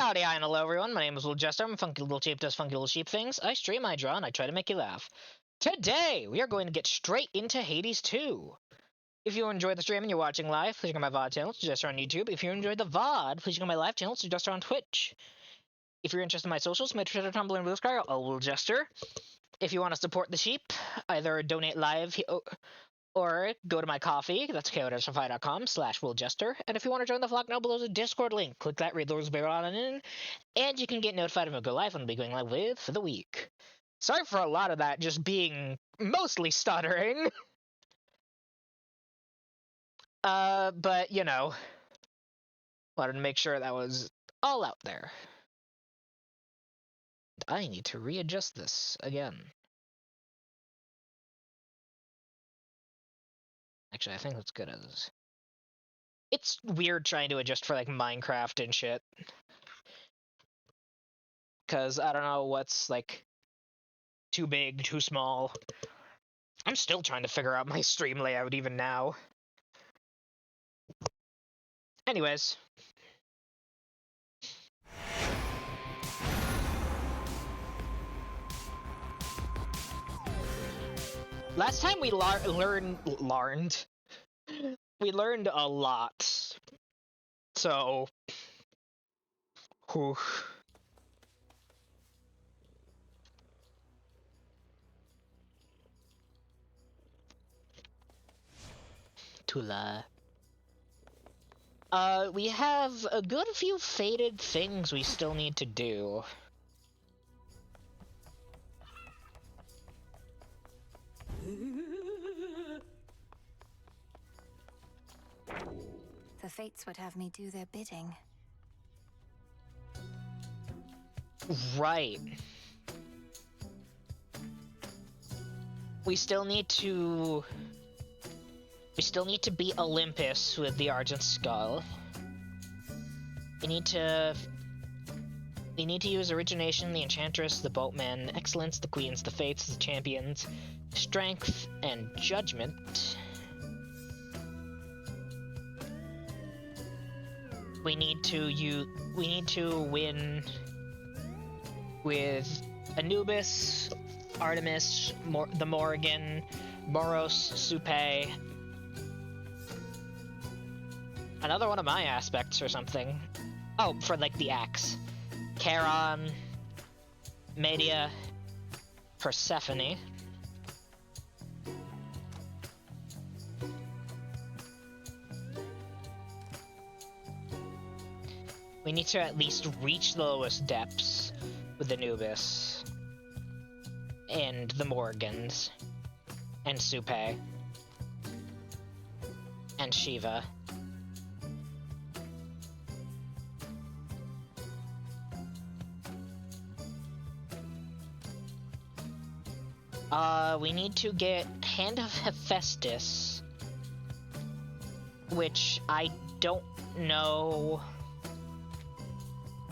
Howdy, hi, and hello everyone. My name is WoolJester. I'm a funky little sheep does funky little sheep things. I stream, I draw, and I try to make you laugh. Today, we are going to get straight into Hades 2. If you enjoyed the stream and you're watching live, please check out my VOD channel, WoolJester on YouTube. If you enjoyed the VOD, please check out my live channel, WoolJester on Twitch. If you're interested in my socials, my Twitter, Tumblr, and BlueSky are all WoolJester. If you want to support the sheep, either donate live or go to my coffee, that's ko.com/WoolJester. And if you want to join the flock, now below is a Discord link. Click that, read those bear on in, and you can get notified when we go live and be going live with for the week. Sorry for a lot of that just being mostly stuttering. But you know, wanted to make sure that was all out there. I need to readjust this again. Actually, I think that's good as. It's weird trying to adjust for like Minecraft and shit. Cause I don't know what's like too big, too small. I'm still trying to figure out my stream layout even now. Anyways. Last time we learned a lot. So, whew. Tula. We have a good few fated things we still need to do. The fates would have me do their bidding. Right. We still need to beat Olympus with the Argent Skull. We need to use Origination, the Enchantress, the Boatman, Excellence, the Queens, the Fates, the Champions, Strength, and Judgment. We need to win with Anubis, Artemis, the Morrigan, Moros, Supe. Another one of my aspects or something. Oh, for like the axe. Charon, Medea, Persephone. We need to at least reach the lowest depths with Anubis and the Morgans and Supe and Shiva. We need to get Hand of Hephaestus, which I don't know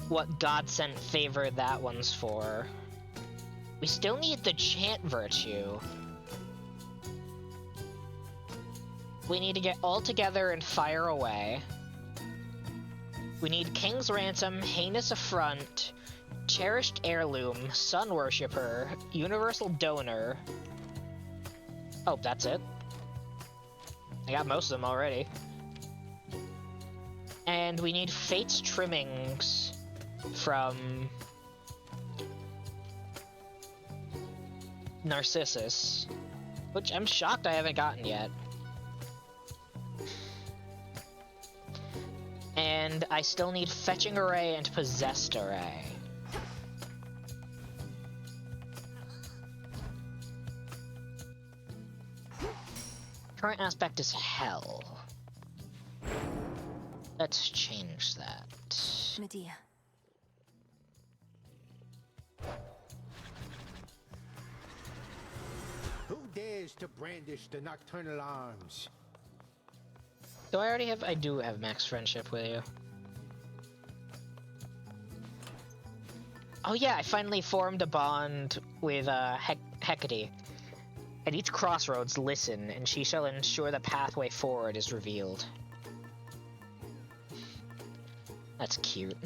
what God-sent favor that one's for. We still need the Chant Virtue. We need to get all together and fire away. We need King's Ransom, Heinous Affront, Cherished Heirloom, Sun Worshipper, Universal Donor. Oh, that's it. I got most of them already. And we need Fate's Trimmings from Narcissus, which I'm shocked I haven't gotten yet. And I still need Fetching Array and Possessed Array. Current aspect is Hell. Let's change that. Medea. Who dares to brandish the nocturnal arms? Do I already have? I do have max friendship with you. Oh yeah, I finally formed a bond with Hecate. At each crossroads, listen, and she shall ensure the pathway forward is revealed. That's cute.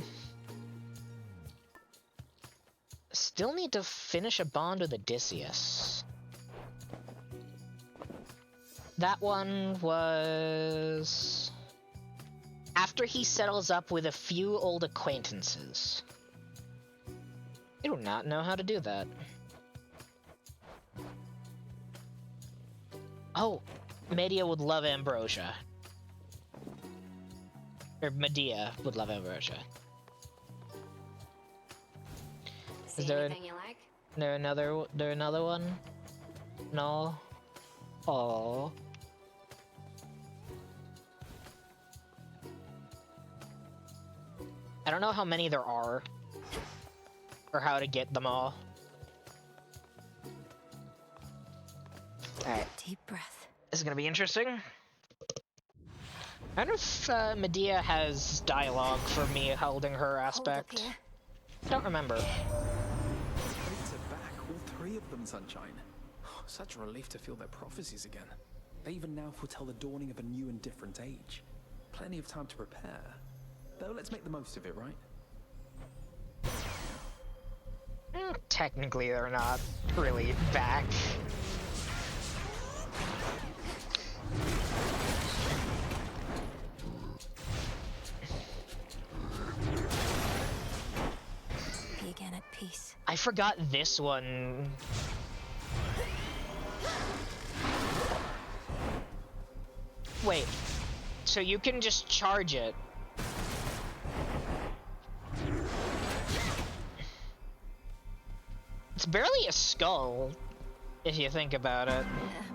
Still need to finish a bond with Odysseus. That one was... after he settles up with a few old acquaintances. I do not know how to do that. Oh, Medea would love Ambrosia. Or Medea would love Ambrosia. See Is there anything you like? there another one? No. Oh. I don't know how many there are, or how to get them all. Alright, Deep breath. this is gonna be interesting. I don't know if Medea has dialogue for me holding her aspect. Hold up here. I don't remember. Fates are back, all three of them, Sunshine. Such a relief to feel their prophecies again. They even now foretell the dawning of a new and different age. Plenty of time to prepare. Though let's make the most of it, right? Technically, they're not really back. Be again at peace. I forgot this one. Wait, so you can just charge it? It's barely a skull, if you think about it.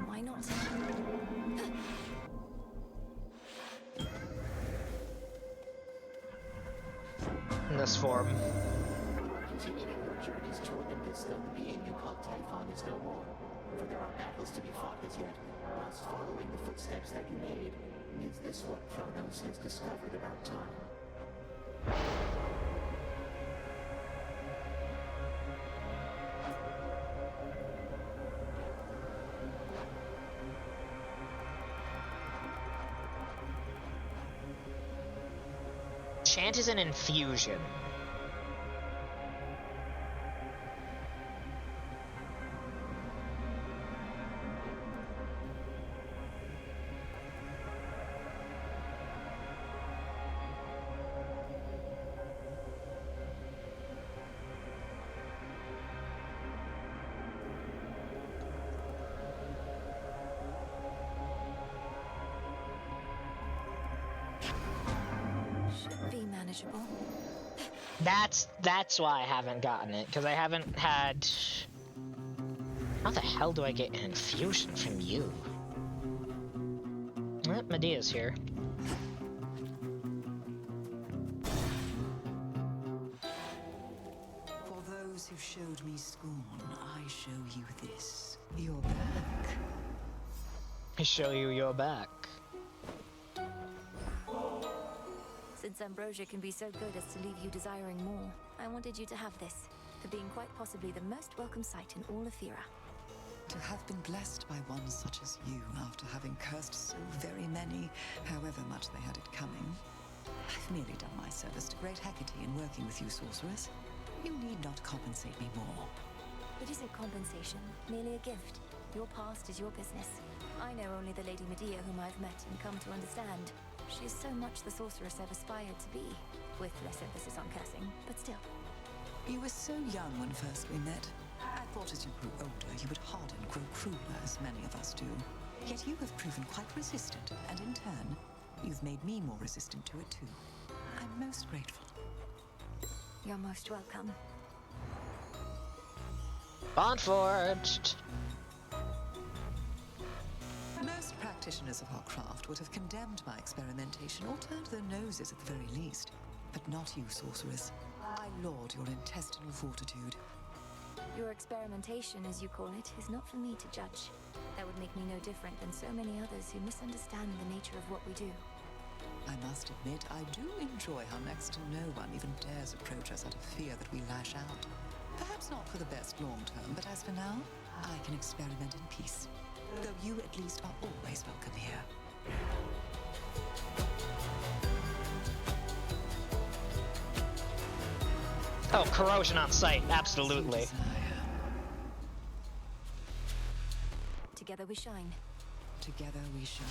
Why not? In this form. Continuing your journeys toward the abyss, though the being you call Typhon is no more. For there are battles to be fought as yet, whilst following the footsteps that you made. Is this what Kronos has discovered about time? Chant is an infusion. Should be manageable. That's why I haven't gotten it, because I haven't had... How the hell do I get an infusion from you? Medea's here. For those who showed me scorn, I show you this. You're back. I show you your back. Since Ambrosia can be so good as to leave you desiring more, I wanted you to have this, for being quite possibly the most welcome sight in all of Thera. To have been blessed by one such as you after having cursed so very many, however much they had it coming. I've merely done my service to great Hecate in working with you, sorceress. You need not compensate me more. It isn't compensation, merely a gift. Your past is your business. I know only the Lady Medea whom I've met and come to understand. She is so much the sorceress I've aspired to be, with less emphasis on cursing, but still. You were so young when first we met. I thought as you grew older, you would harden, grow crueler, as many of us do. Yet you have proven quite resistant, and in turn, you've made me more resistant to it too. I'm most grateful. You're most welcome. Bond forged. Most practitioners of our craft would have condemned my experimentation or turned their noses at the very least. But not you, sorceress. I laud your intestinal fortitude. Your experimentation, as you call it, is not for me to judge. That would make me no different than so many others who misunderstand the nature of what we do. I must admit, I do enjoy how next to no one even dares approach us out of fear that we lash out. Perhaps not for the best long term, but as for now, I can experiment in peace. Though you at least are always welcome here. Oh, corrosion on site, absolutely. Together we shine. Together we shine.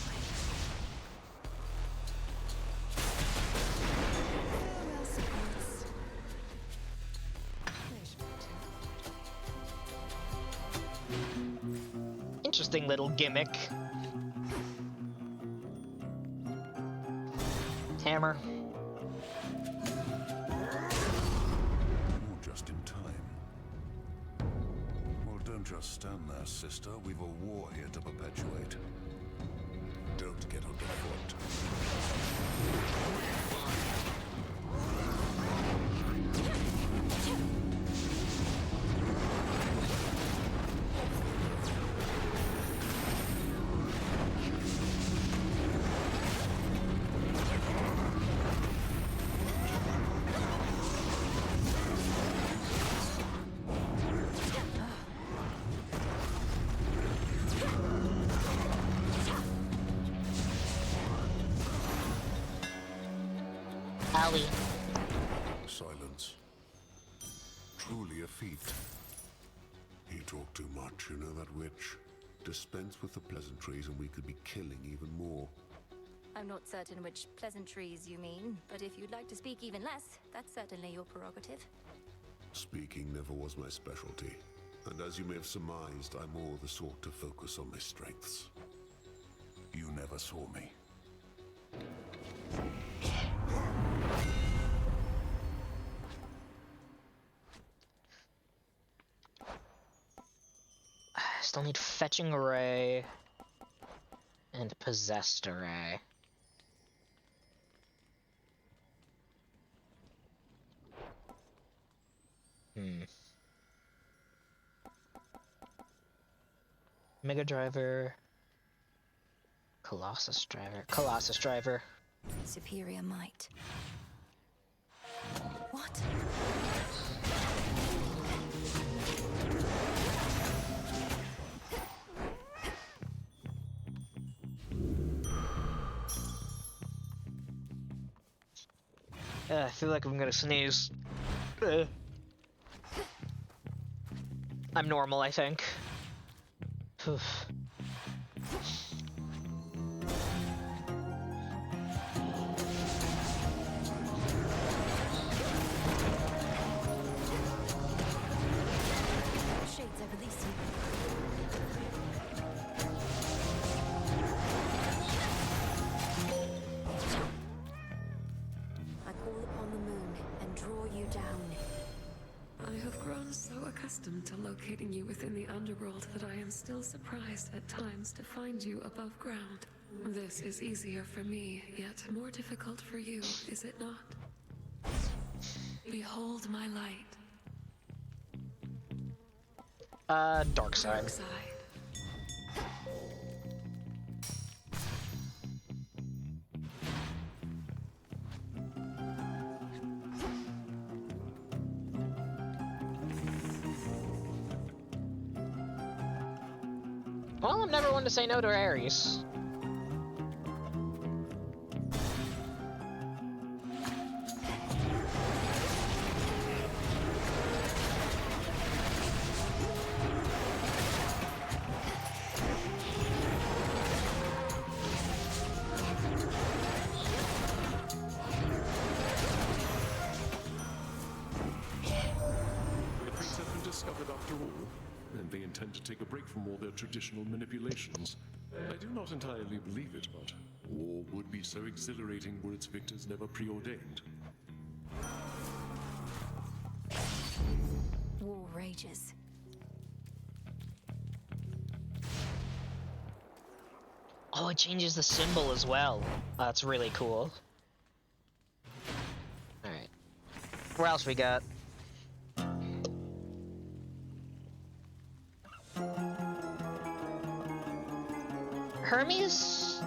Farewell, secrets. Interesting little gimmick. Hammer. You're just in time. Well, don't just stand there, sister. We've a war here to perpetuate. Don't get underfoot. Alley. Silence. Truly a feat. He talked too much, you know that witch? Dispense with the pleasantries and we could be killing even more. I'm not certain which pleasantries you mean, but if you'd like to speak even less, that's certainly your prerogative. Speaking never was my specialty. And as you may have surmised, I'm more the sort to focus on my strengths. You never saw me. Still need fetching array and possessed array. Mega driver, Colossus driver. Superior might. What? I feel like I'm gonna sneeze. I'm normal, I think. Oof. Shades, I release you. I call upon the moon and draw you down. I have grown so accustomed to locating you within the underworld that I am still surprised at times to find you above ground. This is easier for me, yet more difficult for you, is it not? Behold my light. Dark side. Dark side. Well, I'm never one to say no to Ares. The prince has been discovered after all, and they intend to take a break from all their traditional manipulations. I do not entirely believe it, but war would be so exhilarating were its victors never preordained. War rages. Oh, it changes the symbol as well. That's really cool. Alright. Where else we got? Hermes?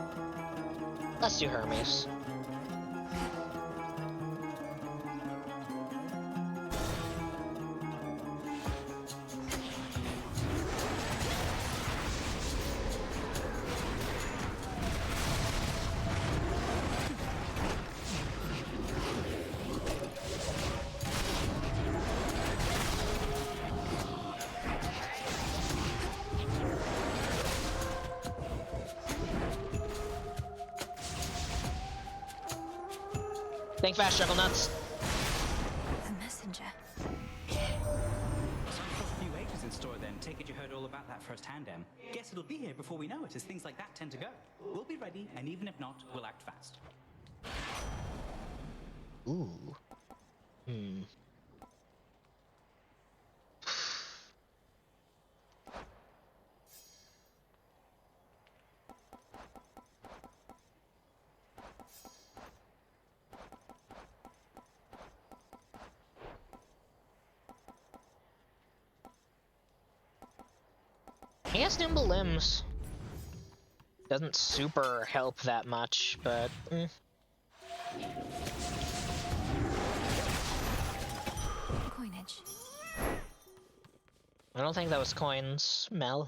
Let's do Hermes. Think fast, Juggle Nuts. The messenger. Some plus a few ages in store then. Take it you heard all about that firsthand, Em. Guess it'll be here before we know it, as things like that tend to go. We'll be ready, and even if not, we'll act fast. Ooh. He has nimble limbs. Doesn't super help that much, but Coinage. I don't think that was coins, Mel.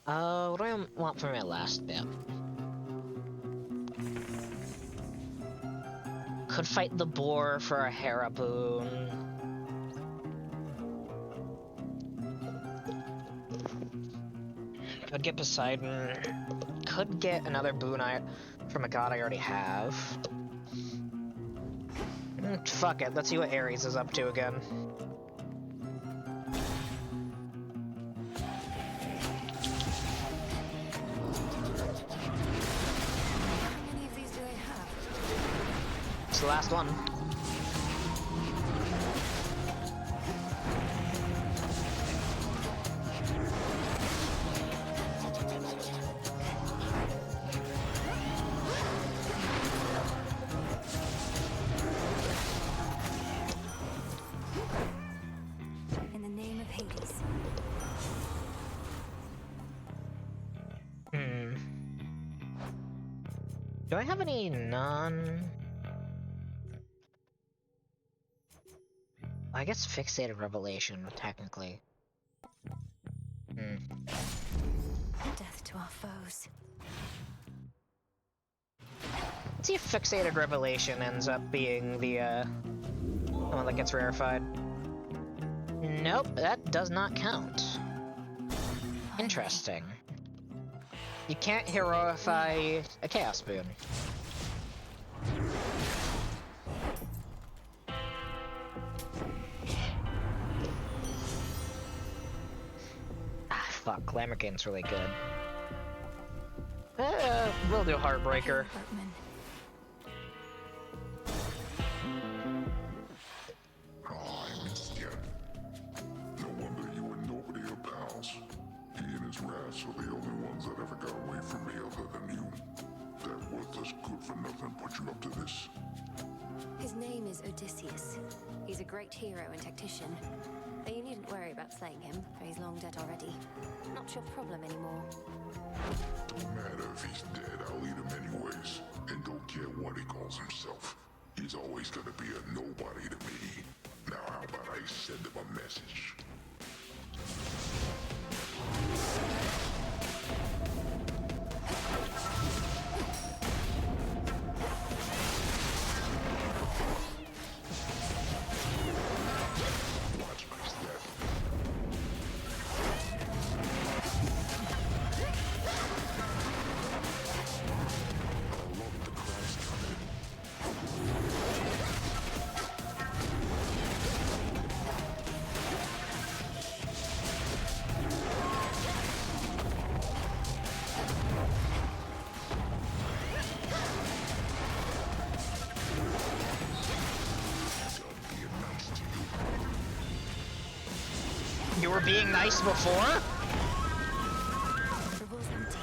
What do I want for my last bit? Could fight the boar for a Hera boon. Could get Poseidon. Could get another boon from a god I already have. Fuck it, let's see what Ares is up to again. How many of these do I have? It's the last one. In the name of Hades. Do I have any non... I guess Fixated Revelation, technically. Death to our foes. Let's see if Fixated Revelation ends up being the one that gets rarefied. Nope, that does not count. Interesting. You can't heroify a Chaos Boon. Ah, fuck, Lamborghini's really good. We'll do Heartbreaker. Boatman. I missed you. No wonder you and nobody are pals. He and his rats are the only ones that ever got away from me other than you. That worthless good-for-nothing put you up to this. His name is Odysseus. He's a great hero and tactician. But you needn't worry about slaying him, for he's long dead already. Not your problem anymore. Don't matter if he's dead, I'll eat him anyways. And don't care what he calls himself. He's always gonna be a nobody to me. Now how about I send him a message? Watch my step. I love the Christ coming. You were being nice before? The wall's empty.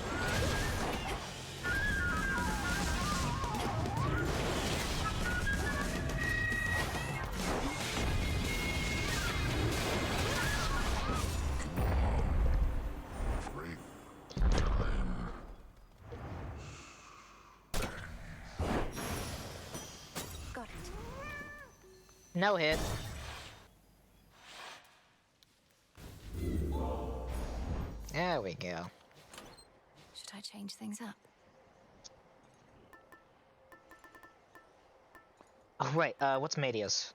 Great time. Got it. No hit. There we go. Should I change things up? Oh, right, what's Medea's?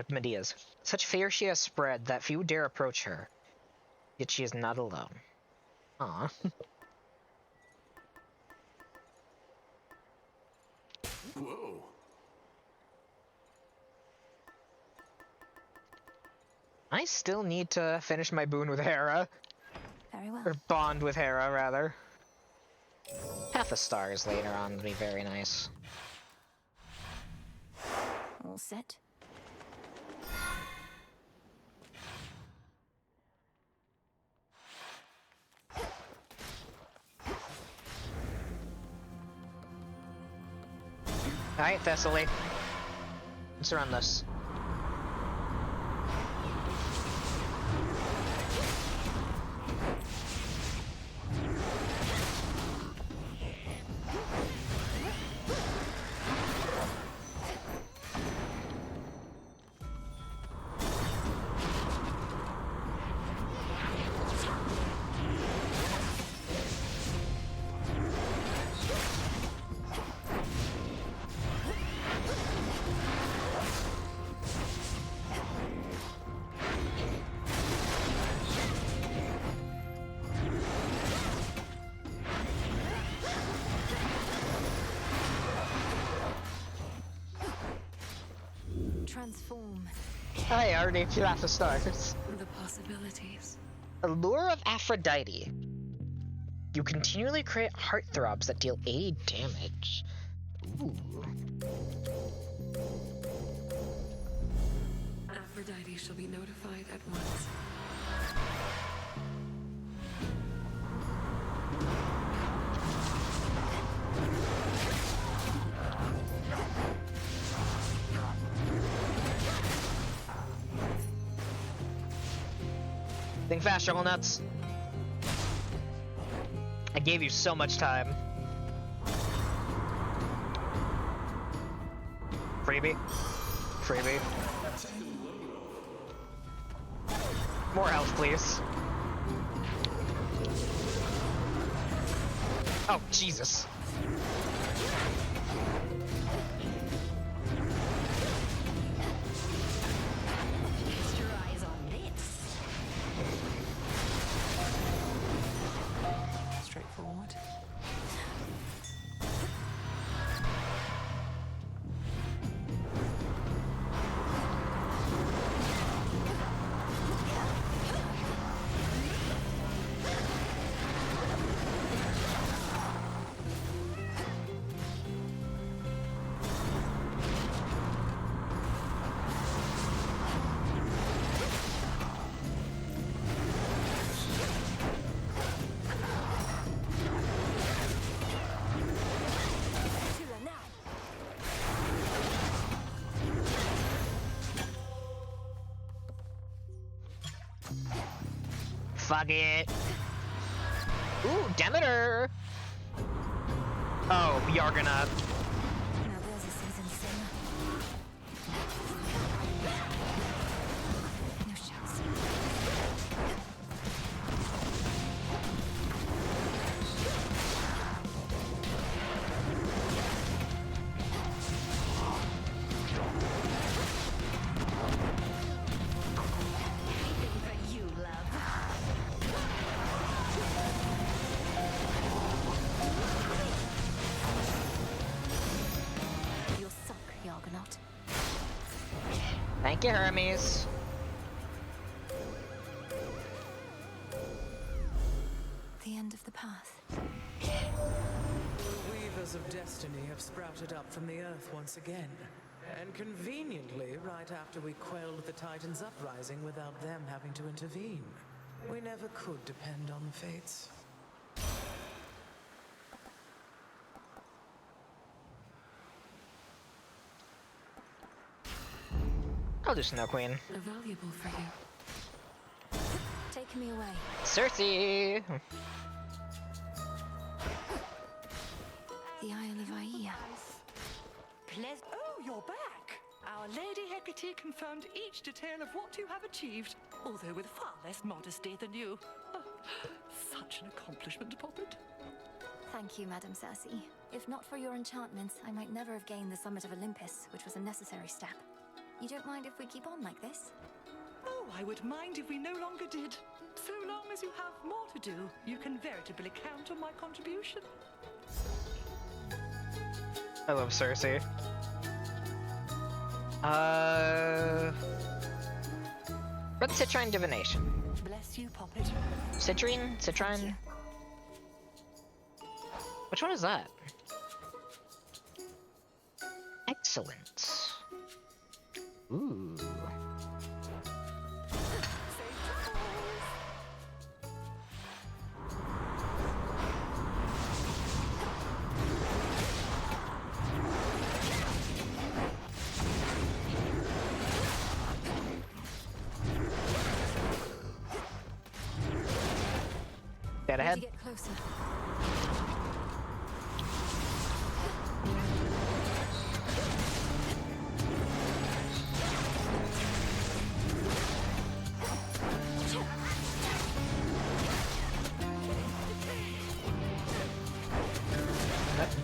Medea's. Such fear she has spread that few dare approach her. Yet she is not alone. Aw. Whoa. I still need to finish my boon with Hera. Very well. Or bond with Hera, rather. Half a stars later on would be very nice. All set. Alright, Thessaly. Let's run this. Transform. I already feel half a stars. The possibilities. Allure of Aphrodite. You continually create heartthrobs that deal 80 damage. Ooh. Aphrodite shall be notified at once. Think fast, Shovel Nuts. I gave you so much time. Freebie. Freebie. More health, please. Oh, Jesus. Cast your eyes on this. Straightforward. Fuck it. Ooh, Demeter! Oh, you're gonna... Now there's a seasoned sin. No chance. Anything for you, love. You're sunk, Argonaut. Thank you, Hermes. The end of the path. Weavers of destiny have sprouted up from the earth once again. And conveniently, right after we quelled the Titan's uprising without them having to intervene. We never could depend on the fates. I'll do Snow Queen. Valuable for you. Take me away. Cersei! The Isle of Aia. Oh, you're back! Our Lady Hecate confirmed each detail of what you have achieved, although with far less modesty than you. Oh, such an accomplishment, Poppet. Thank you, Madam Cersei. If not for your enchantments, I might never have gained the summit of Olympus, which was a necessary step. You don't mind if we keep on like this? Oh, I would mind if we no longer did. So long as you have more to do, you can veritably count on my contribution. I love Cersei. Red Citrine Divination. Bless you, Poppet. Citrine? Citrine? Which one is that? Excellent. Ooh. Dead ahead. Get closer.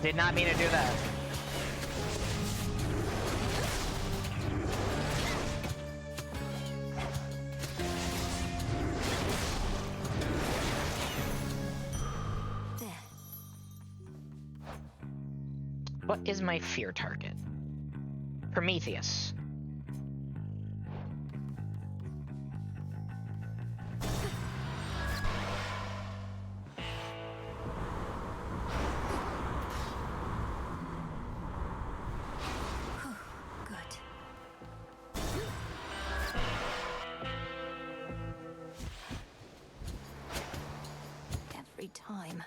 Did not mean to do that. What is my fear target? Prometheus. Time.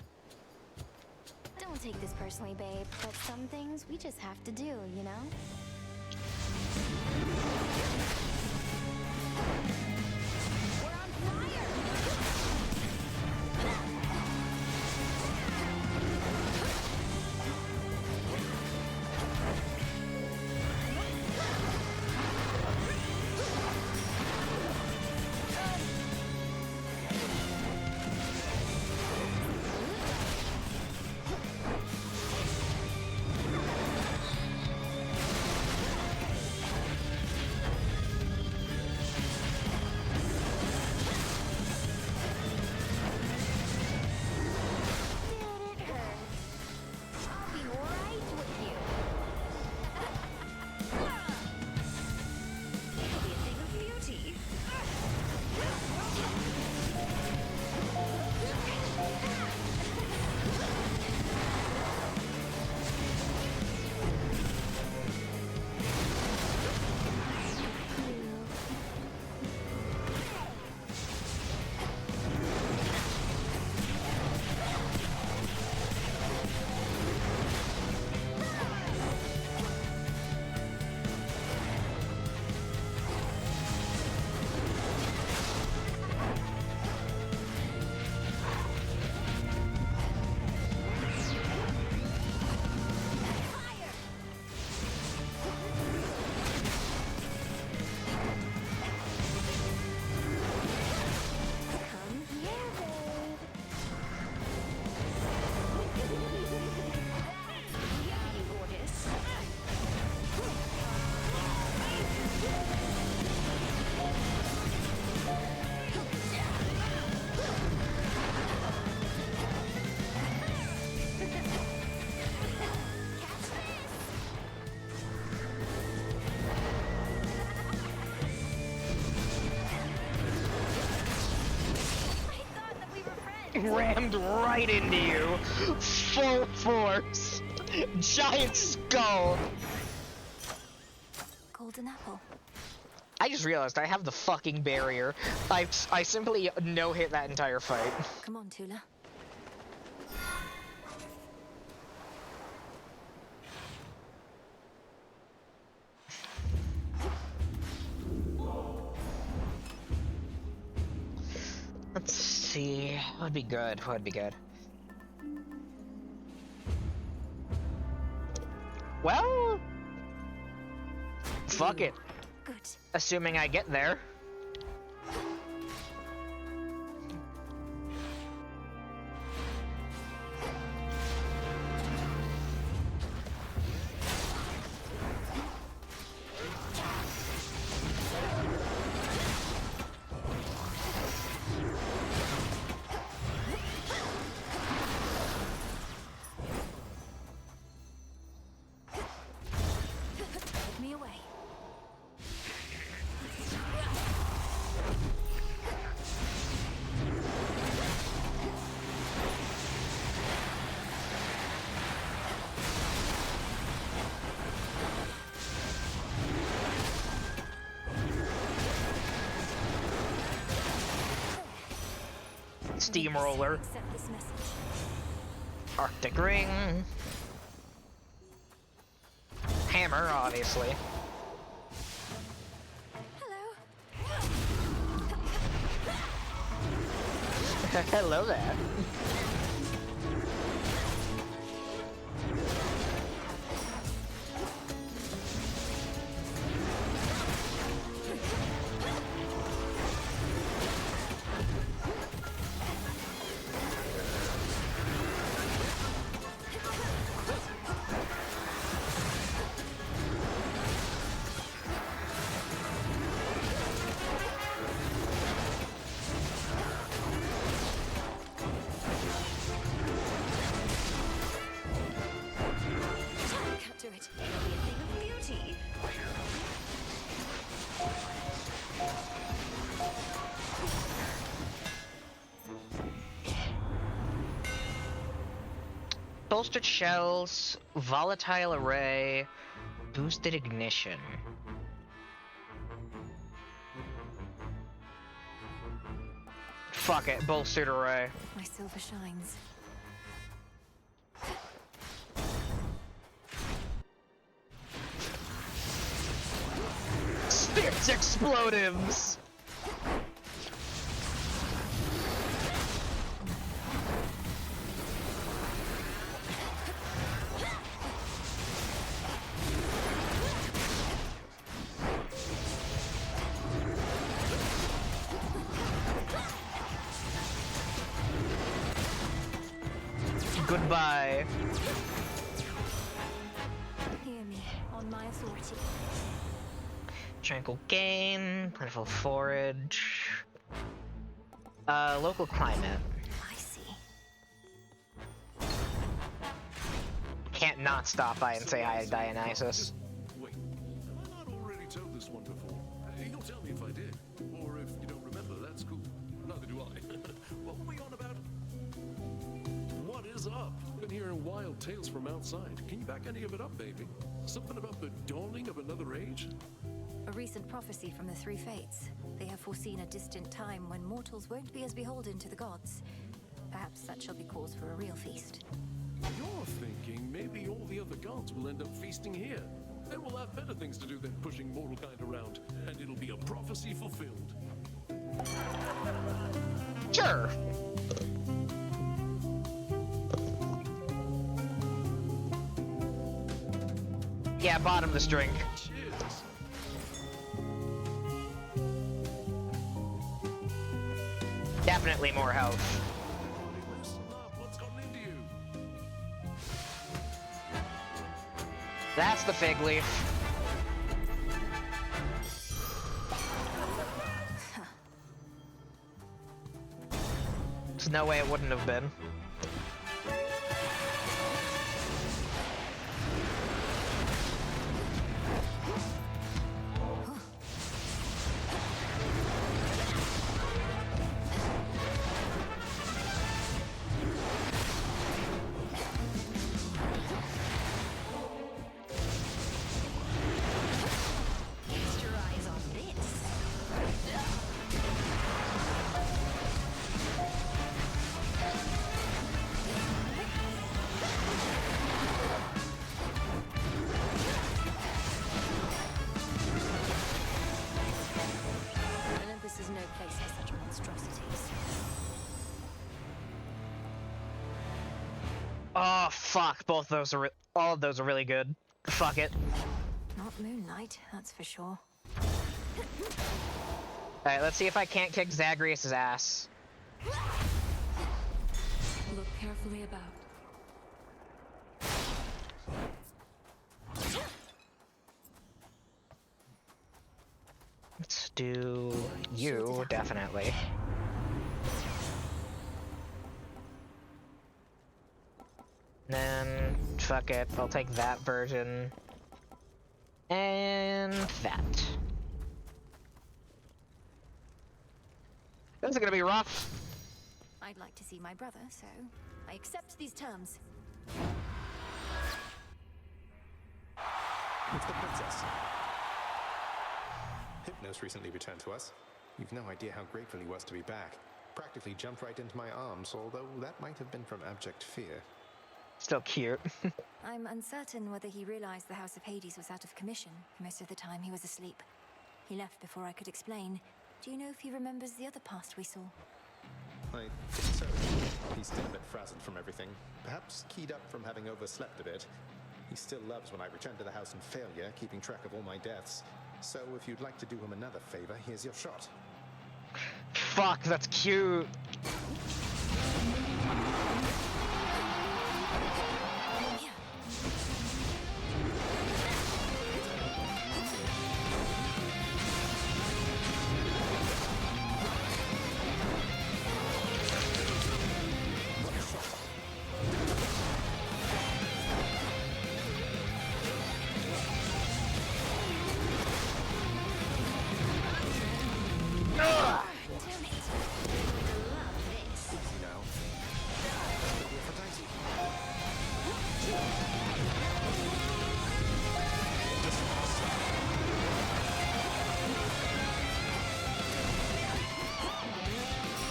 Don't take this personally, babe, but some things we just have to do, you know? We're on fire! Rammed right into you. Full force. Giant skull. Golden apple. I just realized I have the fucking barrier. I simply no-hit that entire fight. Come on, Tula. Let's see. What would be good? What would be good? Well, fuck it. Good. Assuming I get there. steamroller. Accept this message. Arctic ring. Hammer, obviously. Hello there. Bolstered shells, volatile array, boosted ignition. Fuck it, bolstered array. My silver shines. Spirits explodives! Goodbye. Hear me on my authority. Tranquil game, plentiful forage. Local climate. I see. Can't not stop by and say hi to Dionysus. Wait, have I not already told this one before? You'll tell me if I did. Or if you don't remember, that's cool. Neither do I. What were we on about? What is up? Been hearing wild tales from outside. Can you back any of it up, baby? Something about the dawning of another age? A recent prophecy from the Three Fates. They have foreseen a distant time when mortals won't be as beholden to the gods. Perhaps that shall be cause for a real feast. You're thinking maybe all the other gods will end up feasting here. They will have better things to do than pushing mortal kind around, and it'll be a prophecy fulfilled. Sure. Yeah, bottom this drink. Cheers. Definitely more health. Listen up. What's gotten into you? That's the fig leaf. There's no way it wouldn't have been. Cast your eyes on this. Olympus is no place for such monstrosities. Oh fuck! Both those are all of those are really good. Fuck it. Not moonlight, that's for sure. Alright, let's see if I can't kick Zagreus' ass. Look carefully about. Let's do you, definitely. Then, fuck it, I'll take that version. And that. This is gonna be rough. I'd like to see my brother, so I accept these terms. It's the princess. Hypnos recently returned to us. You've no idea how grateful he was to be back. Practically jumped right into my arms, although that might have been from abject fear. Still cute. I'm uncertain whether he realized the House of Hades was out of commission. Most of the time he was asleep. He left before I could explain. Do you know if he remembers the other past we saw? I think so. He's still a bit frazzled from everything. Perhaps keyed up from having overslept a bit. He still loves when I return to the house in failure, keeping track of all my deaths. So if you'd like to do him another favor, here's your shot. Fuck, that's cute.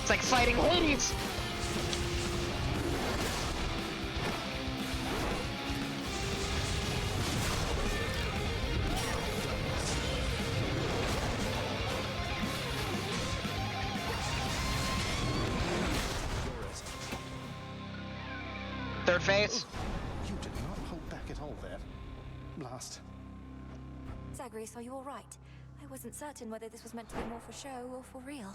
It's like fighting Hades! Third phase? You did not hold back at all there. Blast. Zagreus, are you alright? I wasn't certain whether this was meant to be more for show or for real.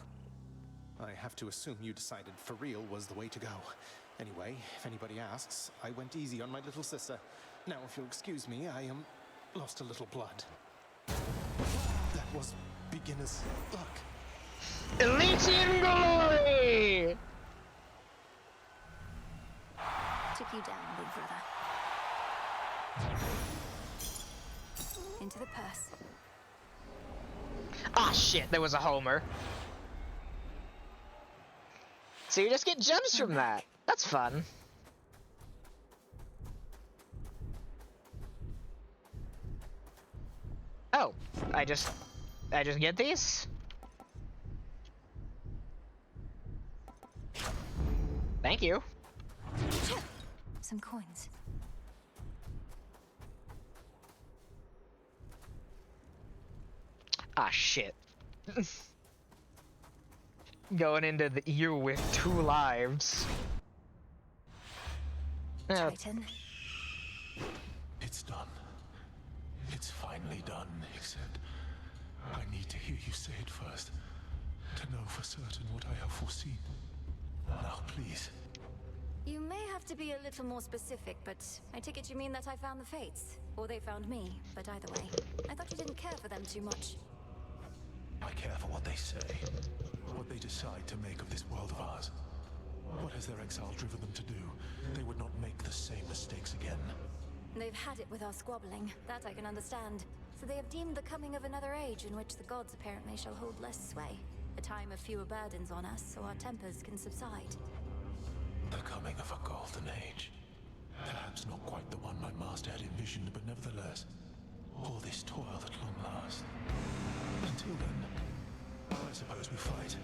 I have to assume you decided for real was the way to go. Anyway, if anybody asks, I went easy on my little sister. Now, if you'll excuse me, I lost a little blood. That was beginner's luck. Elysian glory! Took you down, big brother. Into the purse. Ah, shit, there was a Homer. So you just get gems from that. That's fun. Oh, I just get these? Thank you. Some coins. Ah, shit. Going into the you with 2 lives. Titan. It's done. It's finally done, except I need to hear you say it first, to know for certain what I have foreseen. Now, please. You may have to be a little more specific, but I take it you mean that I found the Fates. Or they found me, but either way. I thought you didn't care for them too much. I care for what they say, what they decide to make of this world of ours. What has their exile driven them to do? They would not make the same mistakes again. They've had it with our squabbling, that I can understand. So they have deemed the coming of another age in which the gods apparently shall hold less sway. A time of fewer burdens on us, so our tempers can subside. The coming of a golden age. Perhaps not quite the one my master had envisioned, but nevertheless, all this toil at long last. Until then, I suppose we fight.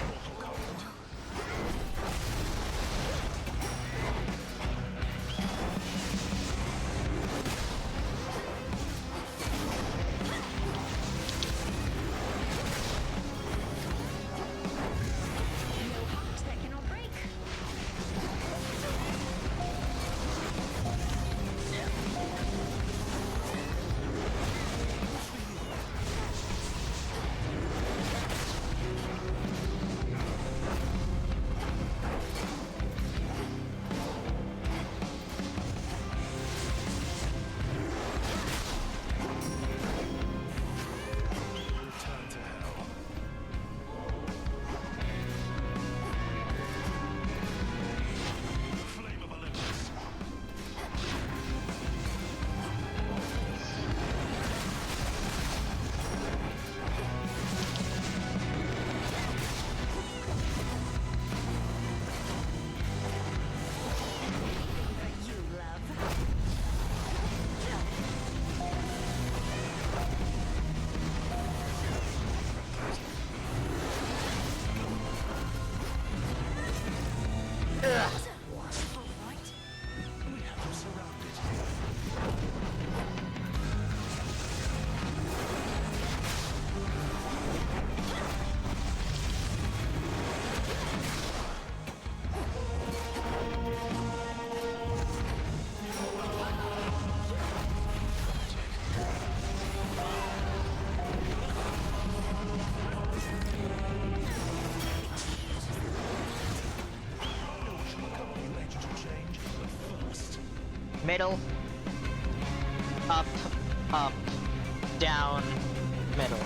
Mortal combat. middle, up, up, down, middle.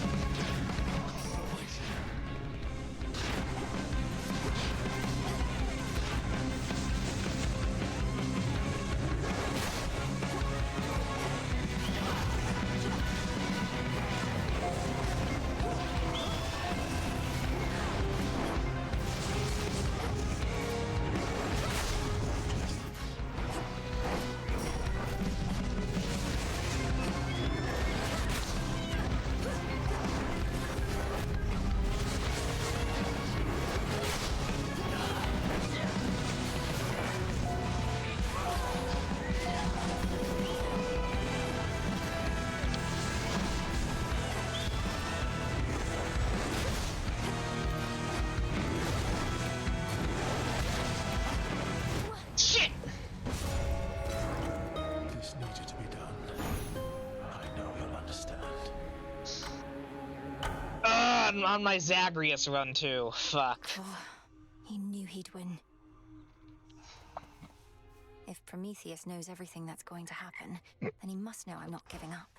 Shit! This needed to be done. I know you'll understand. I'm on my Zagreus run too. Fuck. Oh, he knew he'd win. If Prometheus knows everything that's going to happen, then he must know I'm not giving up.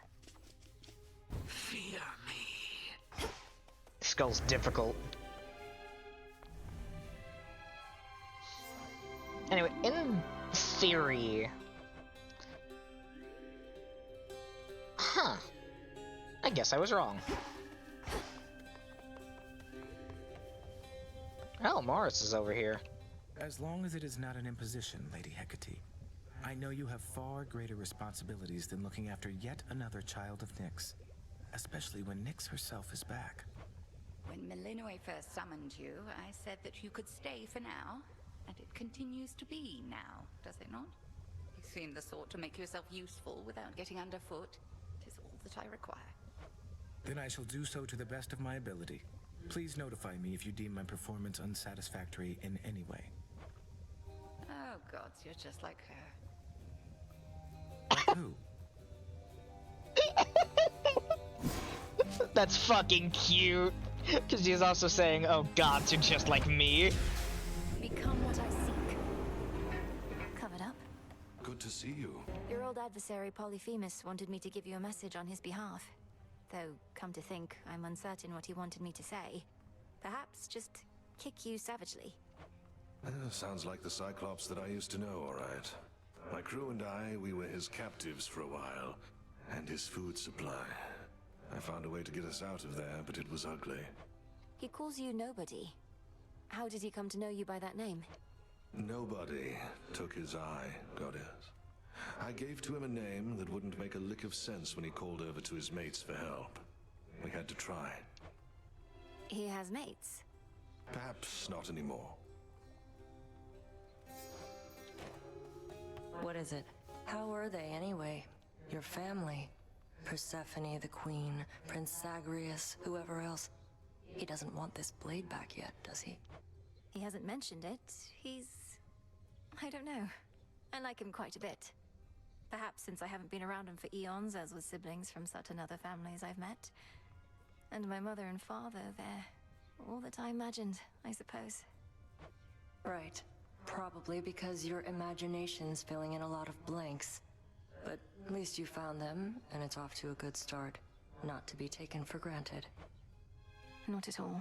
Fear me. Skull's difficult. Anyway, in theory... Huh. I guess I was wrong. Oh, Morris is over here. As long as it is not an imposition, Lady Hecate. I know you have far greater responsibilities than looking after yet another child of Nyx. Especially when Nyx herself is back. When Melinoe first summoned you, I said that you could stay for now. And it continues to be now, does it not? You seem the sort to make yourself useful without getting underfoot. It is all that I require. Then I shall do so to the best of my ability. Please notify me if you deem my performance unsatisfactory in any way. Oh gods, you're just like her. Like who? That's fucking cute. Because he's also saying, oh gods, you're just like me. Become what I seek. Covered up? Good to see you. Your old adversary Polyphemus wanted me to give you a message on his behalf. Though, come to think, I'm uncertain what he wanted me to say. Perhaps just kick you savagely. Sounds like the Cyclops that I used to know, all right. My crew and we were his captives for a while, and his food supply. I found a way to get us out of there, but it was ugly. He calls you Nobody. How did he come to know you by that name? Nobody took his eye, goddess. I gave to him a name that wouldn't make a lick of sense when he called over to his mates for help. We had to try. He has mates? Perhaps not anymore. What is it? How are they, anyway? Your family? Persephone, the queen, Prince Zagreus, whoever else. He doesn't want this blade back yet, does he? He hasn't mentioned it. I don't know. I like him quite a bit. Perhaps since I haven't been around him for eons, as with siblings from certain other families I've met. And my mother and father, they're all that I imagined, I suppose. Right. Probably because your imagination's filling in a lot of blanks. But at least you found them, and it's off to a good start. Not to be taken for granted. Not at all.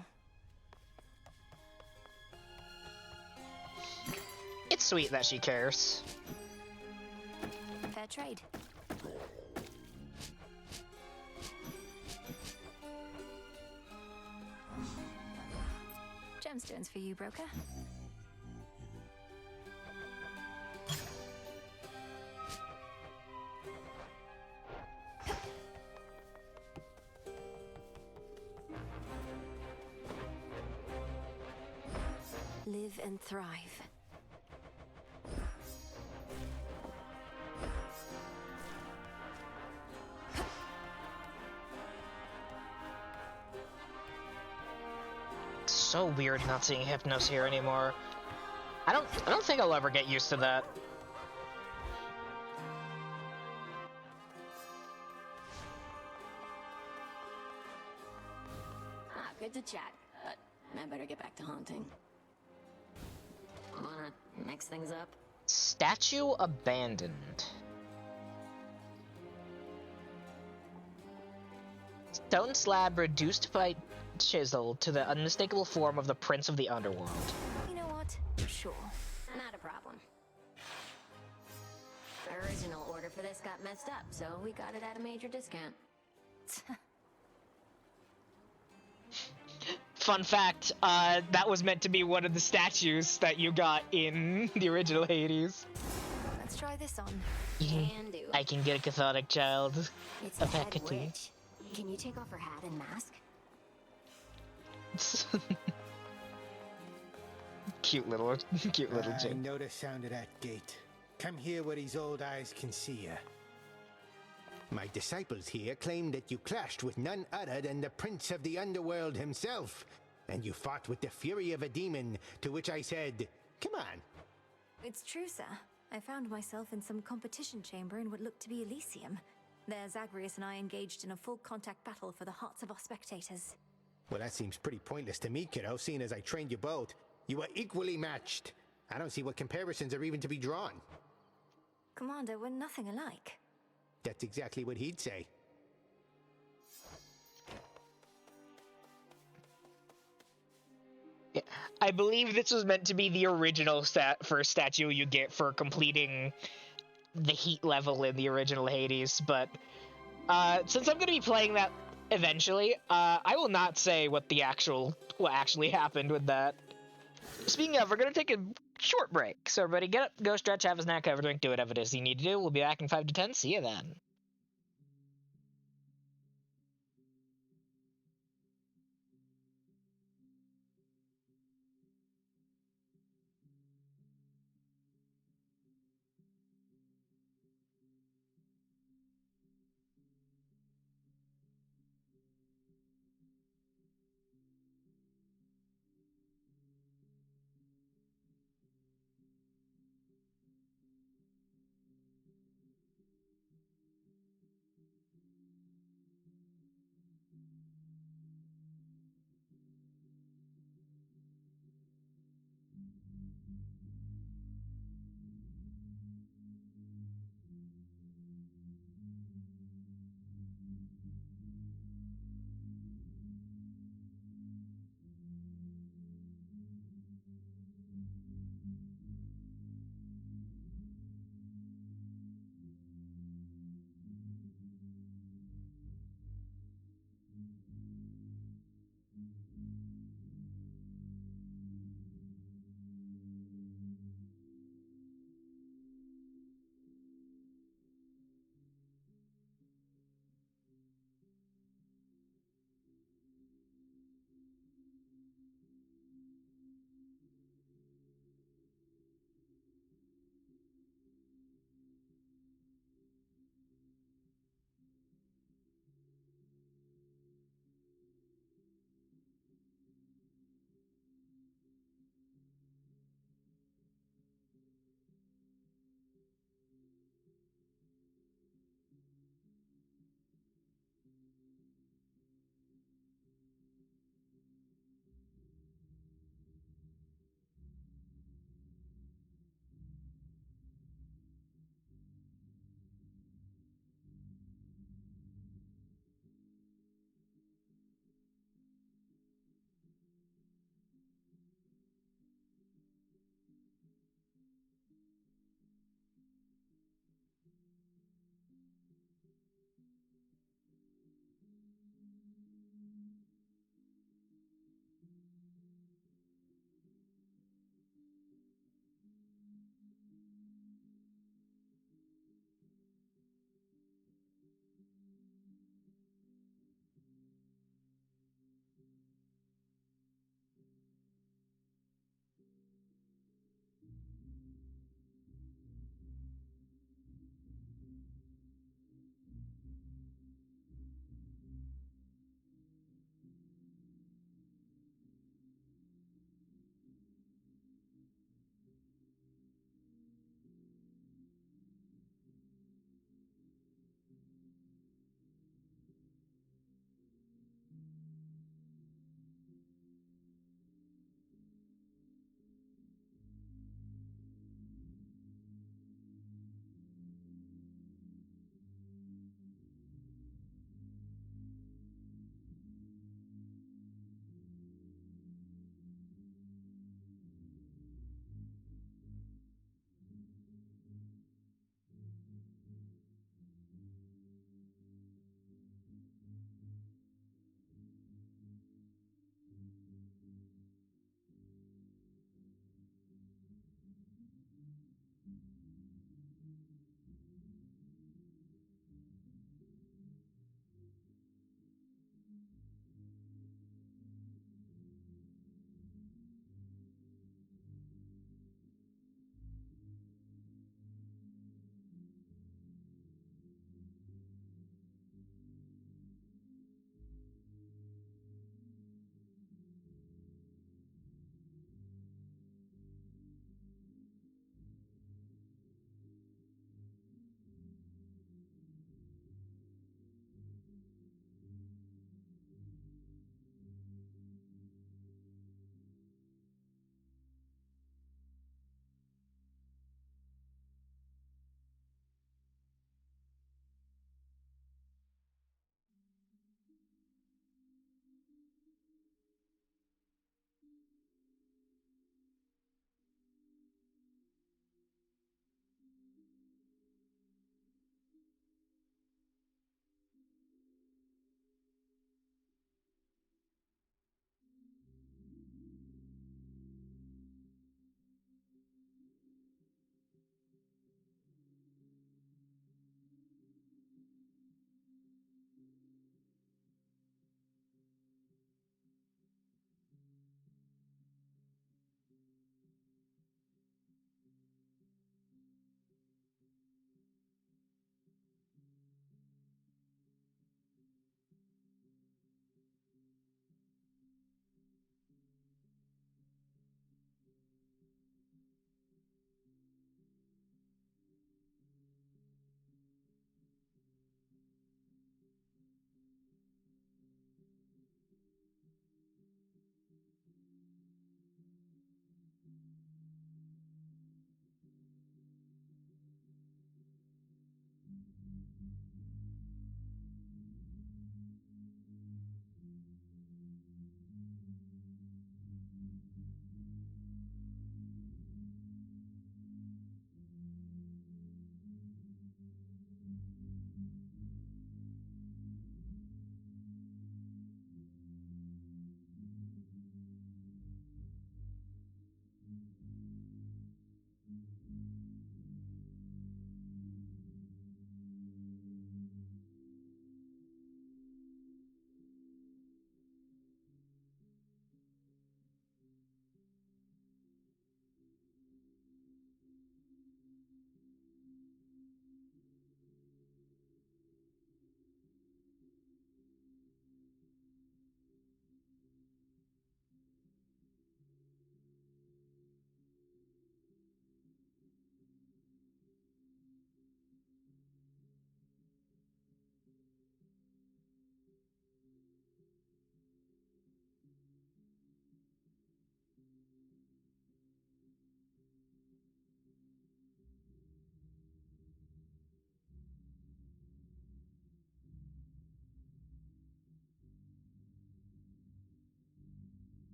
It's sweet that she cares. Fair trade. Gemstones for you, broker. Live and thrive. So weird not seeing Hypnos here anymore. I don't think I'll ever get used to that. Good to chat, but I better get back to haunting. Wanna mix things up? Statue abandoned. Stone slab reduced by chisel to the unmistakable form of the Prince of the Underworld. You know what? Sure. Not a problem. The original order for this got messed up, so we got it at a major discount. Fun fact, that was meant to be one of the statues that you got in the original Hades. Let's try this on. Can do. I can get a cathartic child It's of the head Hecate. witch. Can you take off her hat and mask? Cute little I chick. know the sound of that gate. Come here where these old eyes can see you. My disciples here claim that you clashed with none other than the Prince of the Underworld himself, and you fought with the fury of a demon, to which I said, come on. It's true, sir. I found myself in some competition chamber in what looked to be Elysium. There, Zagreus and I engaged in a full contact battle for the hearts of our spectators. Well, that seems pretty pointless to me, kiddo, seeing as I trained you both. You were equally matched. I don't see what comparisons are even to be drawn. Commander, we're nothing alike. That's exactly what he'd say. Yeah. I believe this was meant to be the original first statue you get for completing the heat level in the original Hades, but since I'm going to be playing that eventually, I will not say what actually happened with that. Speaking of, we're going to take a short break, so everybody get up, go stretch, have a snack, have a drink, do whatever it is you need to do. We'll be back in 5 to 10. See you then.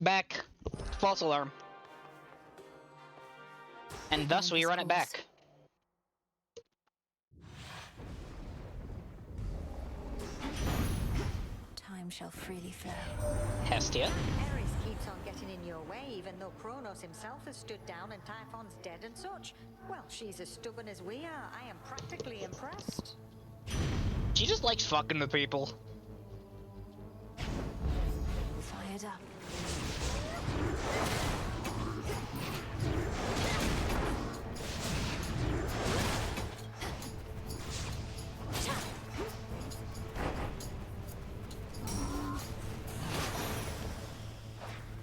Back. False alarm. And thus we run it back. Time shall freely flow. Hestia? Ares keeps on getting in your way, even though Kronos himself has stood down and Typhon's dead and such. Well, she's as stubborn as we are. I am practically impressed. She just likes fucking with people. Fired up.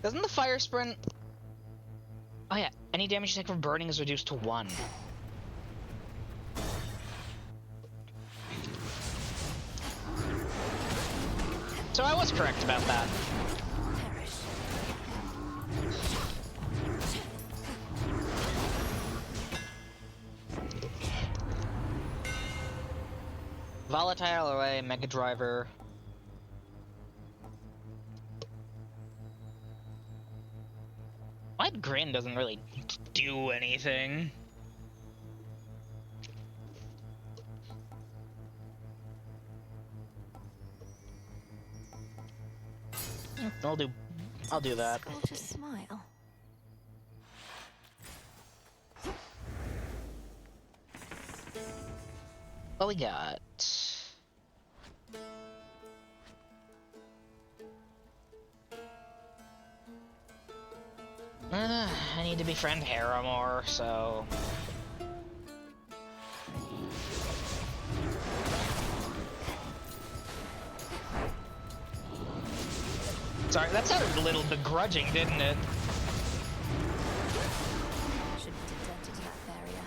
Doesn't the fire sprint... Oh yeah, any damage you take from burning is reduced to 1. So I was correct about that. Volatile away, Mega Driver. White Grin doesn't really do anything. I'll do that. Sculpture smile. What we got? I need to befriend Hera more, so... Sorry, that sounded a little begrudging, didn't it? Should be dented to that barrier.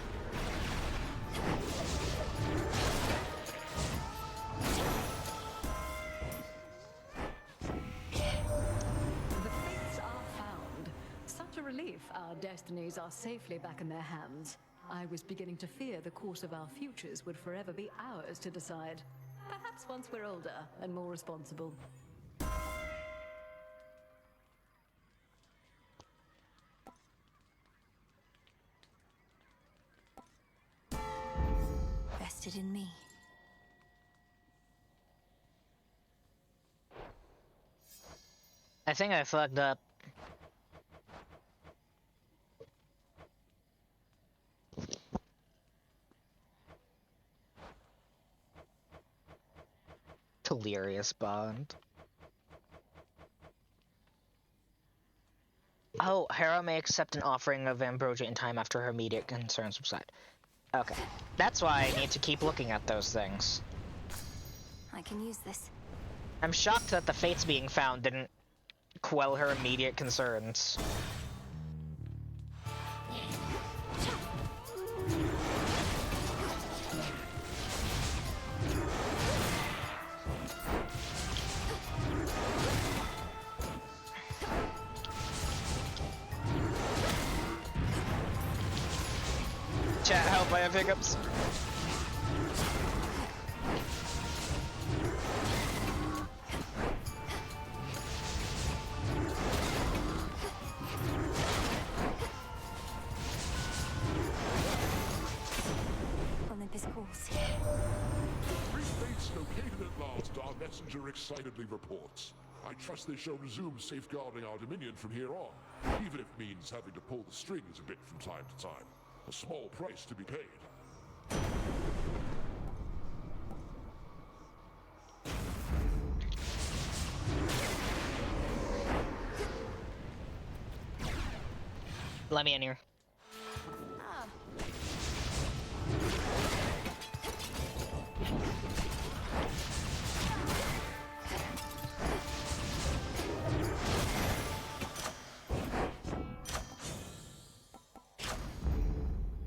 The fates are found. Such a relief. Our destinies are safely back in their hands. I was beginning to fear the course of our futures would forever be ours to decide. Perhaps once we're older and more responsible. Vested in me. I think I fucked up. Delirious bond. Oh, Hera may accept an offering of ambrosia in time after her immediate concerns subside. Okay. That's why I need to keep looking at those things. I can use this. I'm shocked that the fates being found didn't quell her immediate concerns. Chat, help, I have hiccups. Olympus calls. Three fates located at last, our messenger excitedly reports. I trust they shall resume safeguarding our dominion from here on, even if it means having to pull the strings a bit from time to time. A small price to be paid. Let me in here.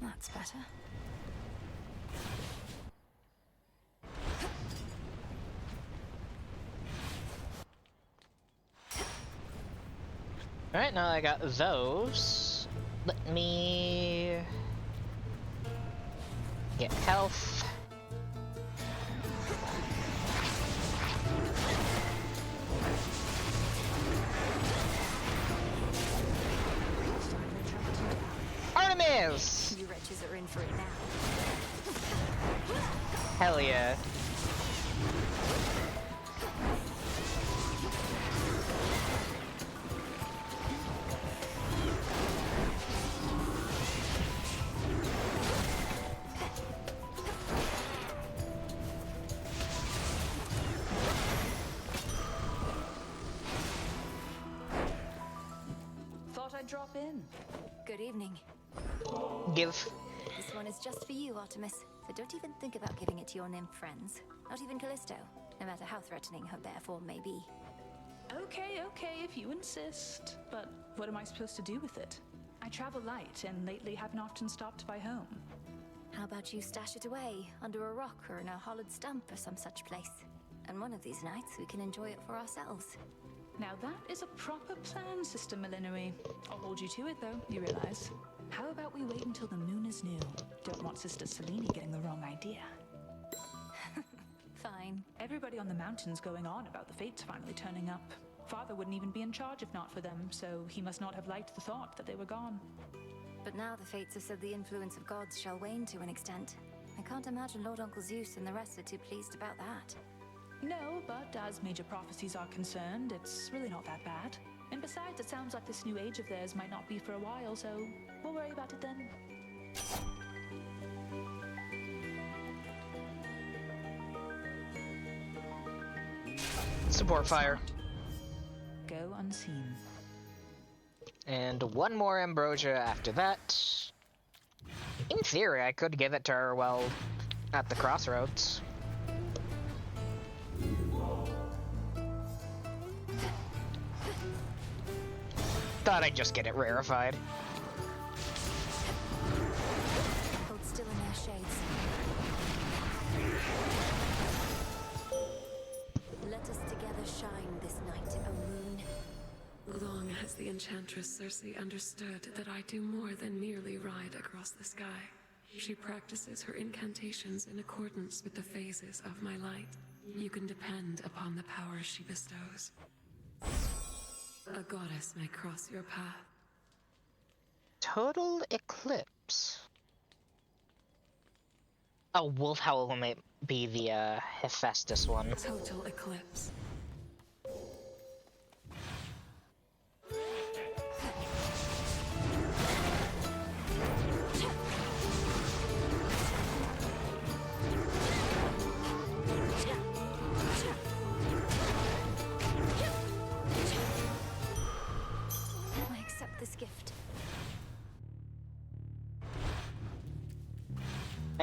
That's better. Alright, now I got those. Let me get health. Artemis! You wretches are in for it now. Hell yeah. Thought I'd drop in. Good evening. Give. This one is just for you, Artemis. So don't even think about giving it to your nymph friends. Not even Callisto, no matter how threatening her bare form may be. Okay, if you insist. But what am I supposed to do with it? I travel light and lately haven't often stopped by home. How about you stash it away, under a rock or in a hollowed stump or some such place? And one of these nights we can enjoy it for ourselves. Now that is a proper plan, Sister Millenary. I'll hold you to it, though, you realize. How about we wait until the moon is new? Don't want Sister Selene getting the wrong idea. Fine. Everybody on the mountain's going on about the fates finally turning up. Father wouldn't even be in charge if not for them, so he must not have liked the thought that they were gone. But now the fates have said the influence of gods shall wane to an extent. I can't imagine Lord Uncle Zeus and the rest are too pleased about that. No, but as major prophecies are concerned, it's really not that bad. And besides, it sounds like this new age of theirs might not be for a while, so we'll worry about it then. Support fire. Go unseen. And one more ambrosia after that. In theory, I could give it to her while at the crossroads. Thought I'd just get it rarefied. Hold still in their shades. Let us together shine this night, O moon. Long has the Enchantress Circe understood that I do more than merely ride across the sky. She practices her incantations in accordance with the phases of my light. You can depend upon the power she bestows. A goddess may cross your path. Total eclipse. Oh, Wolf Howl may be the Hephaestus one. Total eclipse.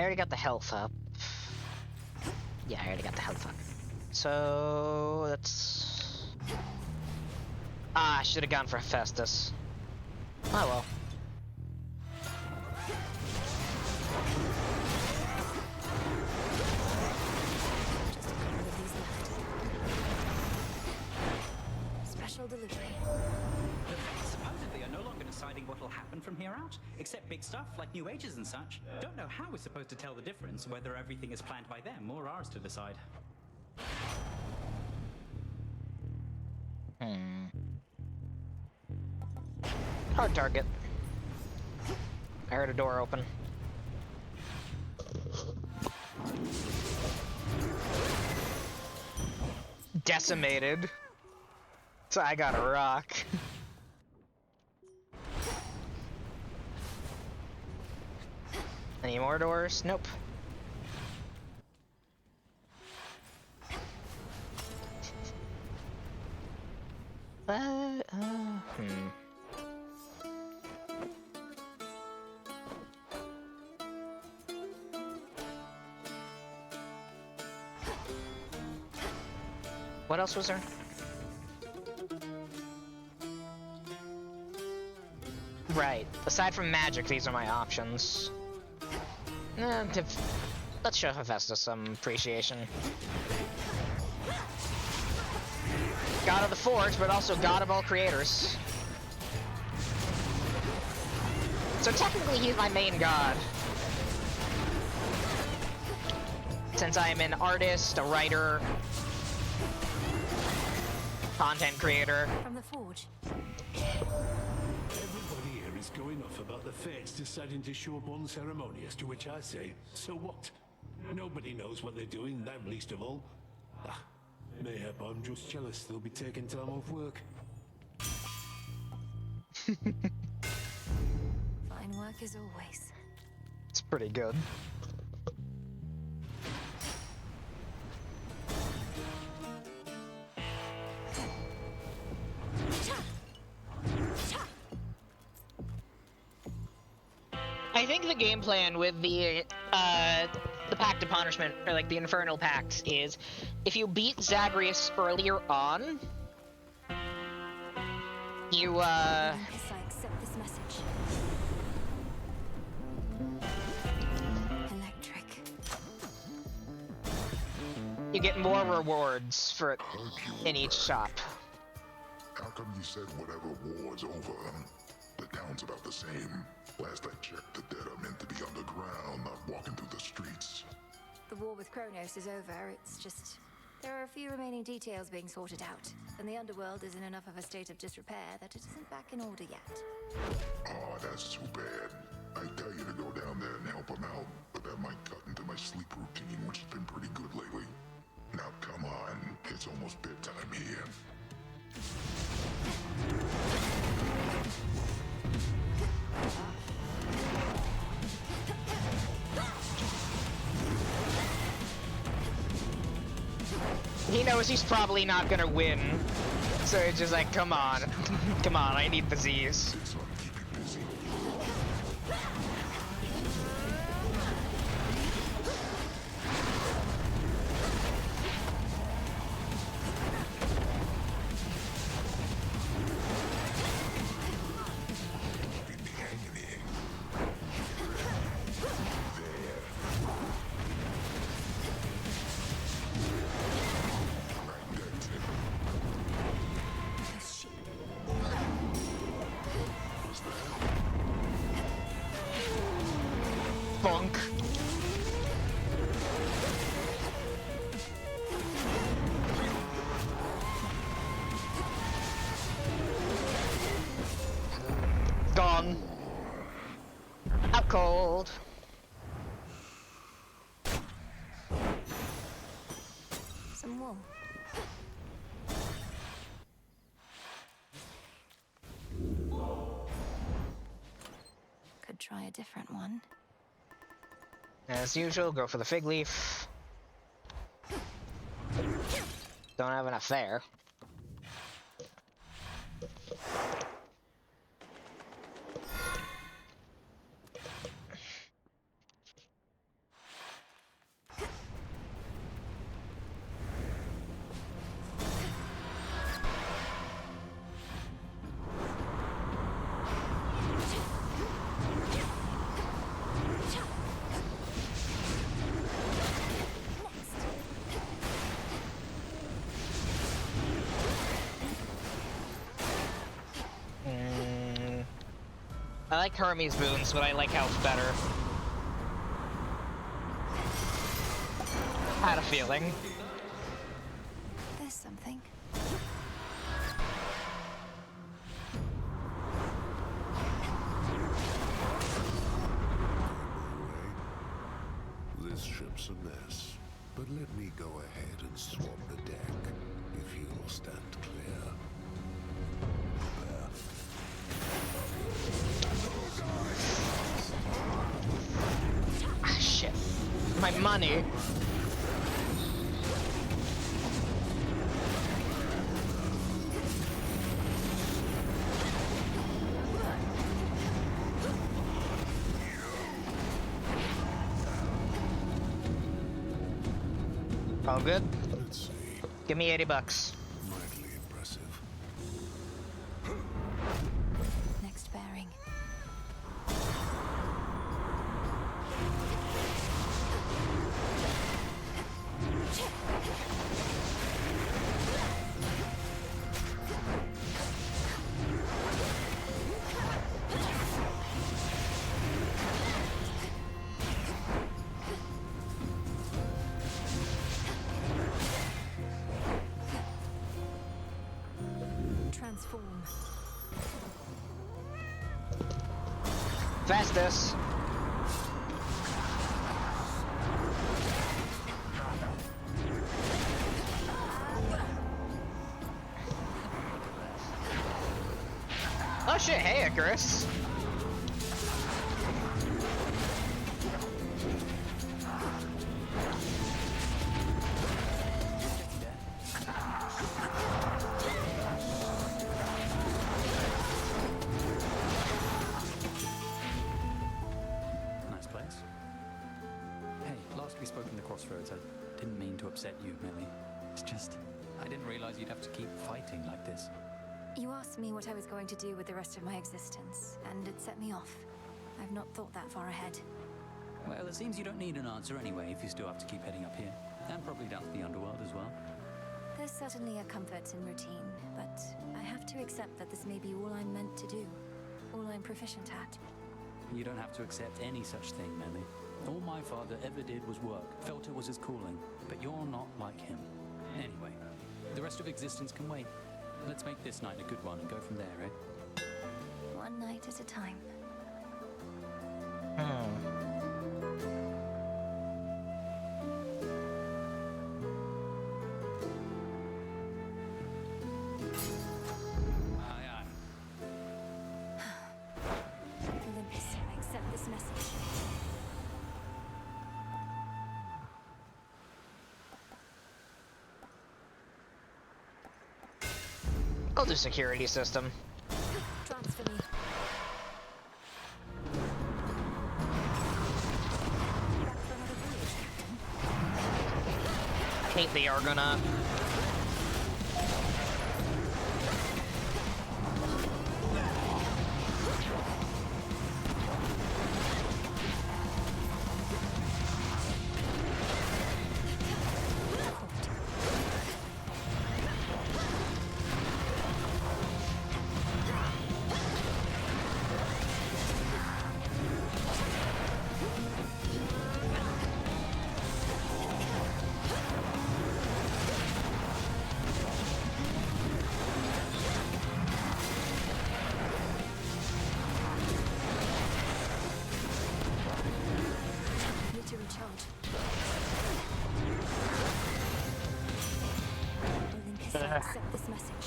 already got the health up. Yeah, I already got the health up. So that's... Ah, I should have gone for Hephaestus. Oh well. Special delivery. Supposedly are no longer deciding what will happen from here out, except big stuff like new ages and such. Don't know how we're supposed to tell the difference, whether everything is planned by them or ours to decide. Hard target. I heard a door open. Decimated. So I got a rock. Any more doors? Nope. What else was there? Right. Aside from magic, these are my options. Let's show Hephaestus some appreciation. God of the Forge, but also God of all creators. So technically he's my main god. Since I am an artist, a writer, content creator. From the Forge. Everybody here is going off about the fates deciding to show up unceremonious, to which I say, so what? Nobody knows what they're doing, them least of all. Ah, mayhap I'm just jealous they'll be taking time off work. Fine work as always. It's pretty good. I think the game plan with the Pact of Punishment, or like the Infernal Pact, is if you beat Zagreus earlier on, you Yes, I accept this message. Electric. you get more rewards for it in each shop. How come you said whatever war's over? The town's about the same. Last I checked, the dead are meant to be underground, not walking through the streets. The war with Kronos is over. It's just there are a few remaining details being sorted out, and the underworld is in enough of a state of disrepair that it isn't back in order yet. Oh, that's too bad. I tell you to go down there and help them out, but that might cut into my sleep routine, which has been pretty good lately. Now come on, it's almost bedtime here. He knows he's probably not gonna win, so it's just like, come on, come on, I need the Z's. Bonk. Gone. Out cold. Some wool. Could try a different one. As usual, go for the fig leaf. Don't have enough there. I like Hermes boons, but I like health better. Had a feeling. There's something. This ship's a mess, but let me go ahead and swab the deck, if you'll stand clear. Ah, shit. My money. All good? Let's see. Give me 80 bucks. Mightily impressive. Next bearing. Transform. Fastest. Oh shit, hey Icarus. Nice place. Hey, last we spoke in the crossroads, I didn't mean to upset you, Millie. It's just, I didn't realize you'd have to keep fighting like this. You asked me what I was going to do with the rest of my existence, and it set me off. I've not thought that far ahead. Well, it seems you don't need an answer anyway if you still have to keep heading up here. And probably down to the underworld as well. There's certainly a comfort in routine, but I have to accept that this may be all I'm meant to do. All I'm proficient at. You don't have to accept any such thing, Millie. All my father ever did was work, felt it was his calling, but you're not like him. Anyway, the rest of existence can wait. Let's make this night a good one and go from there, eh? One night at a time. Aye, aye. Olympus, I accept this message. I'll do security system. Transfer me. Back for another voyage, Captain. Hate the Argonaut. Need to recharge. Olympus, I accept this message.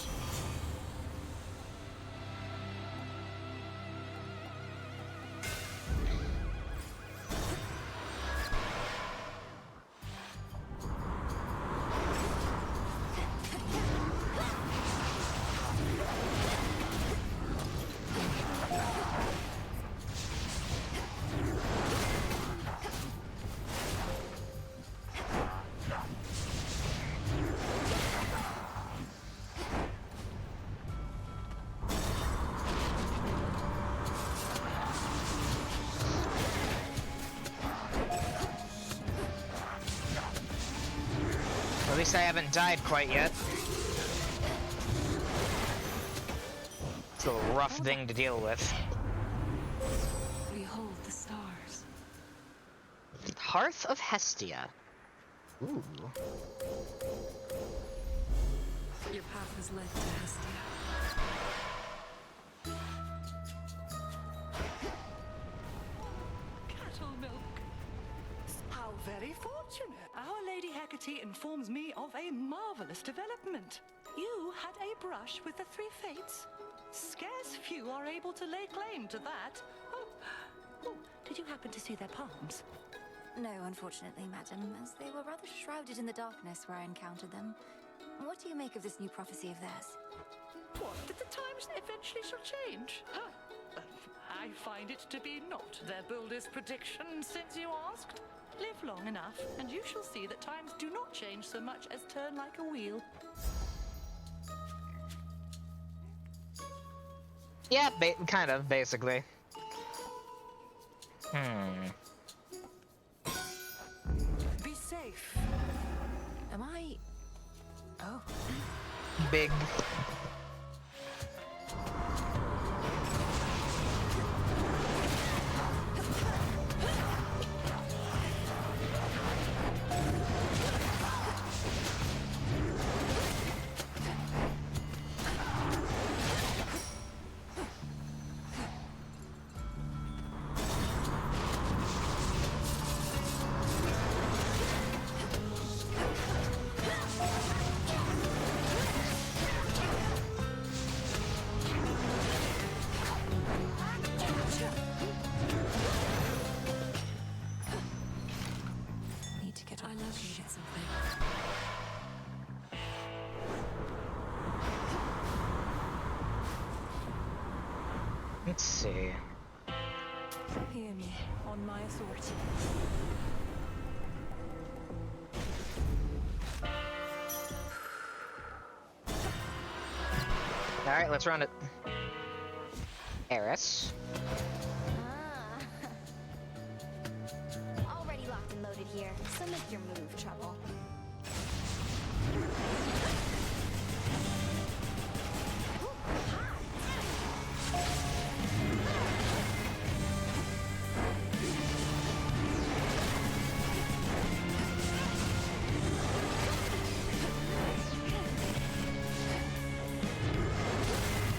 At least I haven't died quite yet. It's a rough thing to deal with. Hearth of Hestia. Ooh. Your path has led to Hestia. Cattle milk. How very fortunate. Our Lady Hecate informs me of a marvelous development. You had a brush with the three fates. Scarce few are able to lay claim to that. Oh, did you happen to see their palms? No, unfortunately, madam, as they were rather shrouded in the darkness where I encountered them. What do you make of this new prophecy of theirs? What, that the times eventually shall change? Huh. I find it to be not their boldest prediction since you asked. Live long enough, and you shall see that times do not change so much as turn like a wheel. Yeah, kind of, basically. Be safe. Am I... Oh. Big. Need to get on my shit. Let's see. Hear me, on my authority. Alright, let's run it. Eris. Already locked and loaded here, so make your move, Trouble.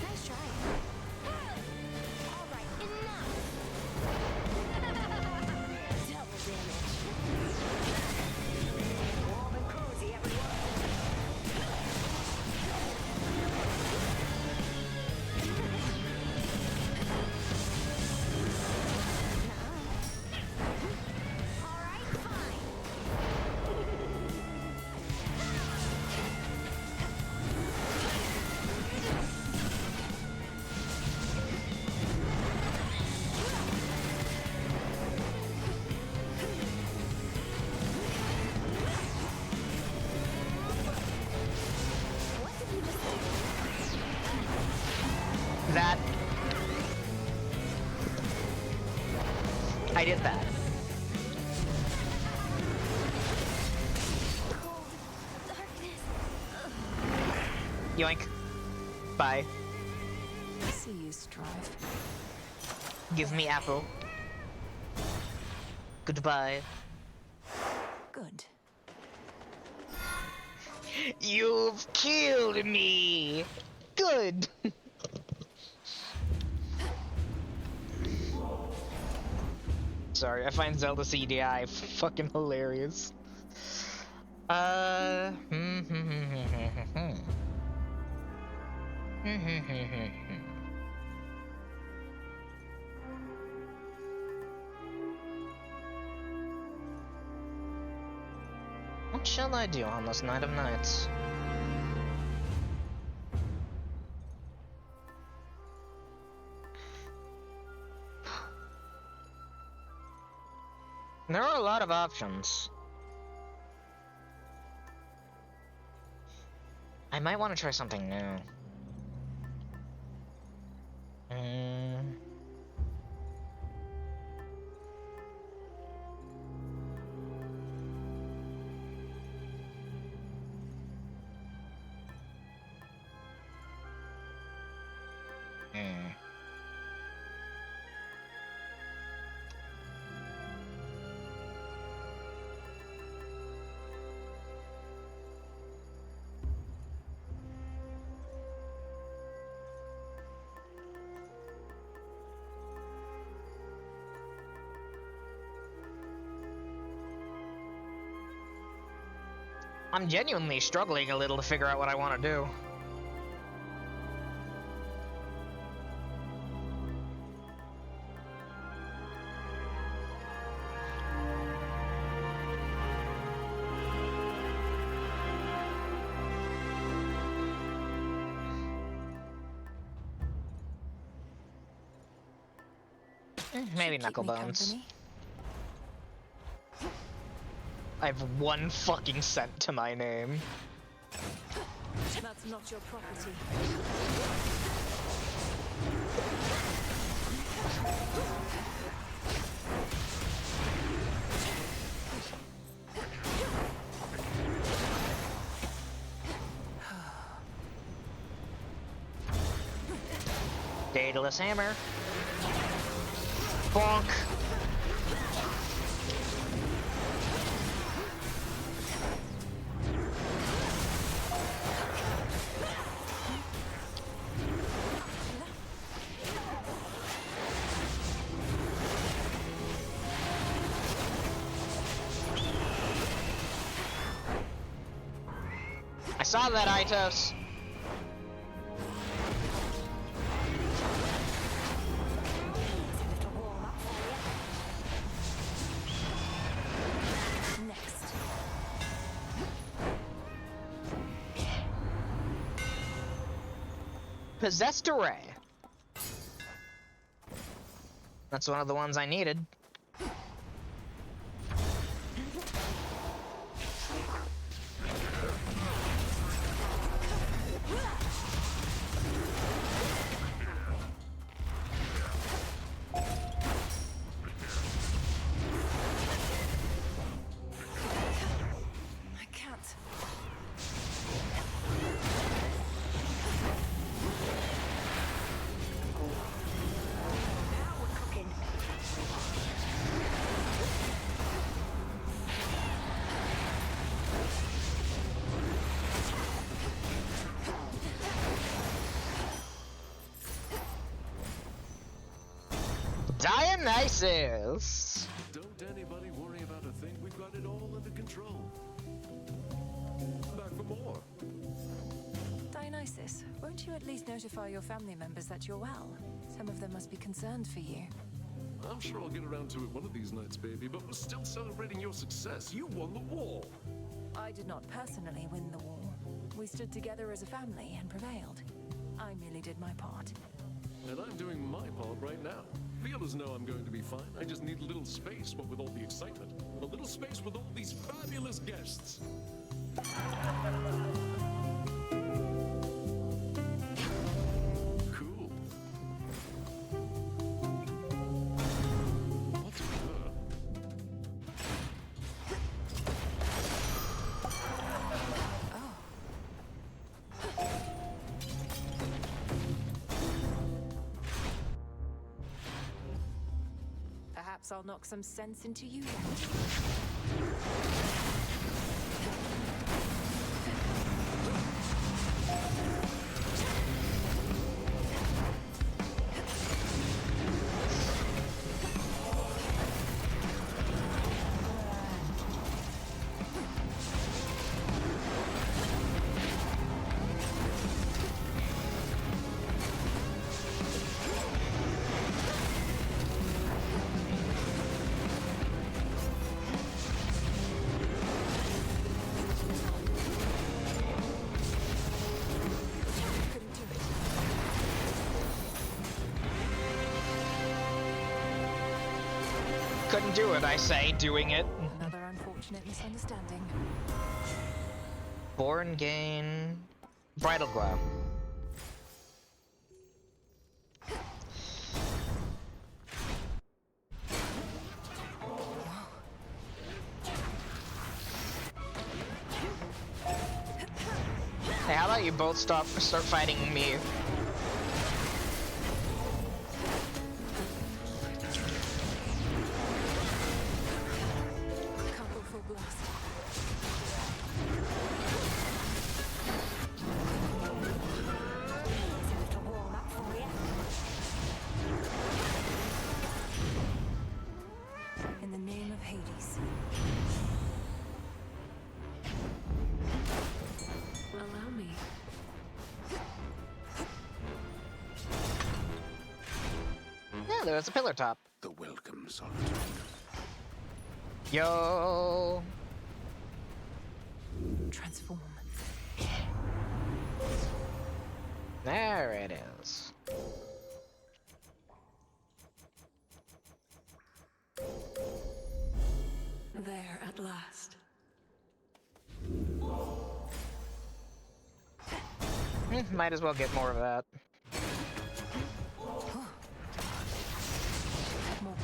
Nice try. All right, enough. Double damage. Warm and cozy, everyone. All right, fine. What did you just do? That. I did that. Cold darkness. Yoink. Bye. See you strive. Give me apple. Goodbye. Good. You've killed me! Good! Sorry, I find Zelda CDI fucking hilarious. What shall I do on this night of nights? There are a lot of options. I might want to try something new. I'm genuinely struggling a little to figure out what I want to do. Maybe Knucklebones. I have one fucking cent to my name. That's not your property. Daedalus Hammer. Bonk. I saw that, Itos. Possessed Array. That's one of the ones I needed. Dionysus! Don't anybody worry about a thing. We've got it all under control. Back for more. Dionysus, won't you at least notify your family members that you're well? Some of them must be concerned for you. I'm sure I'll get around to it one of these nights, baby, but we're still celebrating your success. You won the war. I did not personally win the war. We stood together as a family and prevailed. I merely did my part. And I'm doing my part right now. Feelers know I'm going to be fine. I just need a little space, what with all the excitement. A little space with all these fabulous guests. Cool. What's with her? Perhaps I'll knock some sense into you. Couldn't do it, I say, doing it. Another unfortunate misunderstanding. Born gain. Bridal Glow. Hey, how about you both start fighting me? In the name of Hades. there's a pillar top. The welcome solitude. Yo! Transform. There it is. There at last. Might as well get more of that. More gold.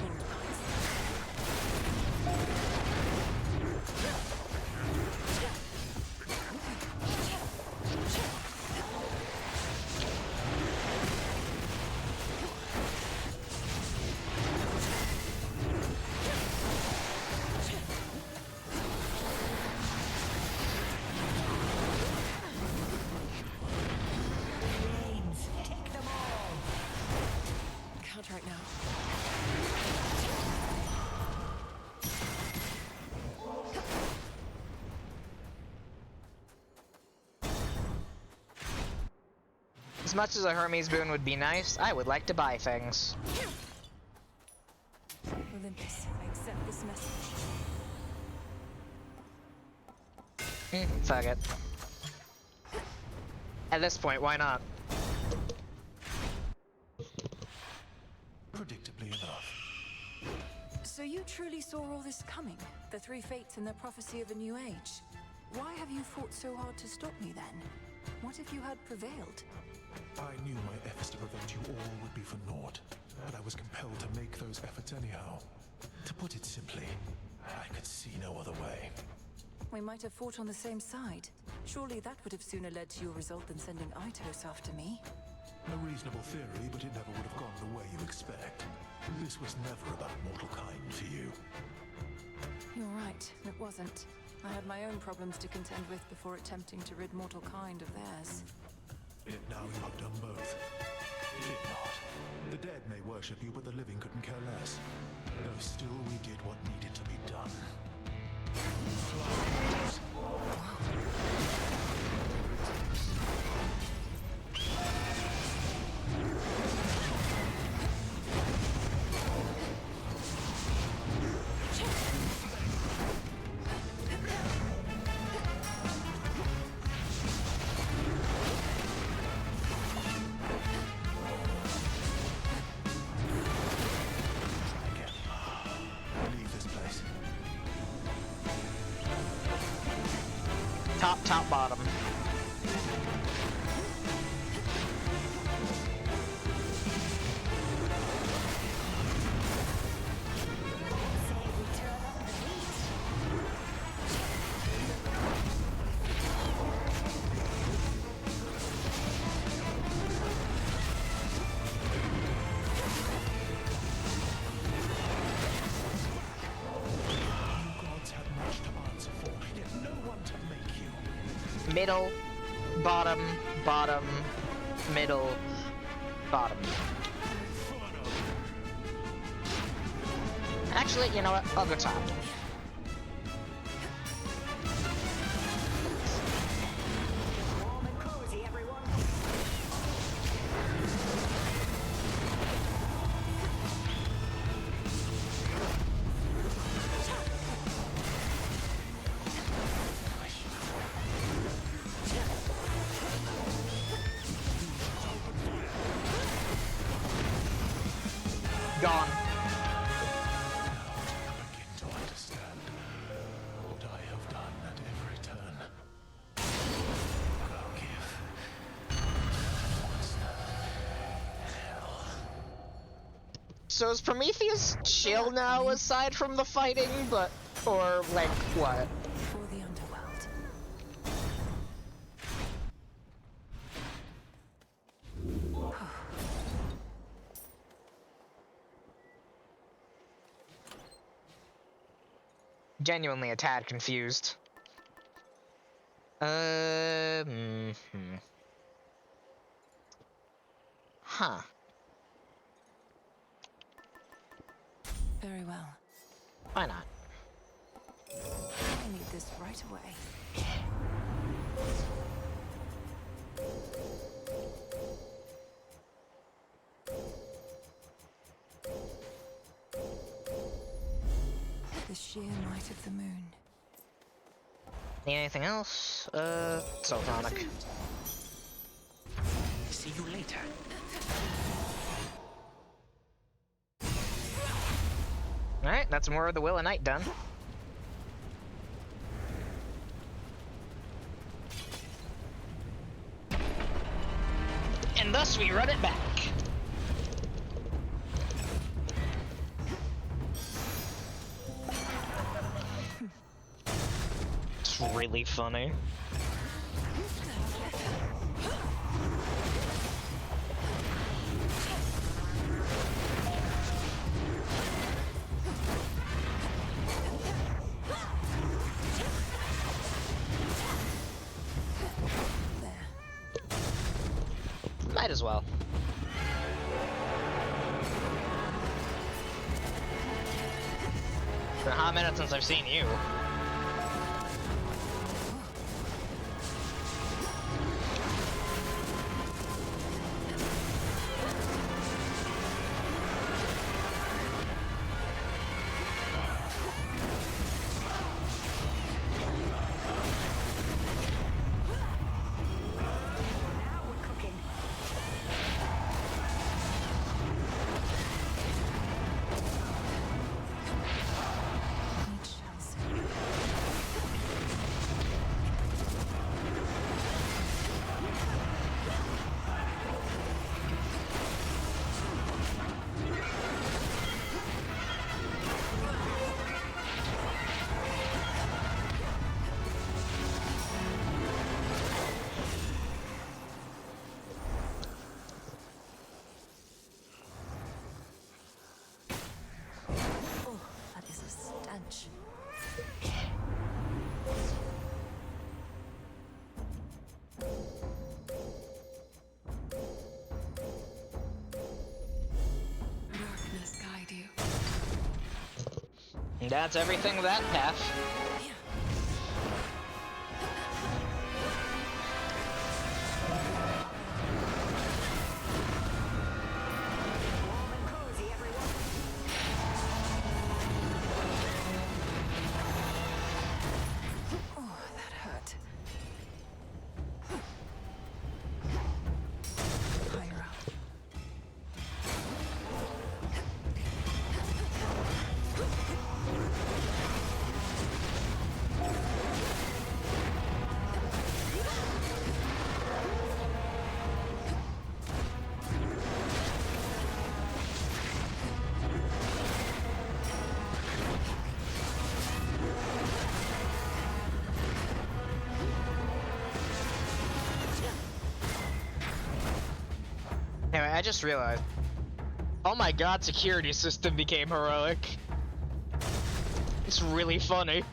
Count right now. As much as a Hermes boon would be nice, I would like to buy things. Olympus, I accept this message. Fuck it. At this point, why not? Predictably enough. So you truly saw all this coming? The three fates and the prophecy of a new age? Why have you fought so hard to stop me then? What if you had prevailed? I knew my efforts to prevent you all would be for naught, but I was compelled to make those efforts anyhow. To put it simply, I could see no other way. We might have fought on the same side. Surely that would have sooner led to your result than sending Itos after me. A reasonable theory, but it never would have gone the way you expect. This was never about mortal kind for you. You're right, it wasn't. I had my own problems to contend with before attempting to rid mortal kind of theirs. Yet now you have done both. Fear not. The dead may worship you, but the living couldn't care less. Though still we did what needed to be done. Top, bottom. Middle, bottom, bottom, middle, bottom. Actually, you know what? I'll go top. Warm and cozy, everyone. Gone. Begin to understand what I have done at every turn. Forgive. Hell. So is Prometheus chill now aside from the fighting, but, or like, what? For the underworld. Genuinely a tad confused. Huh. Very well. Why not? I need this right away. sheer might of the moon. Need anything else? Sultanic. See you later. Alright, that's more of the Will of Night done. And thus we run it back. It's really funny. Might as well. It's been a hot minute since I've seen you. Darkness guide you. And that's everything with that path. Anyway, I just realized. Oh my god, security system became heroic. It's really funny.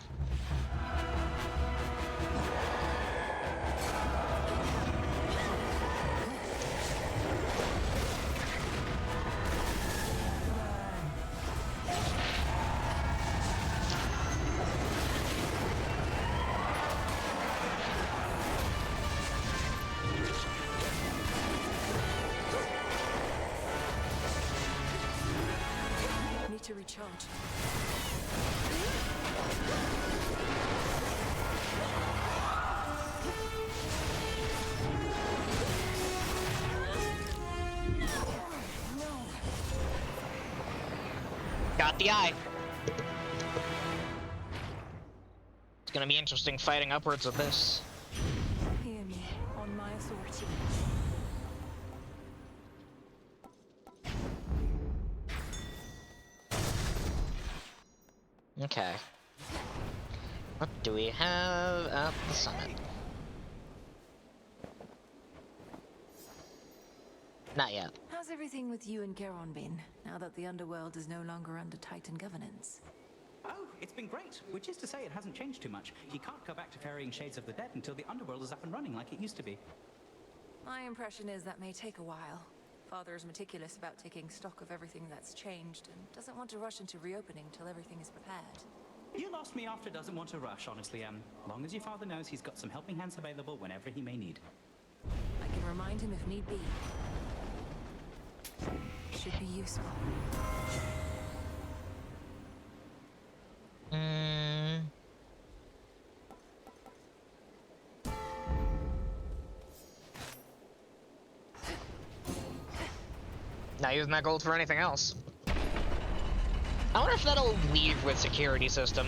Need to recharge. Got the eye. It's gonna be interesting fighting upwards of this. Hear me, on my authority. Okay. What do we have at the summit? Not yet. How's everything with you and Geron been, now that the underworld is no longer under Titan governance? Oh, it's been great, which is to say it hasn't changed too much. You can't go back to ferrying Shades of the Dead until the underworld is up and running like it used to be. My impression is that may take a while. Father is meticulous about taking stock of everything that's changed and doesn't want to rush into reopening till everything is prepared. You lost me after doesn't want to rush, honestly. Long as your father knows he's got some helping hands available whenever he may need. I can remind him if need be. Should be useful. Not using that gold for anything else. I wonder if that'll leave with security system.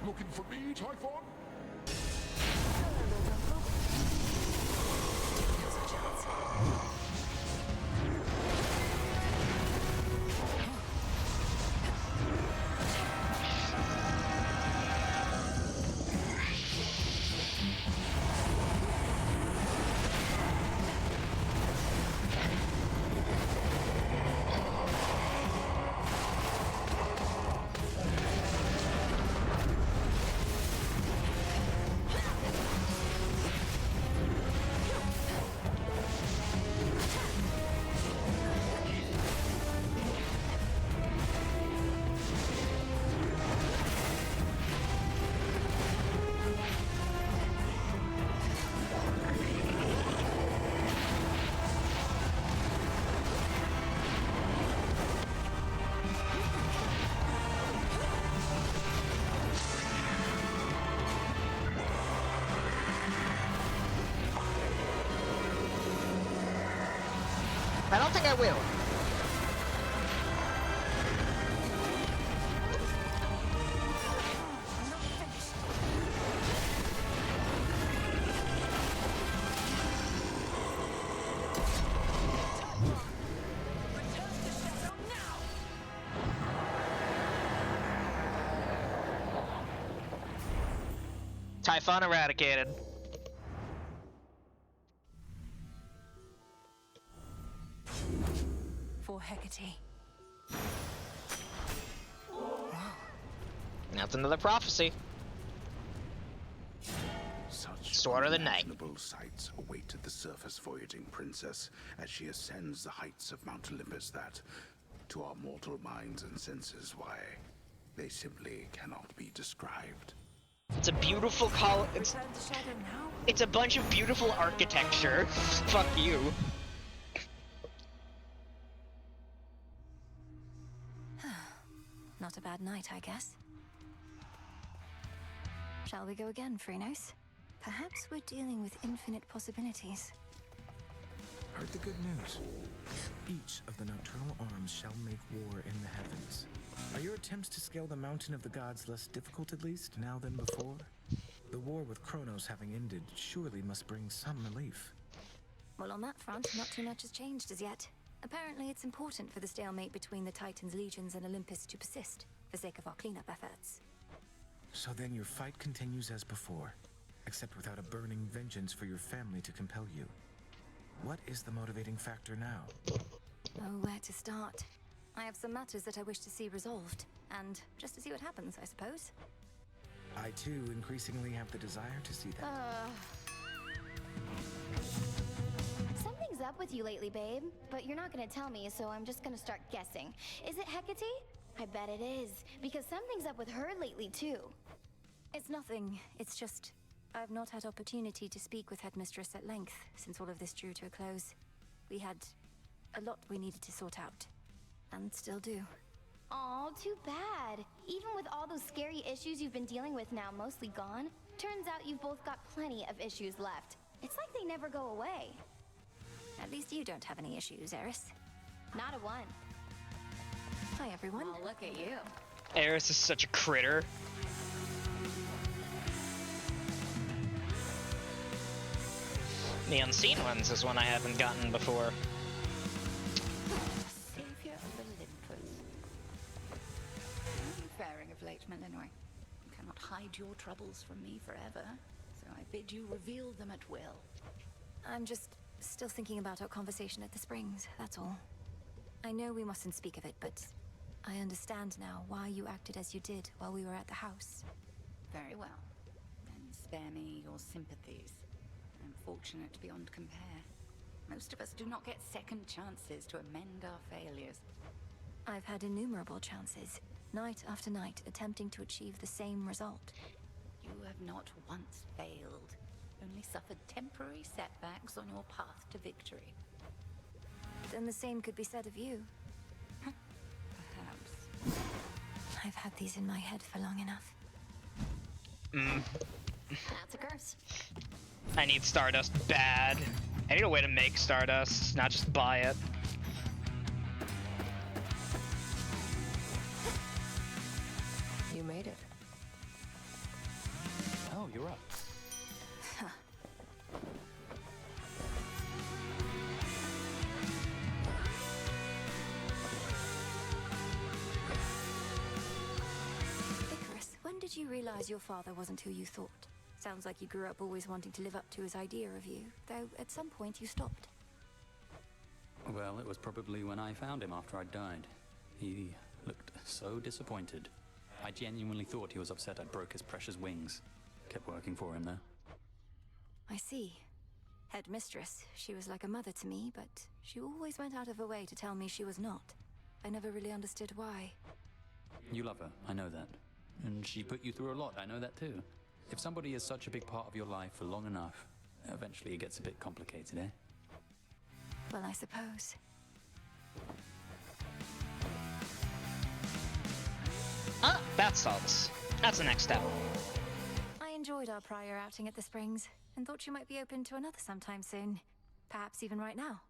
Looking for me, Typhon? I don't think I will. Typhon eradicated. For Hecate. That's another prophecy. Such Sword of the Night. unimaginable sights awaited the surface voyaging princess as she ascends the heights of Mount Olympus that, to our mortal minds and senses, why, they simply cannot be described. It's a beautiful it's a bunch of beautiful architecture. Fuck you. Not a bad night, I guess. Shall we go again, Phrenos? Perhaps we're dealing with infinite possibilities. Heard the good news. Each of the nocturnal arms shall make war in the heavens. Are your attempts to scale the mountain of the gods less difficult, at least, now than before? The war with Kronos having ended surely must bring some relief. Well, on that front, not too much has changed as yet. Apparently, it's important for the stalemate between the Titans' legions and Olympus to persist, for sake of our cleanup efforts. So then your fight continues as before, except without a burning vengeance for your family to compel you. What is the motivating factor now? Oh, where to start? I have some matters that I wish to see resolved, and just to see what happens, I suppose. I, too, increasingly have the desire to see that. Something's up with you lately, babe, but you're not gonna tell me, so I'm just gonna start guessing. Is it Hecate? I bet it is, because something's up with her lately, too. It's nothing. It's just I've not had opportunity to speak with Headmistress at length since all of this drew to a close. We had a lot we needed to sort out. and still do. Aw, too bad. Even with all those scary issues you've been dealing with now mostly gone, turns out you've both got plenty of issues left. It's like they never go away. At least you don't have any issues, Eris. Not a one. Hi, everyone. Oh, look at you. Eris is such a critter. The Unseen Ones is one I haven't gotten before. Savior of Olympus. How are you faring of late, Melinoy? You cannot hide your troubles from me forever, so I bid you reveal them at will. I'm just still thinking about our conversation at the Springs, that's all. I know we mustn't speak of it, but I understand now why you acted as you did while we were at the house. Very well. Then spare me your sympathies. I'm fortunate beyond compare. Most of us do not get second chances to amend our failures. I've had innumerable chances, night after night, attempting to achieve the same result. You have not once failed, only suffered temporary setbacks on your path to victory. Then the same could be said of you. Perhaps. I've had these in my head for long enough. That's a curse. I need Stardust bad. I need a way to make Stardust, not just buy it. You made it. Oh, you're up. Icarus, when did you realize your father wasn't who you thought? Sounds like you grew up always wanting to live up to his idea of you, though at some point you stopped. Well, it was probably when I found him after I died. He looked so disappointed. I genuinely thought he was upset I broke his precious wings. Kept working for him, though. I see. Headmistress, she was like a mother to me, but she always went out of her way to tell me she was not. I never really understood why. You love her, I know that. And she put you through a lot, I know that too. If somebody is such a big part of your life for long enough, eventually it gets a bit complicated, eh? Well, I suppose. Ah, bath salts. That's the next step. I enjoyed our prior outing at the Springs, and thought you might be open to another sometime soon. Perhaps even right now.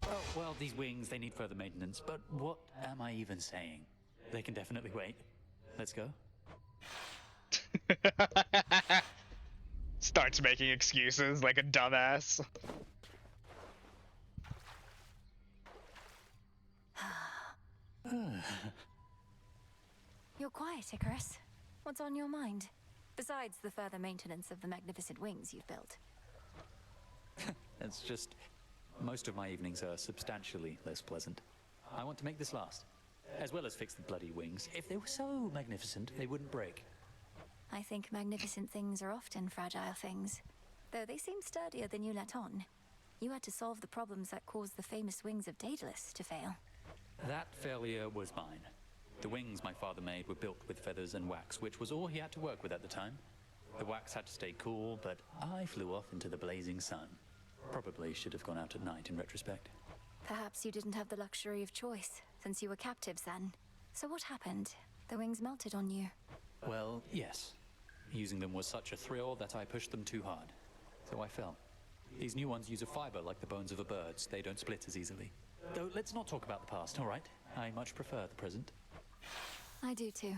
Oh, well, these wings, they need further maintenance, but what am I even saying? They can definitely wait. Let's go. Starts making excuses like a dumbass. You're quiet, Icarus. What's on your mind? Besides the further maintenance of the magnificent wings you've built. It's just... most of my evenings are substantially less pleasant. I want to make this last. As well as fix the bloody wings. If they were so magnificent, they wouldn't break. I think magnificent things are often fragile things. Though they seem sturdier than you let on. You had to solve the problems that caused the famous wings of Daedalus to fail. That failure was mine. The wings my father made were built with feathers and wax, which was all he had to work with at the time. The wax had to stay cool, but I flew off into the blazing sun. Probably should have gone out at night in retrospect. Perhaps you didn't have the luxury of choice, since you were captives then. So what happened? The wings melted on you. Well, yes. Using them was such a thrill that I pushed them too hard. So I fell. These new ones use a fiber like the bones of a bird. They don't split as easily. Though, let's not talk about the past, all right? I much prefer the present. I do too.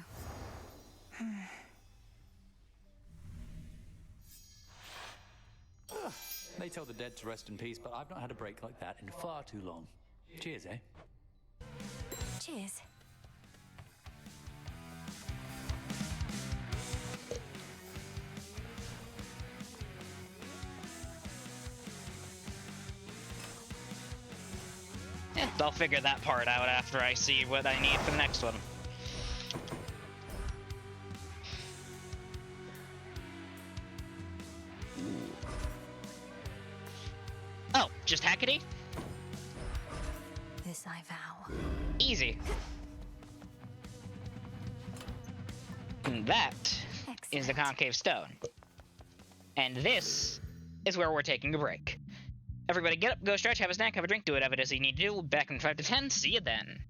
They tell the dead to rest in peace, but I've not had a break like that in far too long. Cheers, eh? Cheers. Yeah, I'll figure that part out after I see what I need for the next one. Oh, just Hackety? This I vow. Easy. And that is the concave stone. And this is where we're taking a break. Everybody get up, go stretch, have a snack, have a drink, do whatever it is you need to do. Back in 5 to 10. See you then.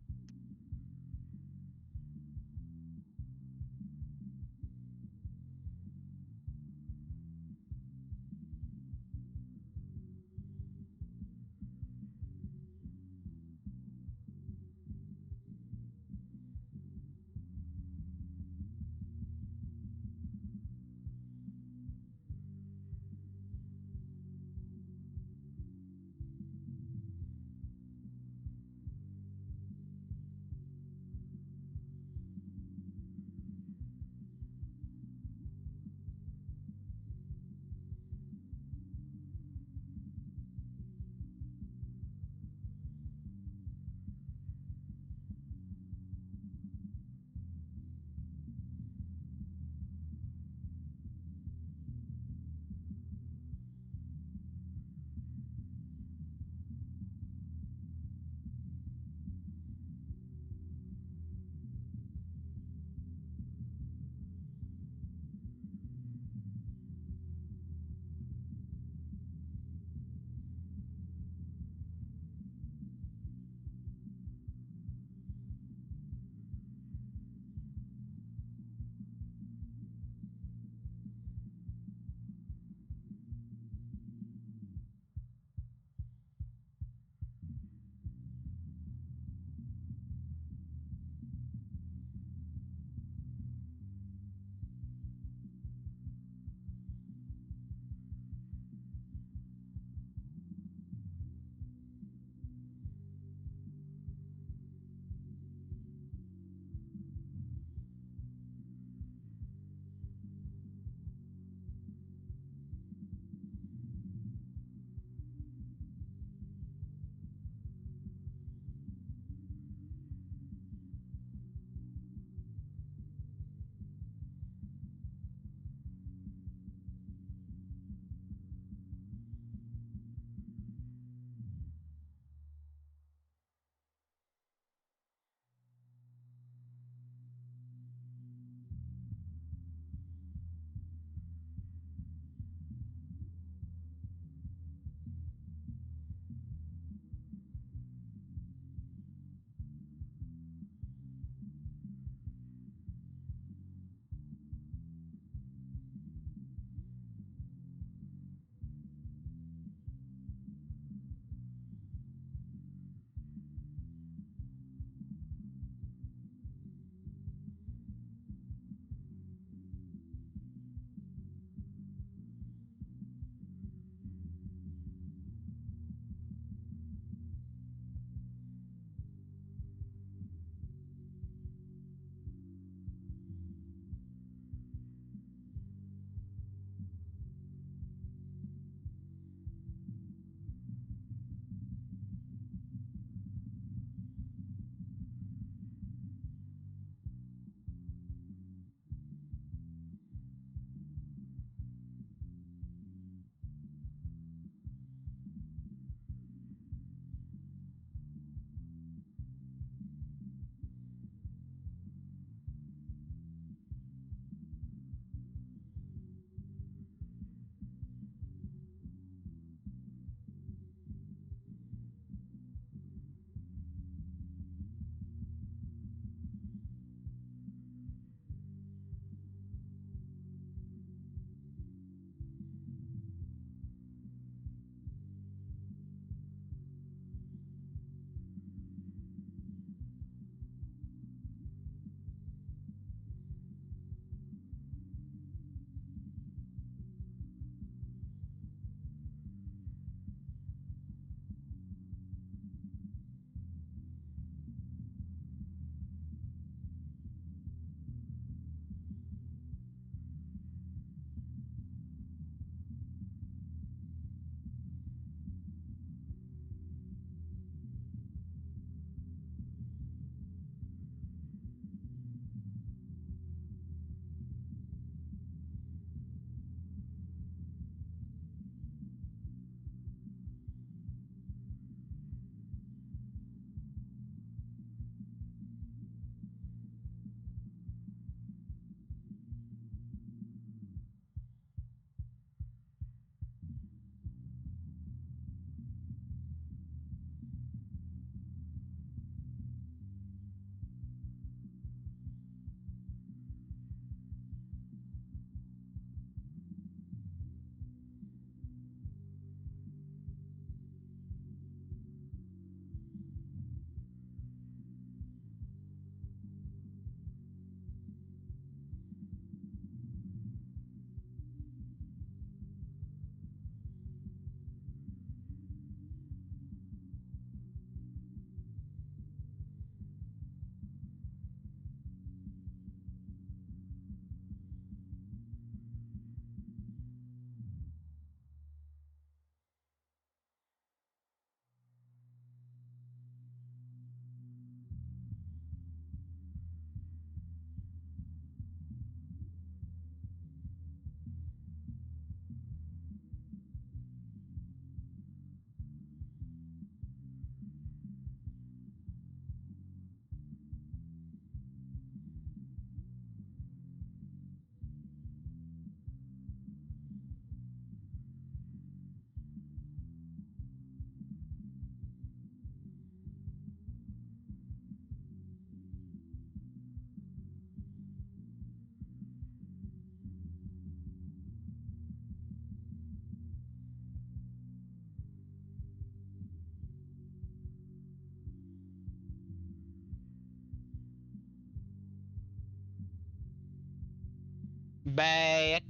Back.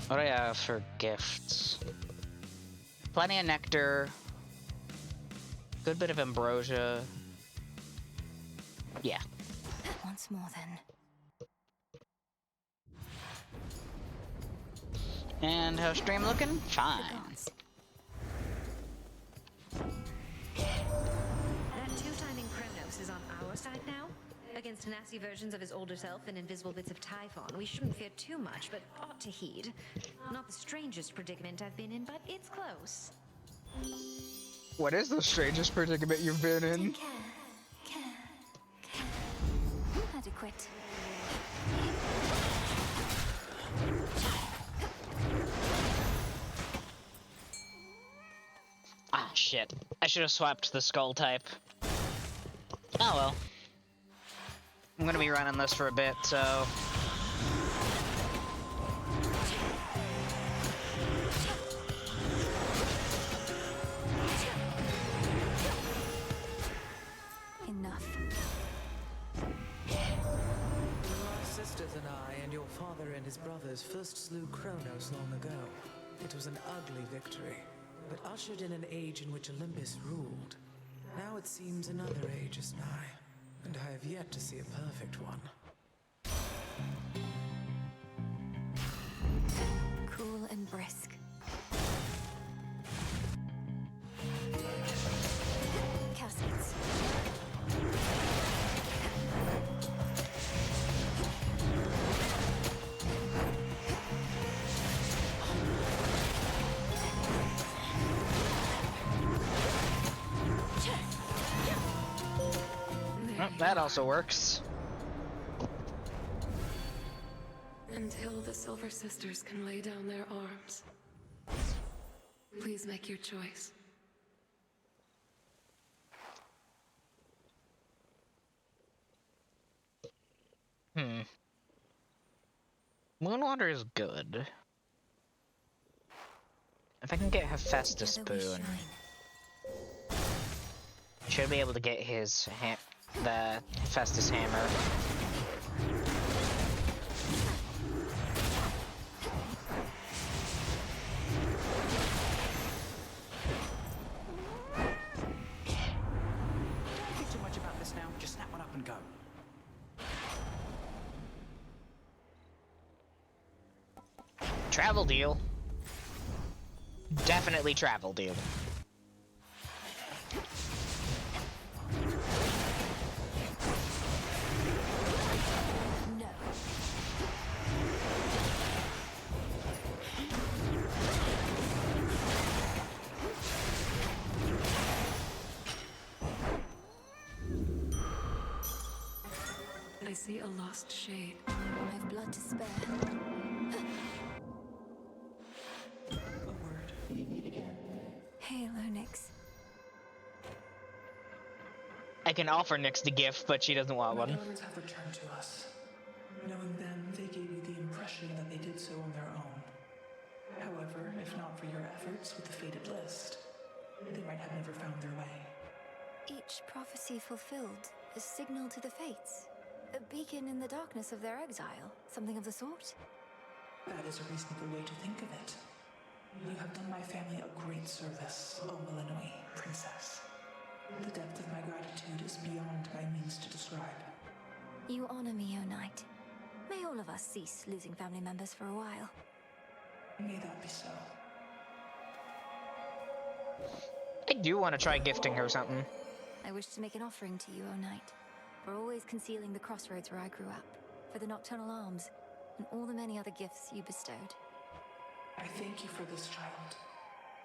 What do I have for gifts? Plenty of nectar. Good bit of ambrosia. Yeah. Once more then. And how's stream looking? Fine. That two-timing Kronos is on our side now. Against nasty versions of his older self and invisible bits of Typhon, we shouldn't fear too much, but ought to heed. Not the strangest predicament I've been in, but it's close. What is the strangest predicament you've been in? Adequate. Ah, shit. I should have swapped the skull type. Oh well. I'm gonna be running this for a bit, so... Enough. My sisters and I and your father and his brothers first slew Kronos long ago. It was an ugly victory, but ushered in an age in which Olympus ruled. Now it seems another age is nigh, and I have yet to see a perfect one. Cool and brisk. Caskets. Oh, that also works. Until the Silver Sisters can lay down their arms. Please make your choice. Moonwater is good. If I can get Hephaestus Boon, should be able to get his the Hephaestus Hammer. Don't think too much about this now. Just snap one up and go. Travel deal. Definitely travel deal. No. I see a lost shade. I've blood to spare. Hail, Onyx. I can offer Nyx the gift, but she doesn't want My one. daughters have returned to us. Knowing them, they gave you the impression that they did so on their own. However, if not for your efforts with the fated list, they might have never found their way. Each prophecy fulfilled, a signal to the fates. A beacon in the darkness of their exile. Something of the sort? That is a reasonable way to think of it. You have done my family a great service, O Millenoi, Princess. The depth of my gratitude is beyond my means to describe. You honor me, O Knight. May all of us cease losing family members for a while. May that be so. I do want to try gifting her something. I wish to make an offering to you, O Knight, for always concealing the crossroads where I grew up, for the nocturnal arms, and all the many other gifts you bestowed. I thank you for this, child.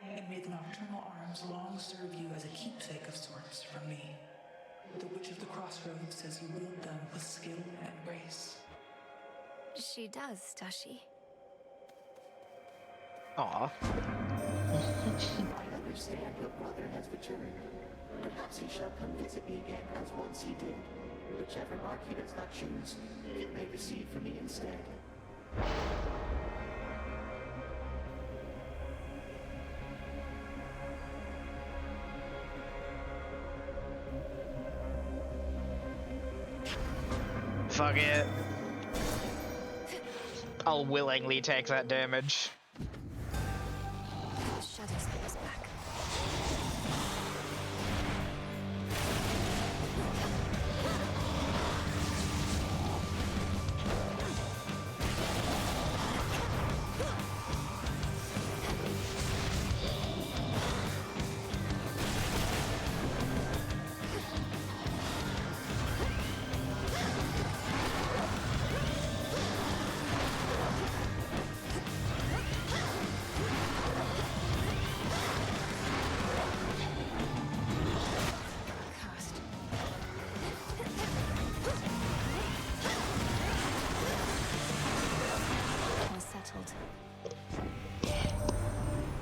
And may the nocturnal arms long serve you as a keepsake of sorts from me. The Witch of the Crossroads says you wield them with skill and grace. She does she? Aw. I understand your brother has returned. Perhaps he shall come visit me again as once he did. Whichever mark he does not choose, it may receive from me instead. Fuck it. I'll willingly take that damage. The shadows hold us back.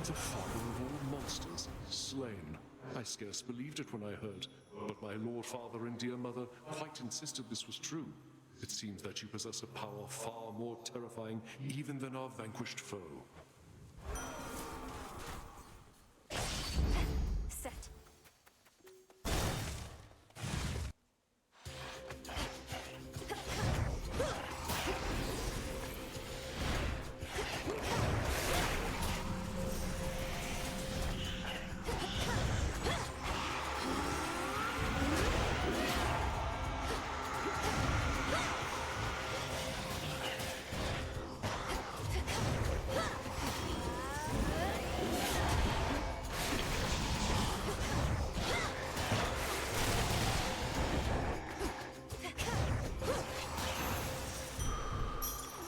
The father of all monsters, slain. I scarce believed it when I heard, but my lord father and dear mother quite insisted this was true. It seems that you possess a power far more terrifying even than our vanquished foe. Set.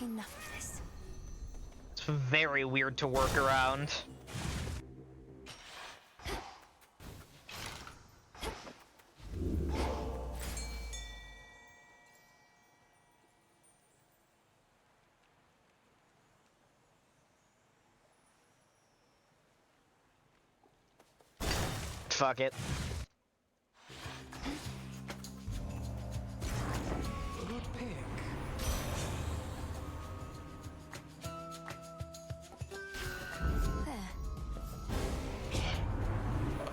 Enough of this. It's very weird to work around. Fuck it. Good pick. There.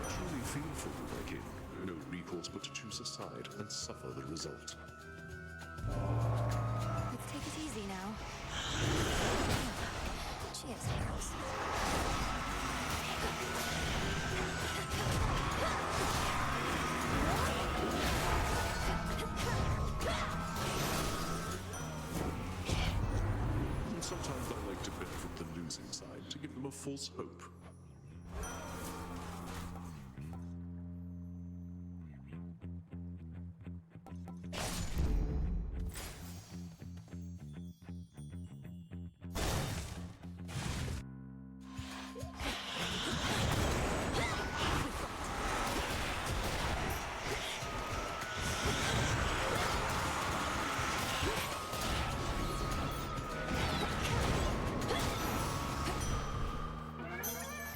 Truly feel for you, my king. No recourse but to choose a side and suffer the result. Let's take it easy now. Cheers, girls. And sometimes I like to benefit the losing side to give them a false hope.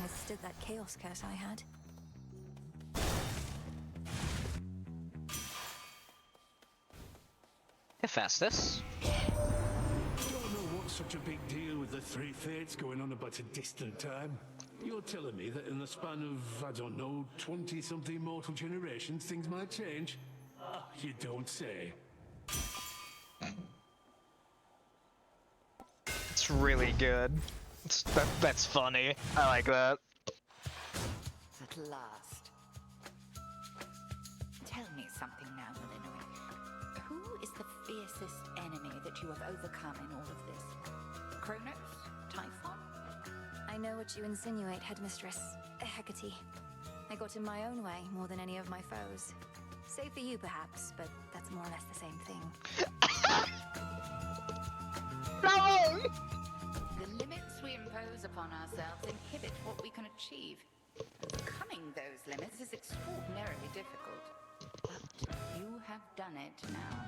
Withstood that chaos curse I had. Hephaestus. Don't know what's such a big deal with the three fates going on about a distant time. You're telling me that in the span of, I don't know, 20-something mortal generations, things might change? Ah, you don't say. It's really good. That's funny. I like that. At last. Tell me something now, Melinoi. Who is the fiercest enemy that you have overcome in all of this? Kronos? Typhon? I know what you insinuate, Headmistress. Hecate. I got in my own way more than any of my foes. Save for you, perhaps, but that's more or less the same thing. No! The limits we impose upon ourselves inhibit what we can achieve. Overcoming those limits is extraordinarily difficult. But you have done it now.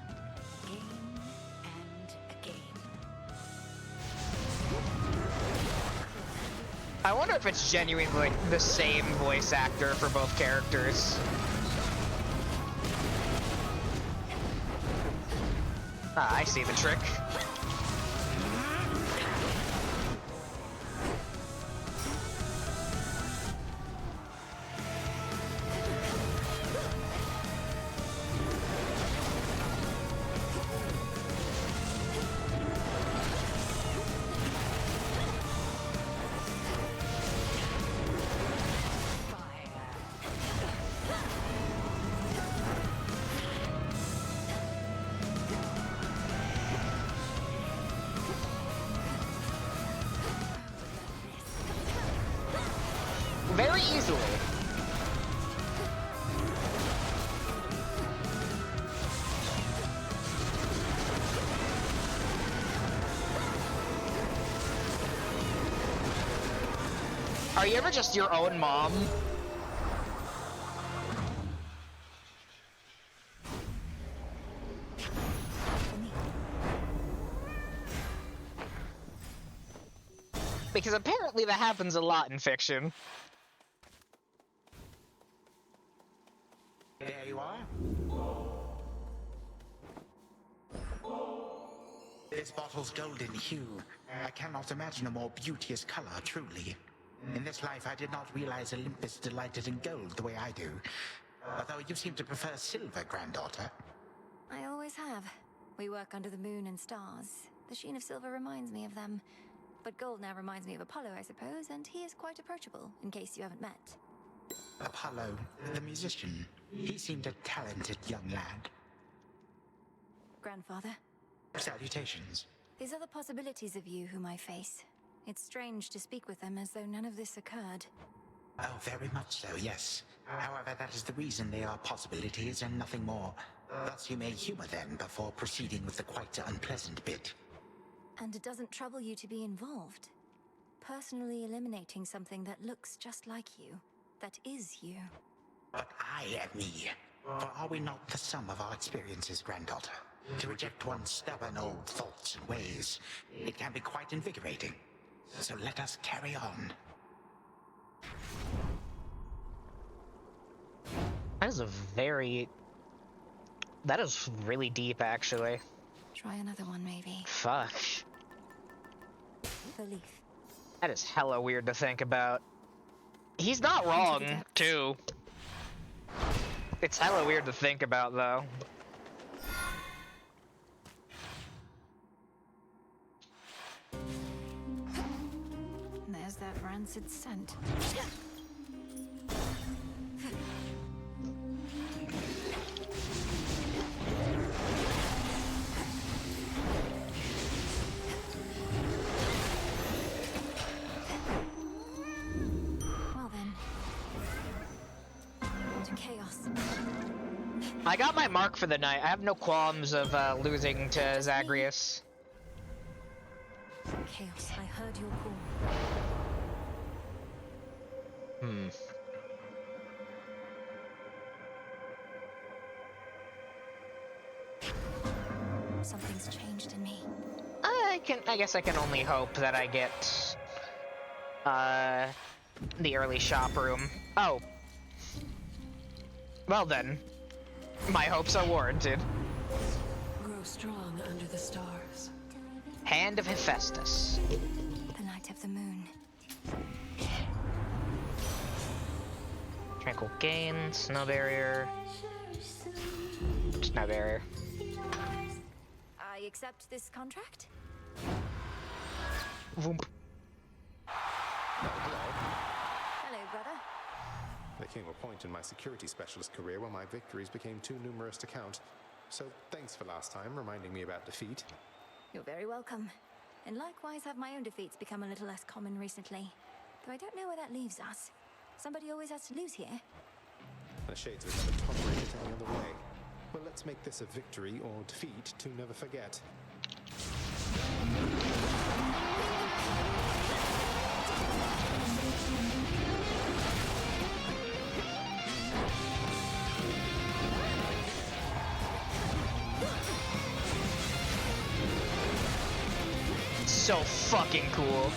Again and again. I wonder if it's genuinely like the same voice actor for both characters. Ah, I see the trick. Are you ever just your own mom? Because apparently that happens a lot in fiction. There you are. This bottle's golden hue. I cannot imagine a more beauteous color, truly. In this life, I did not realize Olympus delighted in gold the way I do. Although you seem to prefer silver, granddaughter. I always have. We work under the moon and stars. The sheen of silver reminds me of them. But gold now reminds me of Apollo, I suppose, and he is quite approachable, in case you haven't met. Apollo, the musician. He seemed a talented young lad. Grandfather? Salutations. These are the possibilities of you whom I face. It's strange to speak with them as though none of this occurred. Oh, very much so, yes. However, that is the reason they are possibilities and nothing more. Thus you may humor them before proceeding with the quite unpleasant bit. And it doesn't trouble you to be involved. Personally eliminating something that looks just like you. That is you. But I am me. For are we not the sum of our experiences, granddaughter? To reject one's stubborn old thoughts and ways, it can be quite invigorating. So let us carry on. That is really deep, actually. Try another one, maybe. Fuck. The leaf. That is hella weird to think about. He's not wrong, too. It's hella weird to think about, though. There's that rancid scent. Well then. To chaos. I got my mark for the night. I have no qualms of losing to Zagreus. Chaos, I heard your call. Something's changed in me. I guess I can only hope that I get the early shop room. Oh. Well then. My hopes are warranted. Grow strong under the stars. Hand of Hephaestus. The light of the moon. Tranquil Gain, Snow Barrier. Snow Barrier. I accept this contract? Voomp. Hello, brother. There came a point in my security specialist career where my victories became too numerous to count. So thanks for last time, reminding me about defeat. You're very welcome. And likewise have my own defeats become a little less common recently. Though I don't know where that leaves us. Somebody always has to lose here. The shades would never tolerate it any other way. Well, let's make this a victory or defeat to never forget. So fucking cool.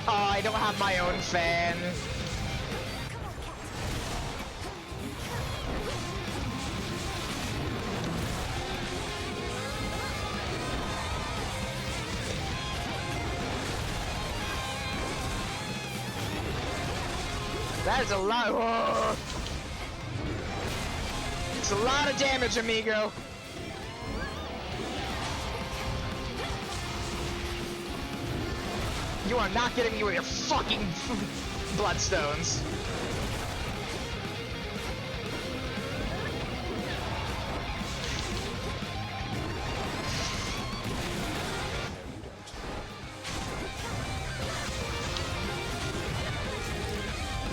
Oh, I don't have my own fan. That is a lot. Whoa. It's a lot of damage, amigo. You are not getting me with your fucking bloodstones.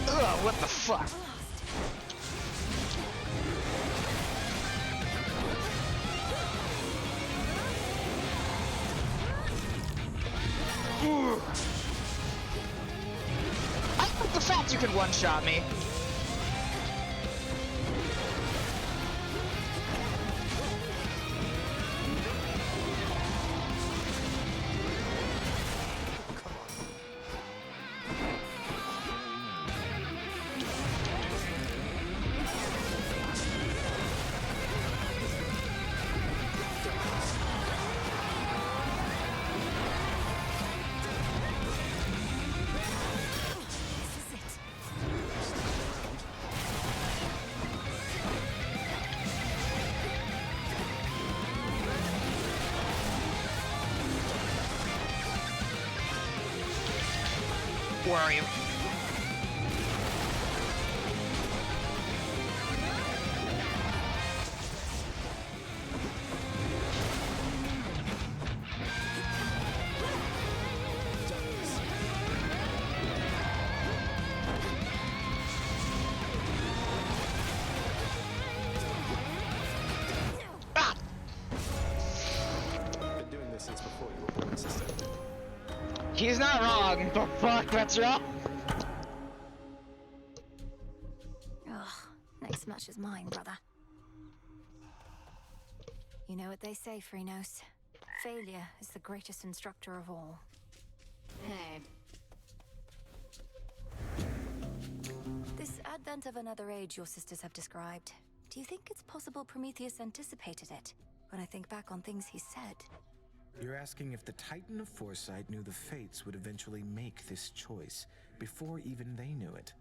Ugh, what the fuck? could one-shot me. Where are you? Been doing this since before you were born, sister. He's not wrong. The fuck, that's wrong. Ugh, next match is mine, brother. You know what they say, Freenos. Failure is the greatest instructor of all. Hey. This advent of another age your sisters have described, do you think it's possible Prometheus anticipated it? When I think back on things he said. You're asking if the Titan of Foresight knew the Fates would eventually make this choice, before even they knew it.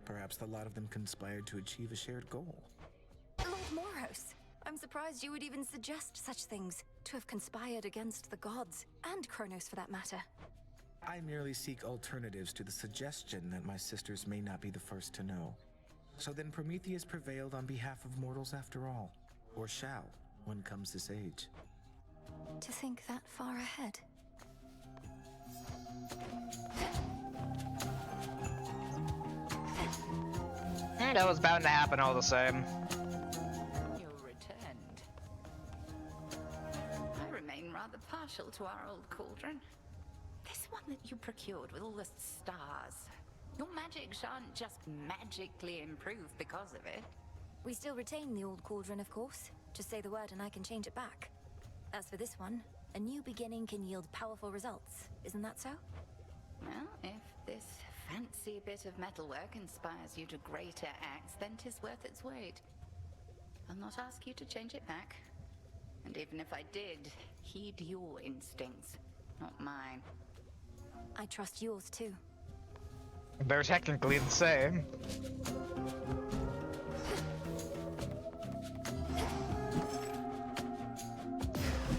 Perhaps the lot of them conspired to achieve a shared goal. Lord Moros, I'm surprised you would even suggest such things, to have conspired against the gods, and Kronos for that matter. I merely seek alternatives to the suggestion that my sisters may not be the first to know. So then Prometheus prevailed on behalf of mortals after all, or shall, when comes this age. To think that far ahead. That was bound to happen all the same. You returned. I remain rather partial to our old cauldron. This one that you procured with all the stars. Your magic shan't just magically improve because of it. We still retain the old cauldron, of course. Just say the word and I can change it back. As for this one, a new beginning can yield powerful results. Isn't that so? Well, if this fancy bit of metalwork inspires you to greater acts, then 'tis worth its weight. I'll not ask you to change it back. And even if I did, heed your instincts, not mine. I trust yours too. They're technically the same.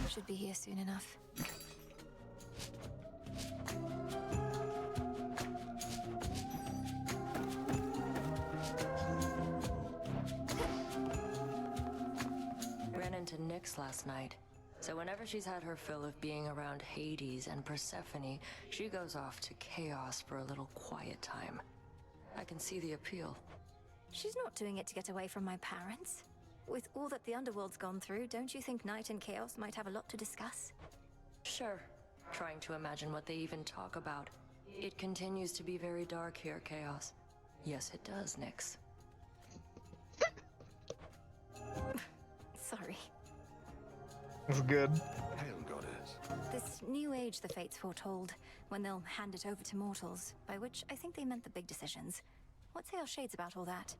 Should be here soon enough. Ran into Nyx last night. So whenever she's had her fill of being around Hades and Persephone, she goes off to Chaos for a little quiet time. I can see the appeal. She's not doing it to get away from my parents. With all that the underworld's gone through, don't you think Night and Chaos might have a lot to discuss? Sure. Trying to imagine what they even talk about. It continues to be very dark here, Chaos. Yes, it does, Nyx. Sorry. It's good. Hail, goddess. This new age the Fates foretold, when they'll hand it over to mortals, by which I think they meant the big decisions. What say our shades about all that?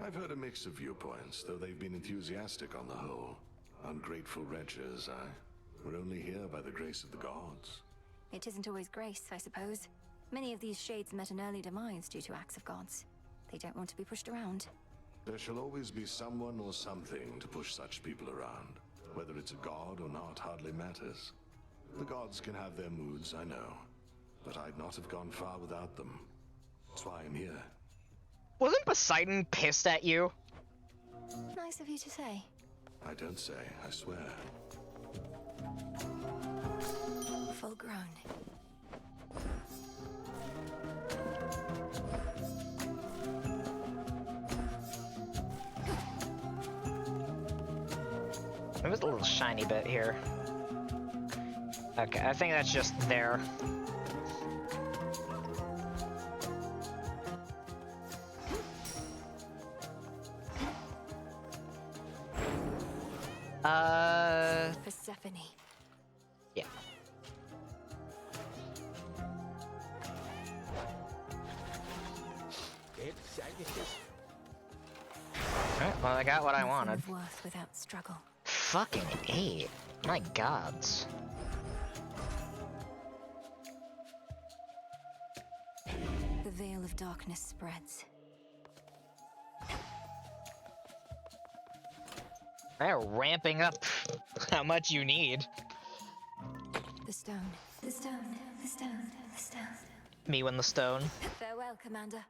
I've heard a mix of viewpoints, though they've been enthusiastic on the whole. Ungrateful wretches, We're only here by the grace of the gods. It isn't always grace, I suppose. Many of these shades met an early demise due to acts of gods. They don't want to be pushed around. There shall always be someone or something to push such people around. Whether it's a god or not hardly matters. The gods can have their moods, I know. But I'd not have gone far without them. That's why I'm here. Wasn't Poseidon pissed at you? Nice of you to say. I don't say, I swear. Full grown. There was a little shiny bit here. Okay, I think that's just there. Persephone. Yeah. Alright, well, I got what I wanted. Of worth without struggle. Fucking 8. My gods. The veil of darkness spreads. They're ramping up how much you need. The stone. The stone. The stone. The stone. Me when the stone. Farewell, Commander.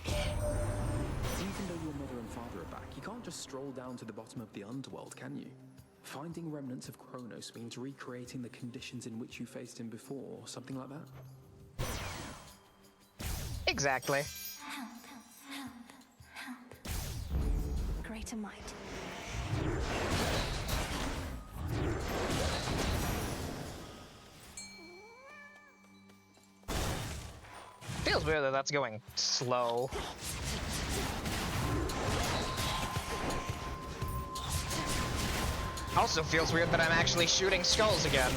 Even though your mother and father are back, you can't just stroll down to the bottom of the underworld, can you? Finding remnants of Kronos means recreating the conditions in which you faced him before, something like that? Exactly. Help, help, help. Greater might. Feels weird that that's going slow. Also feels weird that I'm actually shooting skulls again.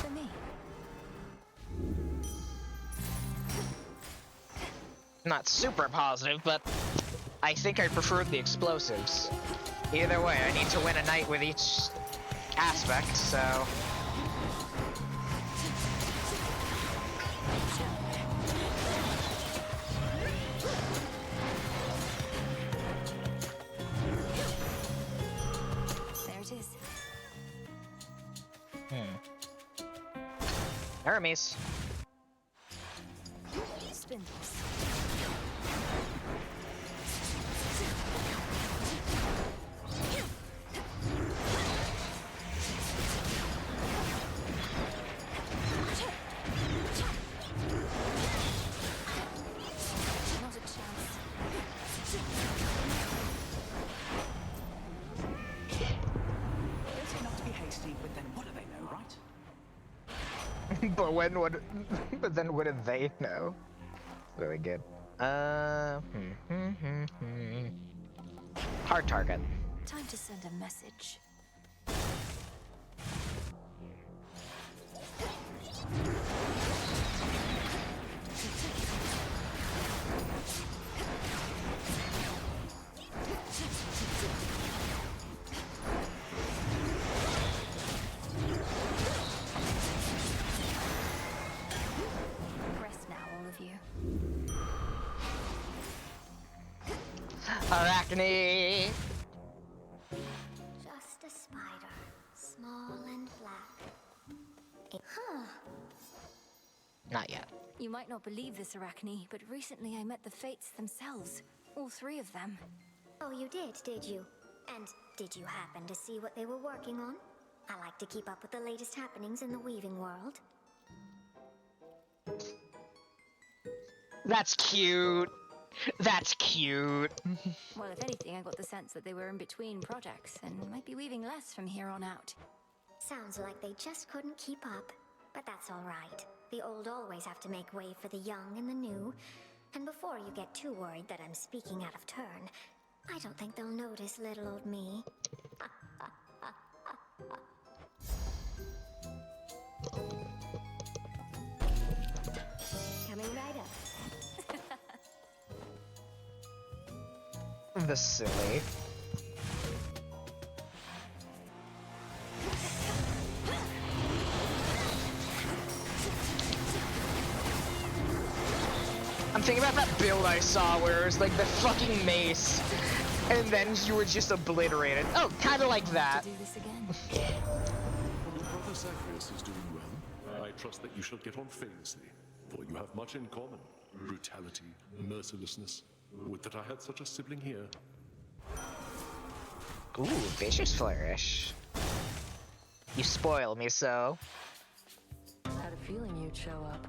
For me. Not super positive, but I think I preferred the explosives. Either way, I need to win a night with each aspect, so... There it is. Hermes. Spindles. Not a chance. Better not to be hasty, but then what do they know, right? But when would... but then what did they know? Really good. Hard target. Time to send a message. Rest now, all of you. Arachne! Just a spider, small and black. Huh. Not yet. You might not believe this, Arachne, but recently I met the Fates themselves. All three of them. Oh, you did you? And did you happen to see what they were working on? I like to keep up with the latest happenings in the weaving world. That's cute. That's cute. Well, if anything, I got the sense that they were in between projects and might be weaving less from here on out. Sounds like they just couldn't keep up. But that's all right. The old always have to make way for the young and the new. And before you get too worried that I'm speaking out of turn, I don't think they'll notice little old me. Coming right up. The silly. I'm thinking about that build I saw where it was like the fucking mace, and then you were just obliterated. Oh, kind of like that. Do this again. Your brother Zagreus is doing well. I trust that you shall get on famously, for you have much in common. Brutality, mercilessness. Would that I had such a sibling here. Ooh, vicious flourish. You spoil me so. Had a feeling you'd show up.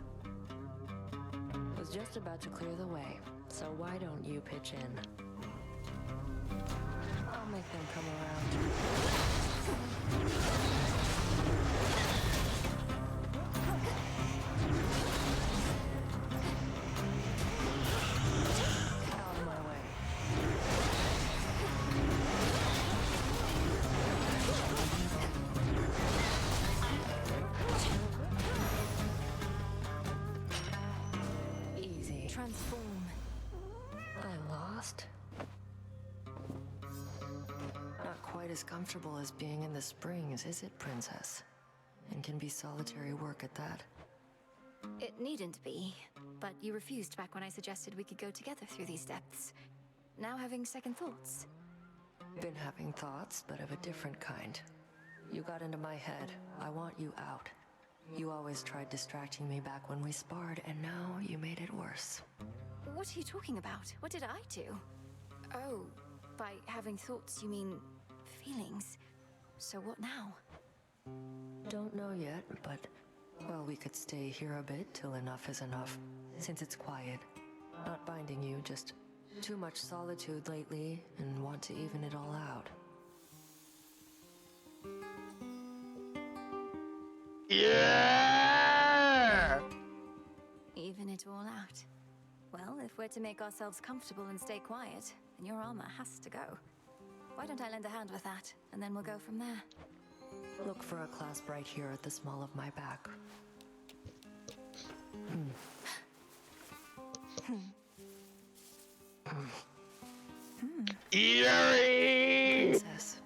Was just about to clear the way, so why don't you pitch in? I'll make them come around. as comfortable as being in the springs, is it, Princess? And can be solitary work at that. It needn't be, but you refused back when I suggested we could go together through these depths. Now having second thoughts. Been having thoughts, but of a different kind. You got into my head. I want you out. You always tried distracting me back when we sparred, and now you made it worse. What are you talking about? What did I do? Oh, by having thoughts you mean feelings. So what now? Don't know yet, but... well, we could stay here a bit till enough is enough. Since it's quiet. Not binding you, just too much solitude lately, and want to even it all out. Yeah! Even it all out. Well, if we're to make ourselves comfortable and stay quiet, then your armor has to go. Why don't I lend a hand with that, and then we'll go from there? Look for a clasp right here at the small of my back. Eerie! Princess.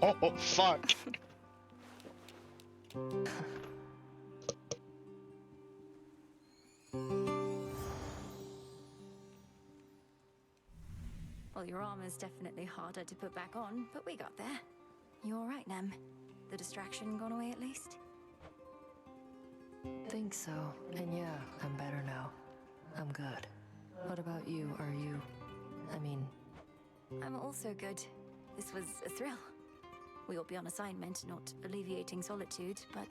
Oh, fuck. Well, your armor's definitely harder to put back on, but we got there. You all right, Nem? The distraction gone away at least? Think so. And yeah, I'm better now. I'm good. What about you? Are you... I mean... I'm also good. This was a thrill. We ought be on assignment, not alleviating solitude, but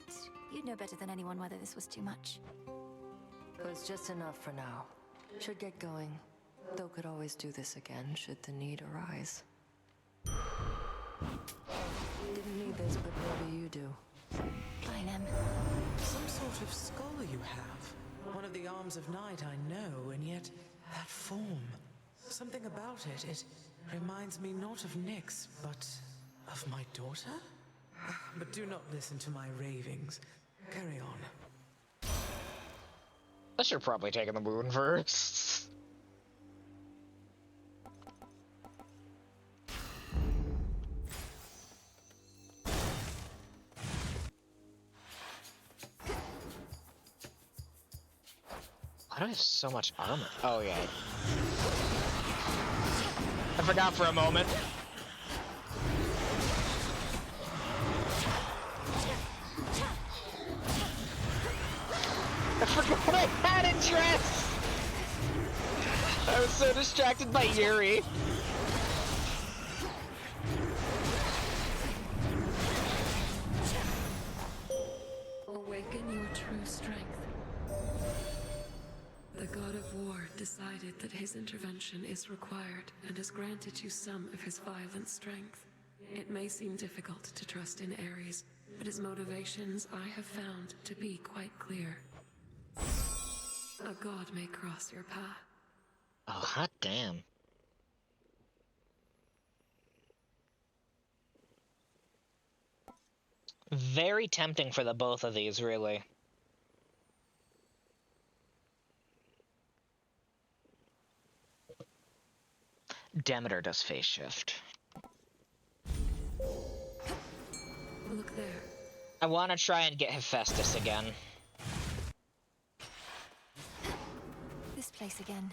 you'd know better than anyone whether this was too much. It was just enough for now. Should get going. Though could always do this again, should the need arise. Didn't need this, but maybe you do. Fine, Em. Some sort of scholar you have. One of the arms of night, I know, and yet that form. Something about it, it reminds me not of Nyx, but of my daughter? But do not listen to my ravings. Carry on. I should have probably taken the moon first. Why do I have so much armor? Oh, yeah. I forgot for a moment. I forgot I had a dress! I was so distracted by Yuri. Awaken your true strength. The god of war decided that his intervention is required and has granted you some of his violent strength. It may seem difficult to trust in Ares, but his motivations I have found to be quite clear. A god may cross your path. Oh, hot damn. Very tempting for the both of these, really. Demeter does phase shift. Look there. I want to try and get Hephaestus again. This place again.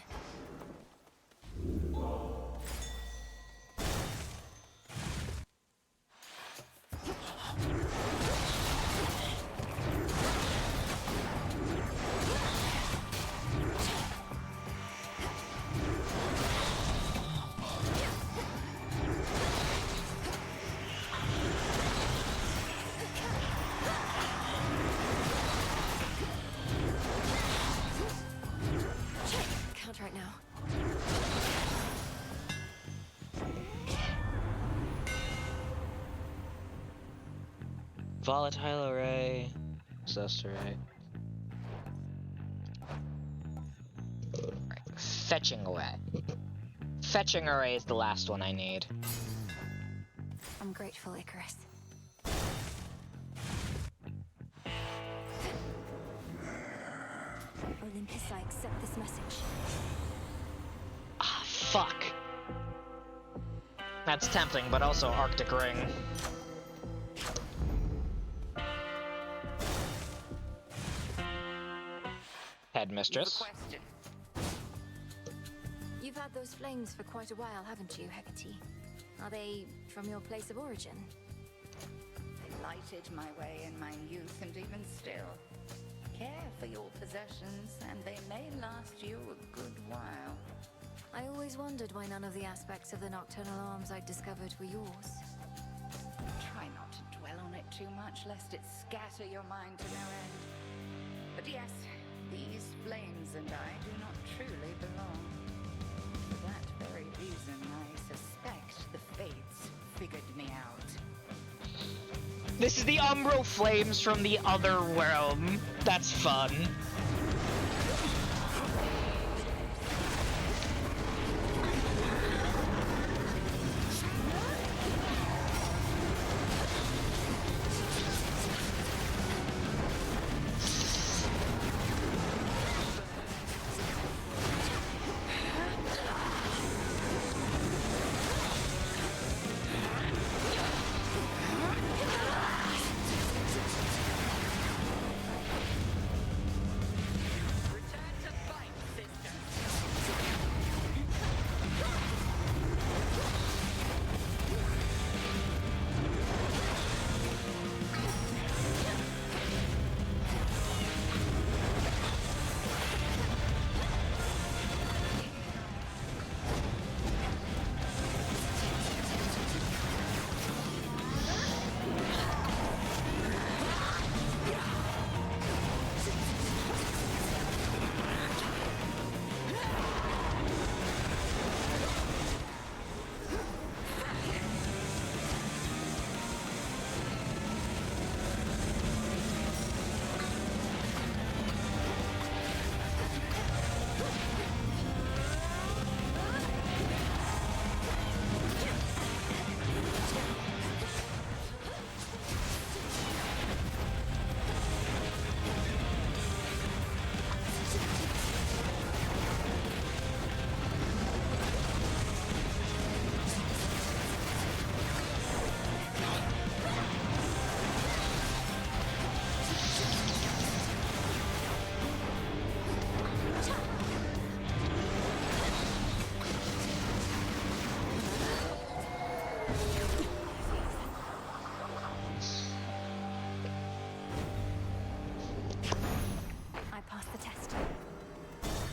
Right now. Volatile array. Possessed array. Right. Fetching away. Fetching array is the last one I need. I'm grateful, Icarus. Olympus, I accept this message. fuck? That's tempting, but also Arctic Ring. Headmistress. You've had those flames for quite a while, haven't you, Hecate? Are they from your place of origin? They lighted my way in my youth, and even still. Care for your possessions, and they may last you a good while. I always wondered why none of the aspects of the nocturnal arms I'd discovered were yours. Try not to dwell on it too much, lest it scatter your mind to no end. But yes, these flames and I do not truly belong. For that very reason, I suspect the Fates figured me out. This is the Umbro Flames from the other realm. That's fun.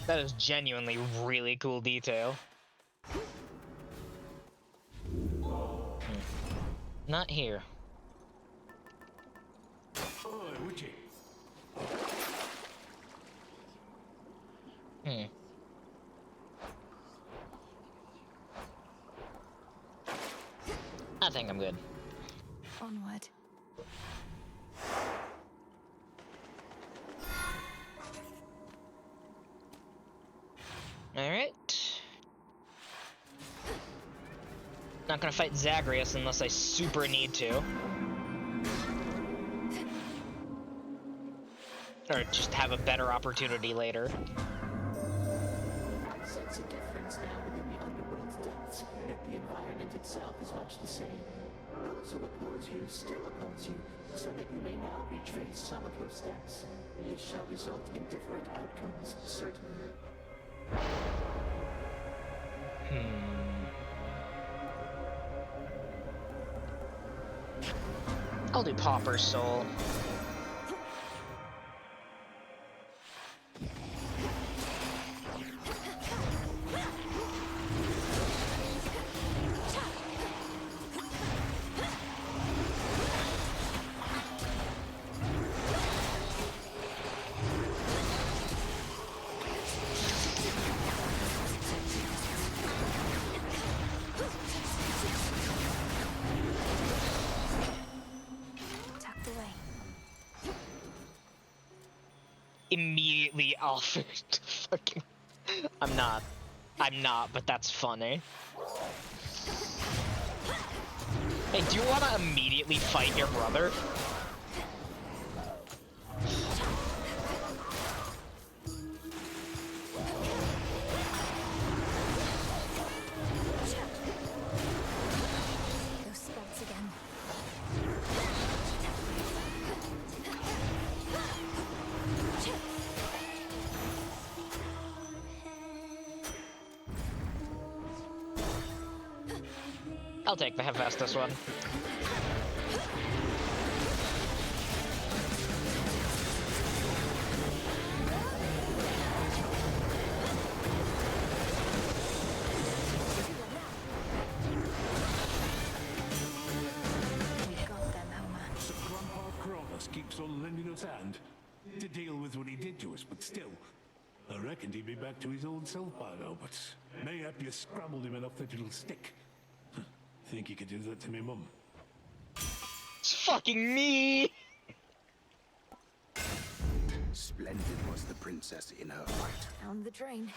That is genuinely really cool detail. Not here. I think I'm good. Onward. Alright. Not gonna fight Zagreus unless I super need to. Or just have a better opportunity later. I sense a difference now within the underworld's depths, yet the environment itself is much the same. Those who oppose you still oppose you, so that you may now retrace some of your steps. It shall result in different outcomes, certainly. I'll do Pauper's Soul. Immediately offered to fucking... I'm not, but that's funny. Hey, do you want to immediately fight your brother? I'll take the Hephaestus one. So Grandpa Cronus keeps on lending us hand to deal with what he did to us, but still, I reckoned he'd be back to his old self by now, but mayhap you scrambled him enough that it'll stick. Think you could do that to me, Mum? It's fucking me! Splendid was the princess in her fight. Down the drain.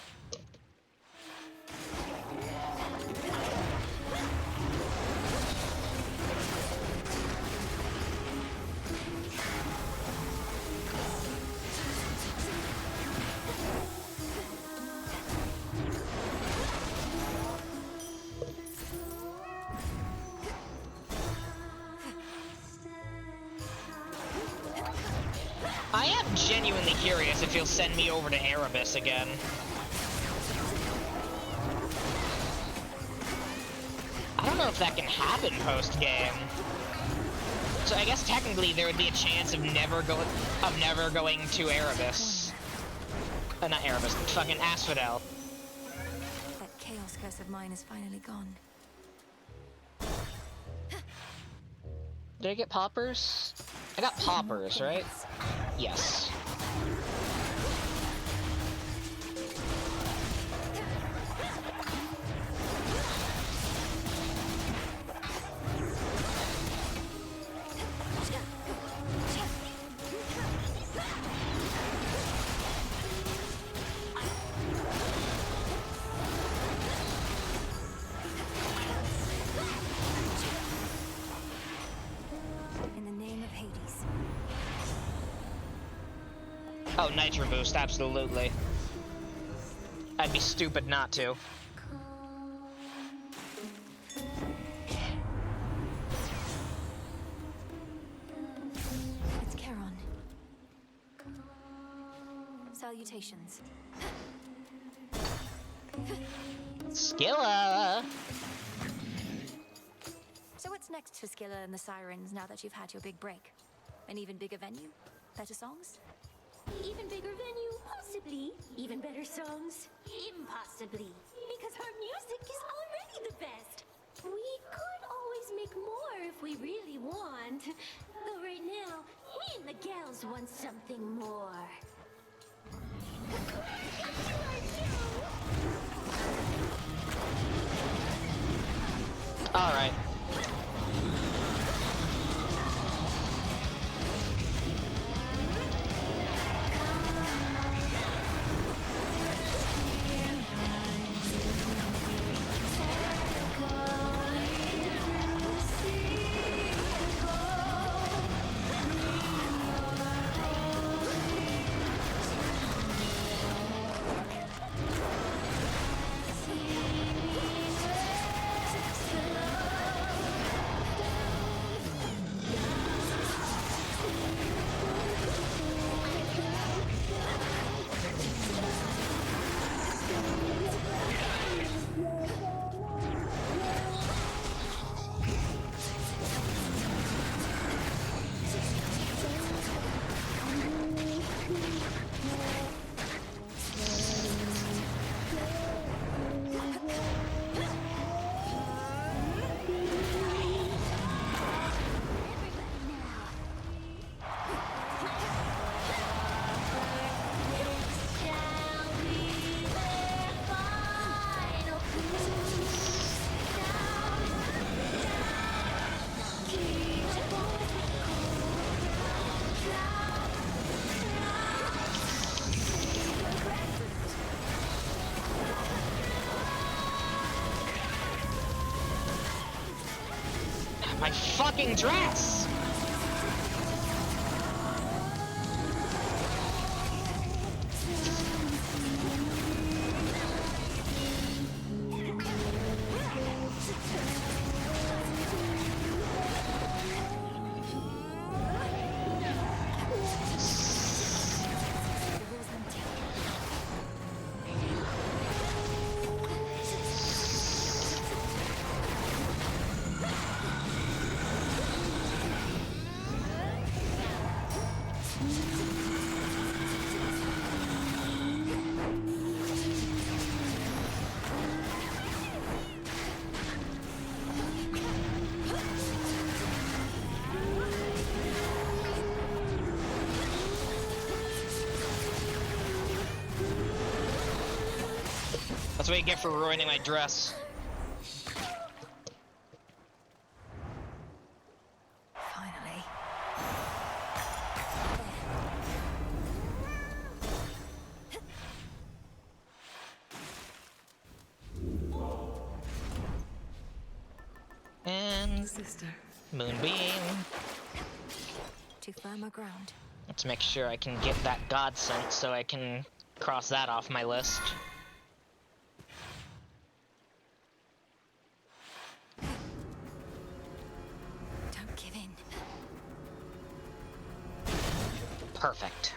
I am genuinely curious if he'll send me over to Erebus again. I don't know if that can happen post-game. So I guess technically there would be a chance of never going to Erebus. Not Erebus, fucking Asphodel. That chaos curse of mine is finally gone. Did I get poppers? I got poppers, right? Yes. In the name of Hades. Oh, Nitro Boost, absolutely. I'd be stupid not to. It's Charon. Salutations. Skilla! So what's next for Skilla and the Sirens now that you've had your big break? An even bigger venue? Better songs? Even bigger venue, possibly. Even better songs, impossibly. Because our music is already the best. We could always make more if we really want. Though right now, me and the gals want something more. Alright. My fucking dress! That's what you get for ruining my dress. Finally. And Sister. Moonbeam. To firmer ground. Let's make sure I can get that god scent so I can cross that off my list. Don't give in. Perfect.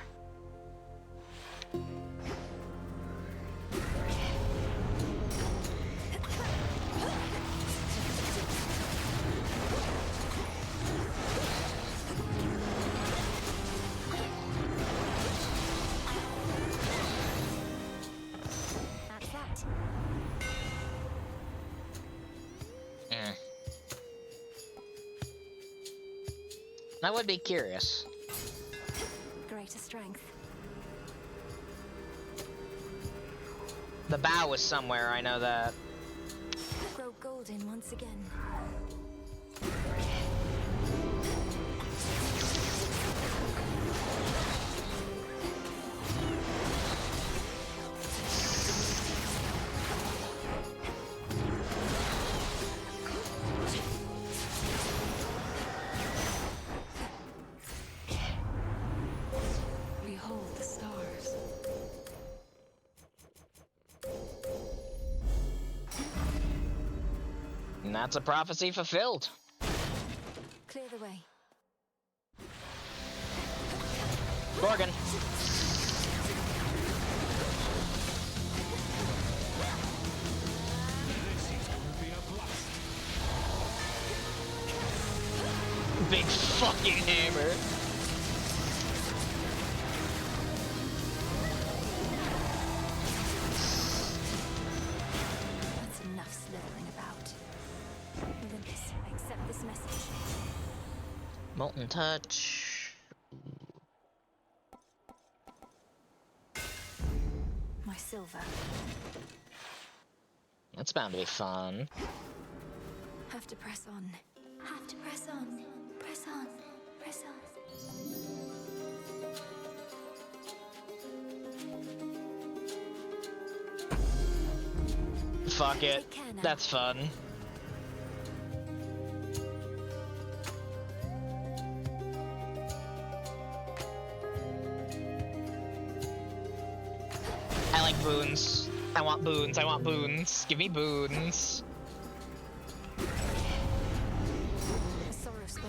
That's that. I would be curious. Greater strength. The bow was somewhere, I know that. Grow golden once again. Behold the stars. And that's a prophecy fulfilled. Clear the way. Gorgon. Big fucking hammer. That's enough slithering about. Olympus, accept this message. Molten touch. My silver. That's bound to be fun. Have to press on. Have to press on. Press on. Press on. Fuck it. That's fun. I like boons. I want boons. I want boons. Give me boons. A sorrow spiller.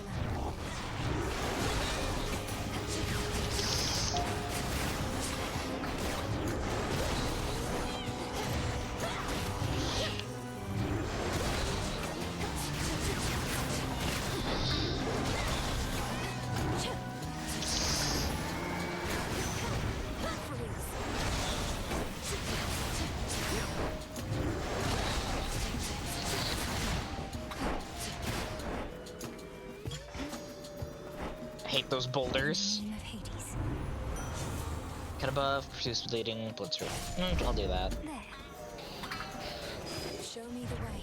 I hate those boulders. Cut above, produce bleeding, blood stream. I'll do that. There. Show me the way.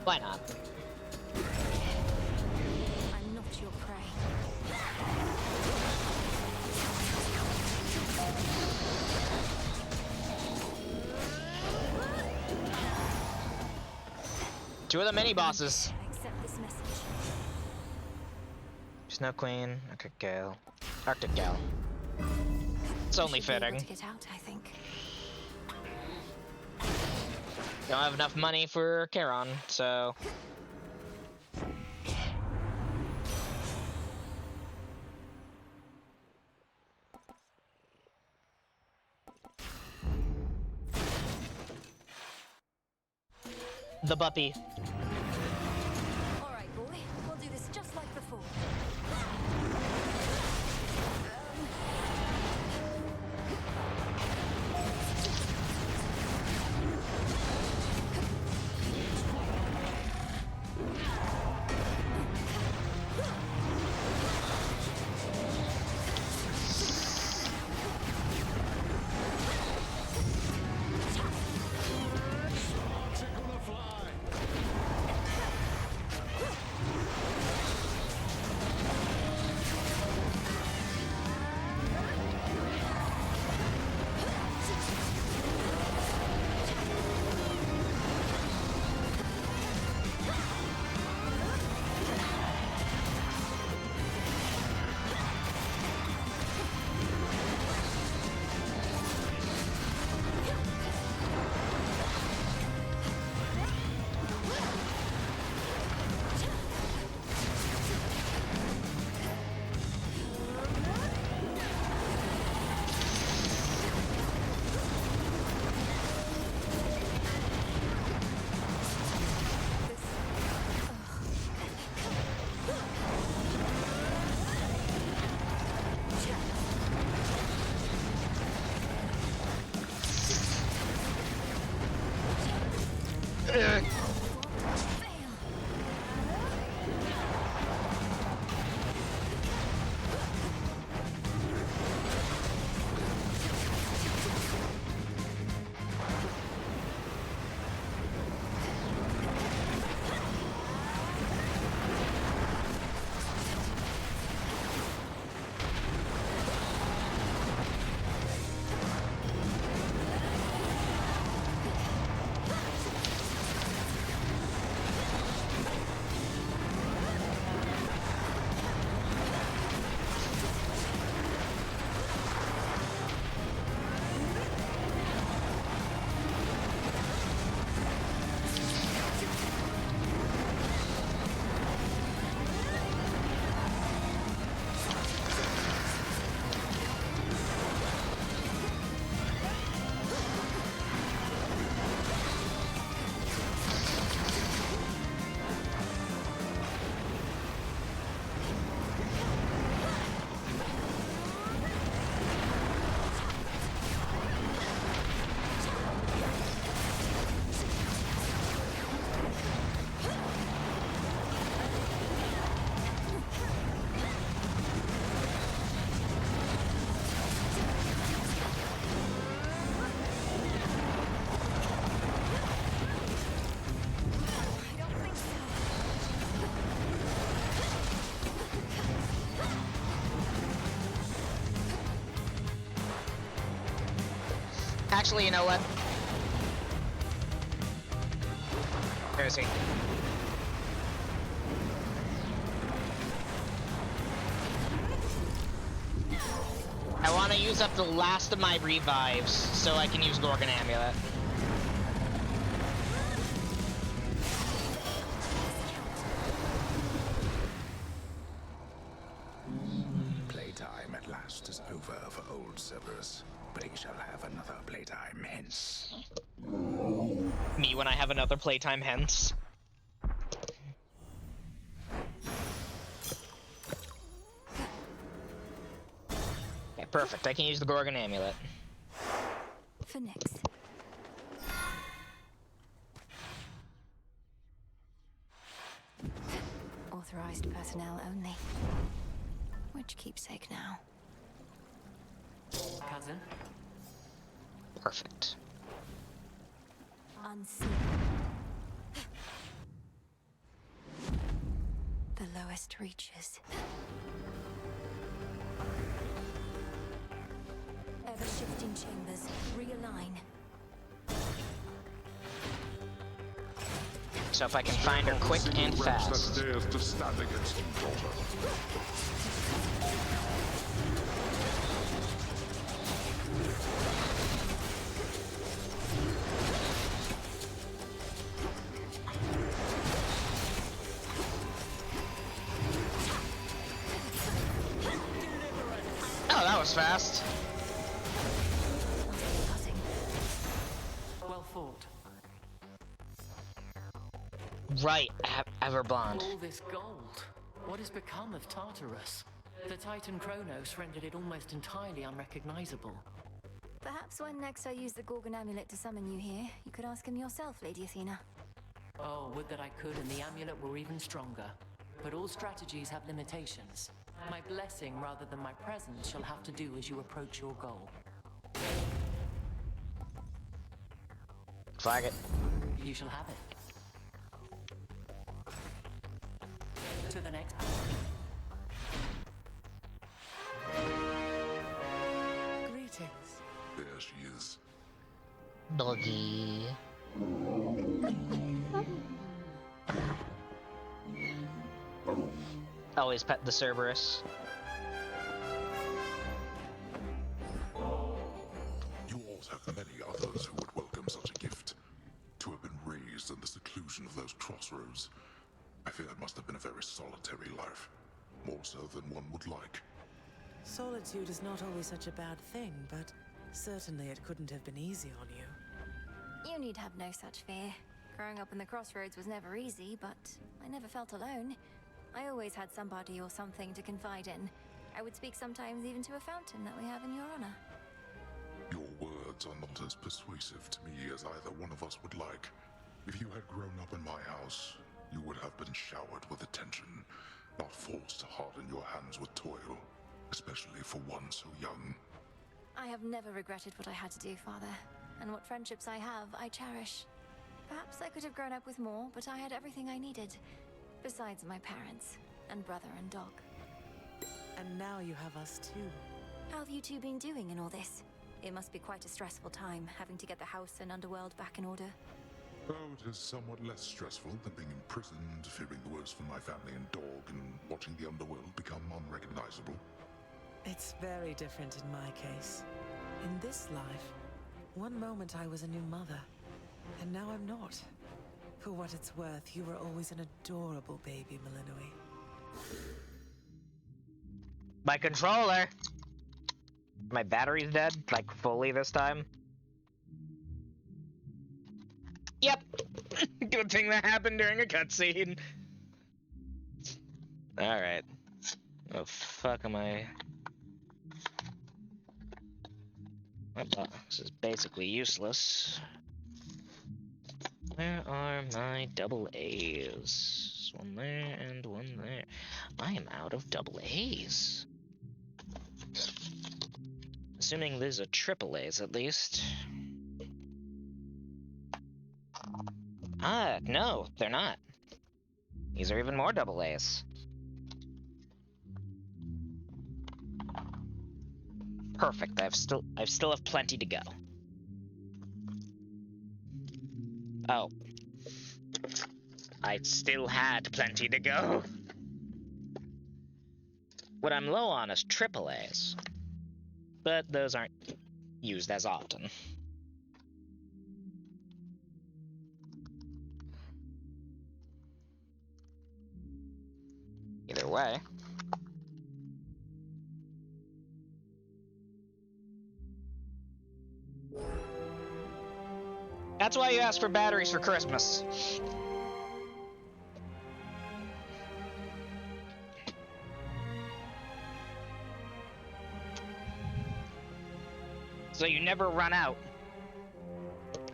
Why not? I'm not your prey. Two of the mini bosses. Accept this message. Snow Queen, Arctic Gale. Arctic Gale. It's only Should be able fitting. to get out, I think. Don't have enough money for Charon, so... The puppy. All right, boy. We'll do this just like before. Actually, you know what? Where is he? I want to use up the last of my revives so I can use Gorgon Amulet. Playtime at last is over for old Cerberus, but he shall have another playtime hence. Me when I have another playtime hence. Okay, perfect. I can use the Gorgon Amulet. For Nyx. Authorized personnel only. Which keepsake now? Cousin? Perfect. Unseen. The lowest reaches. Ever-shifting chambers. Realign. So if I can find her quick and fast. That dares to stand against you, daughter. was fast. Well fought. Right, Everblonde. All this gold. What has become of Tartarus? The Titan Kronos rendered it almost entirely unrecognizable. Perhaps when next I use the Gorgon amulet to summon you here, you could ask him yourself, Lady Athena. Oh, would that I could, and the amulet were even stronger. But all strategies have limitations. My blessing, rather than my presence, shall have to do as you approach your goal. Flag it. You shall have it. To the next. Greetings. There she is. Doggy. Always pet the Cerberus. You ought have many others who would welcome such a gift. To have been raised in the seclusion of those crossroads, I fear it must have been a very solitary life. More so than one would like. Solitude is not always such a bad thing, but certainly it couldn't have been easy on you. You need have no such fear. Growing up in the crossroads was never easy, but I never felt alone. I always had somebody or something to confide in. I would speak sometimes even to a fountain that we have in your honor. Your words are not as persuasive to me as either one of us would like. If you had grown up in my house, you would have been showered with attention, not forced to harden your hands with toil, especially for one so young. I have never regretted what I had to do, Father. And what friendships I have, I cherish. Perhaps I could have grown up with more, but I had everything I needed. Besides my parents, and brother and dog. And now you have us too. How have you two been doing in all this? It must be quite a stressful time, having to get the house and underworld back in order. Oh, it is somewhat less stressful than being imprisoned, fearing the worst for my family and dog, and watching the underworld become unrecognizable. It's very different in my case. In this life, one moment I was a new mother, and now I'm not. For what it's worth, you were always an adorable baby, Melinoi. My controller! My battery's dead, like fully this time. Yep! Good thing that happened during a cutscene. Alright. Oh, fuck am I... My box is basically useless. Where are my double A's? One there and one there. I am out of double A's. Assuming these are triple A's at least. Ah, no, they're not. These are even more double A's. Perfect. I still have plenty to go. Oh. I still had plenty to go. What I'm low on is triple A's. But those aren't used as often. Either way. That's why you asked for batteries for Christmas. So you never run out.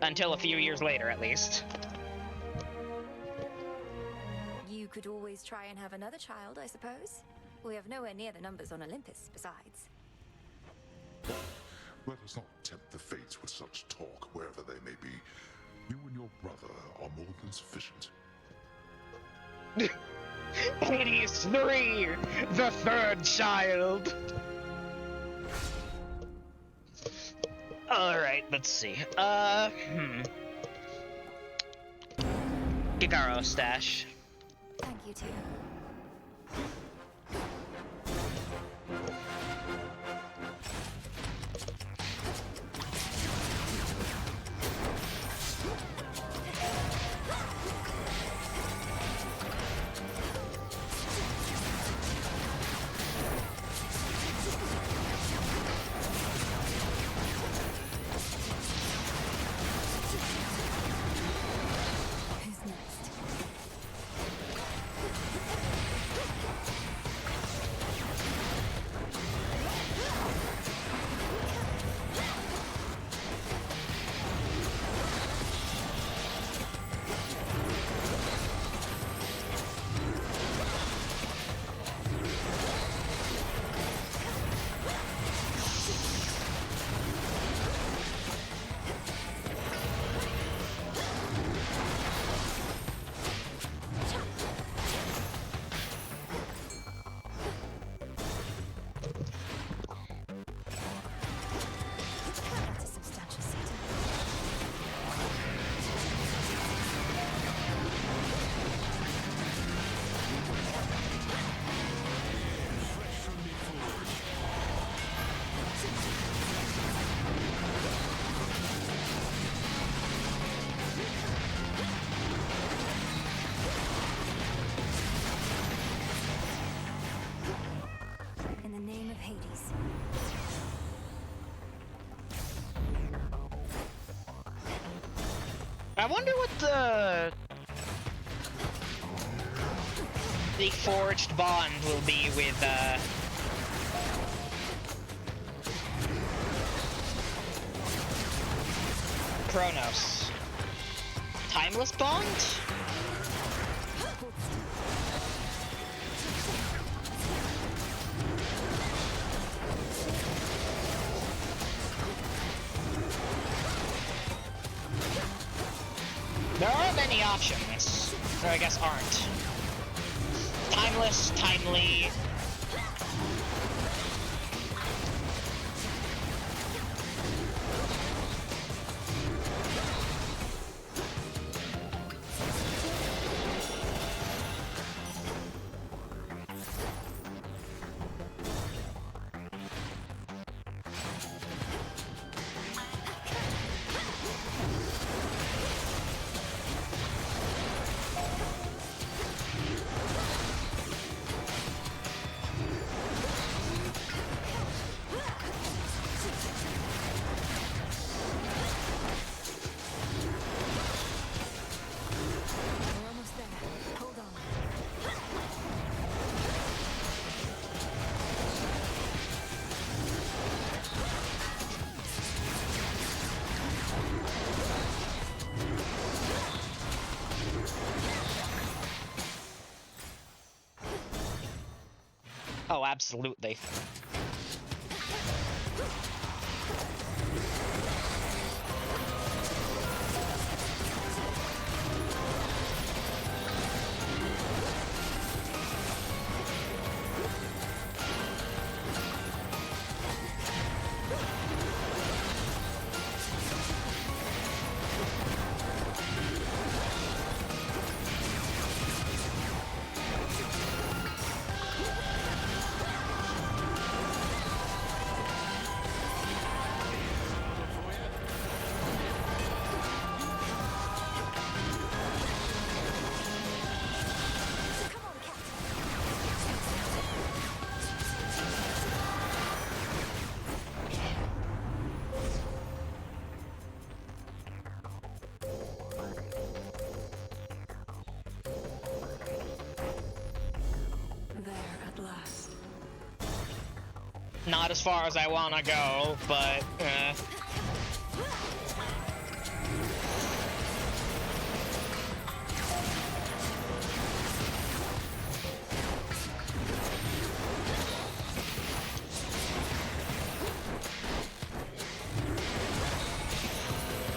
Until a few years later, at least. You could always try and have another child, I suppose. We have nowhere near the numbers on Olympus, besides. Let us not tempt the fates with such talk, wherever they may be. You and your brother are more than sufficient. Hades 3! The third child! Alright, let's see. Gigaro stash. Thank you, too. I wonder what the forged bond will be with, Kronos. Timeless bond? There are many options. Or I guess aren't. Timeless, timely. Oh, absolutely. Not as far as I wanna go, but, I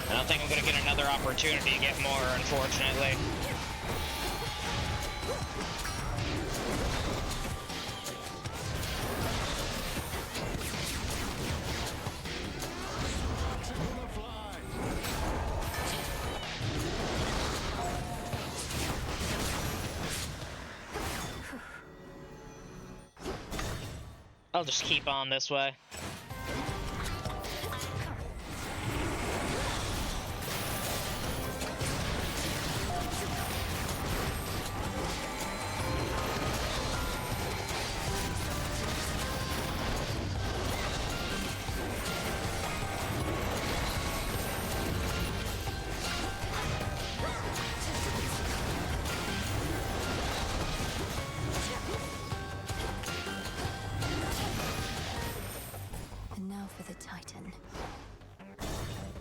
don't think I'm gonna get another opportunity to get more, unfortunately. I'll just keep on this way.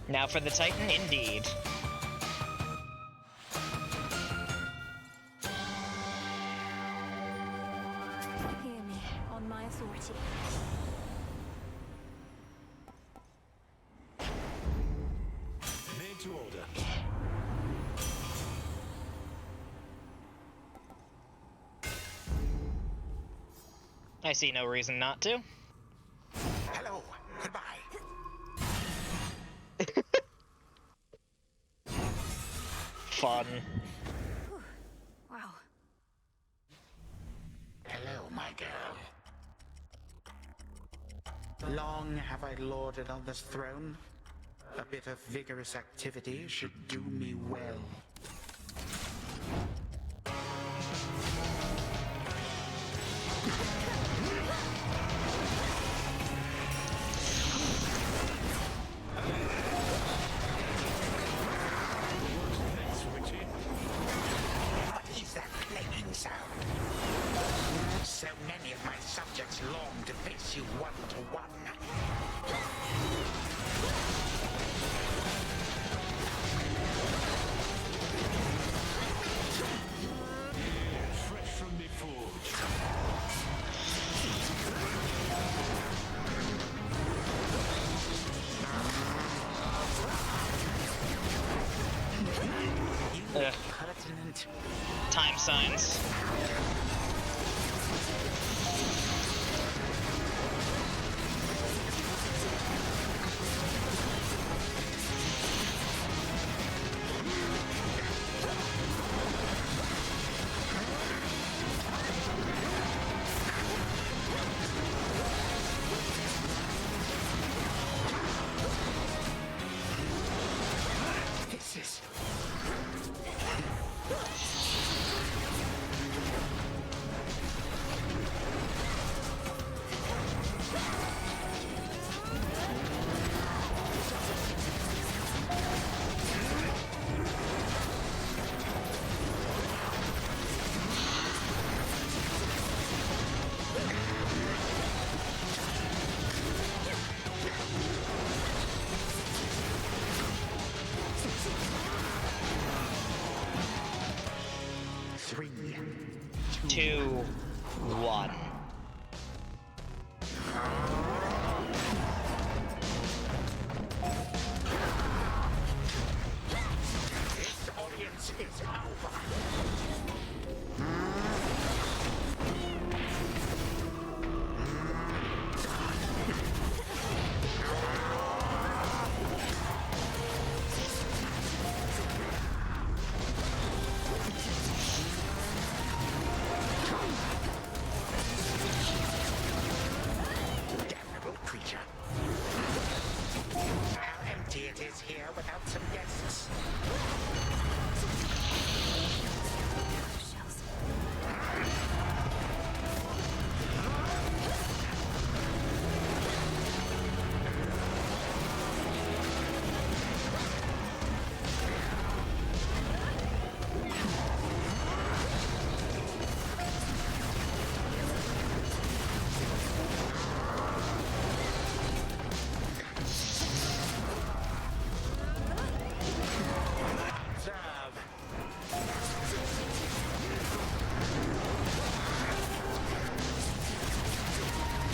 Now for the Titan, indeed. Hear me, on my authority. Made to order. I see no reason not to. Hello. Goodbye. Fun. Wow. Hello, my girl. Long have I lorded on this throne. A bit of vigorous activity should do me well. pertinent. Time signs. This is... Three, two, one. This audience is over. Damnable creature. How empty it is here without some guests. Observe.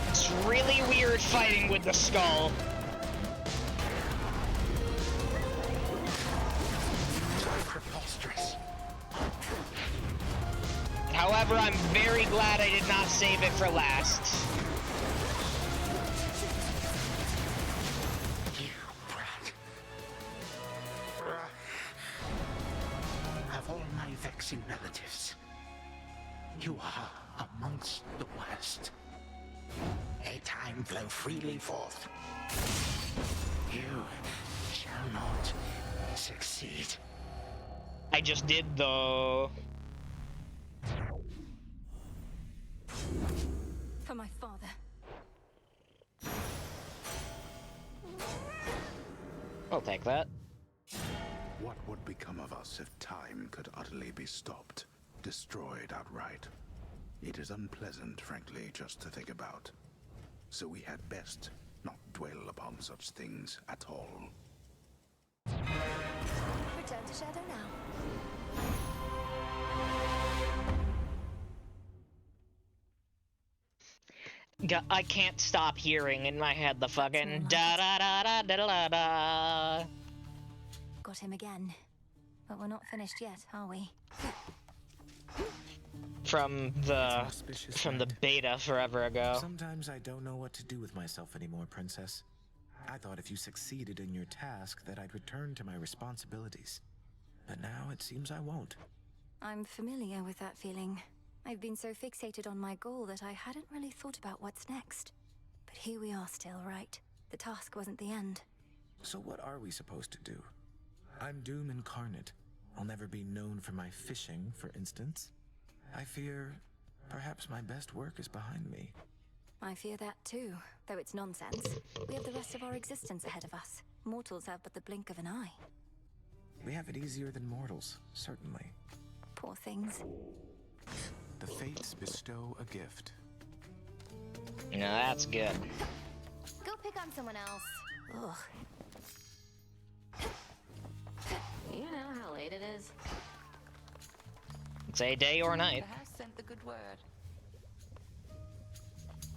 It's really weird fighting with the skull. Preposterous. However, I'm very glad I did not save it for last. You brat. Of all my vexing relatives, you are amongst the worst. A time flow freely forth. You shall not succeed. I just did though. For my father. I'll take that. What would become of us if time could utterly be stopped, destroyed outright? It is unpleasant, frankly, just to think about. So we had best not dwell upon such things at all. Return to Shadow now. I can't stop hearing in my head the fucking da da da da da da da. Got him again. But we're not finished yet, are we? From the beta forever ago. Sometimes I don't know what to do with myself anymore, Princess. I thought if you succeeded in your task that I'd return to my responsibilities. But now it seems I won't. I'm familiar with that feeling. I've been so fixated on my goal that I hadn't really thought about what's next. But here we are still, right? The task wasn't the end. So what are we supposed to do? I'm Doom incarnate. I'll never be known for my fishing, for instance. I fear perhaps my best work is behind me. I fear that too, though it's nonsense. We have the rest of our existence ahead of us. Mortals have but the blink of an eye. We have it easier than mortals, certainly. Poor things. The fates bestow a gift. No, that's good. Go pick on someone else. Ugh. You know how late it is. It's a day or night. The house sent the good word.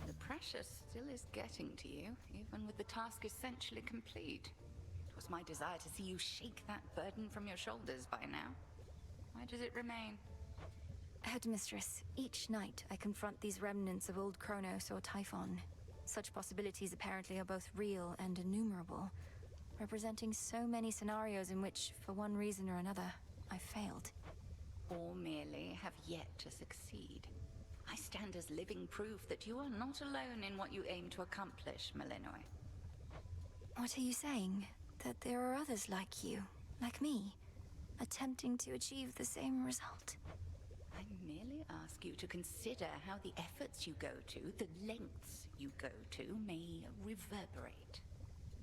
The pressure still is getting to you, even with the task essentially complete. It was my desire to see you shake that burden from your shoulders by now. Why does it remain? Headmistress, each night I confront these remnants of old Kronos or Typhon. Such possibilities apparently are both real and innumerable, representing so many scenarios in which, for one reason or another, I failed. Or merely have yet to succeed. I stand as living proof that you are not alone in what you aim to accomplish, Malinois. What are you saying? That there are others like you, like me, attempting to achieve the same result? I merely ask you to consider how the efforts you go to, the lengths you go to, may reverberate.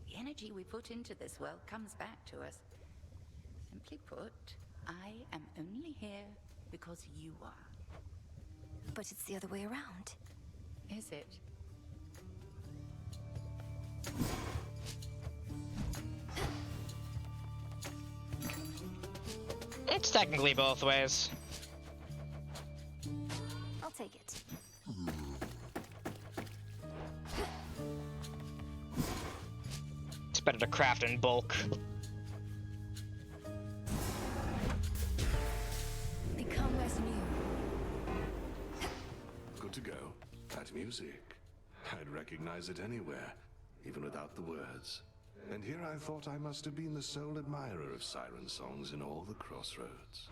The energy we put into this world comes back to us. Simply put, I am only here because you are. But it's the other way around. Is it? It's technically both ways. I'll take it. It's better to craft in bulk. Become as new. Good to go. That music. I'd recognize it anywhere, even without the words. And here I thought I must have been the sole admirer of siren songs in all the crossroads.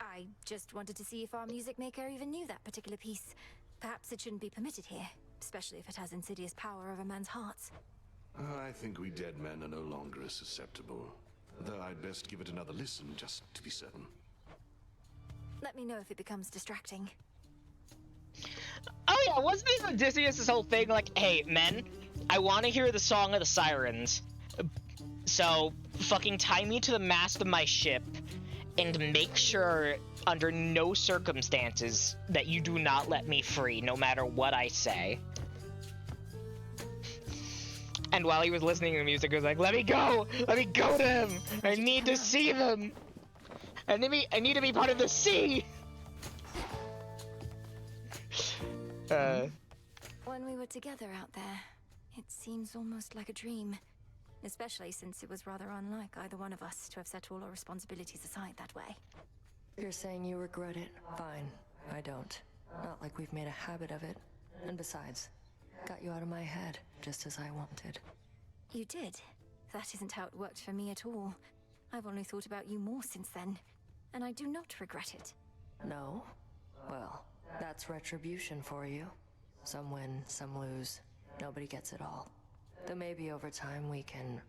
I just wanted to see if our music maker even knew that particular piece. Perhaps it shouldn't be permitted here, especially if it has insidious power over men's hearts. I think we dead men are no longer as susceptible. Though I'd best give it another listen, just to be certain. Let me know if it becomes distracting. Oh yeah, wasn't it Odysseus this whole thing like, hey, men, I want to hear the song of the sirens. So, fucking tie me to the mast of my ship and make sure, under no circumstances, that you do not let me free, no matter what I say. And while he was listening to the music, he was like, let me go to him! I need to see them! I need to be part of the sea! When we were together out there, it seems almost like a dream. Especially since it was rather unlike either one of us to have set all our responsibilities aside that way. You're saying you regret it? Fine. I don't. Not like we've made a habit of it. And besides, got you out of my head, just as I wanted. You did? That isn't how it worked for me at all. I've only thought about you more since then, and I do not regret it. No? Well, that's retribution for you. Some win, some lose. Nobody gets it all. Though maybe over time we can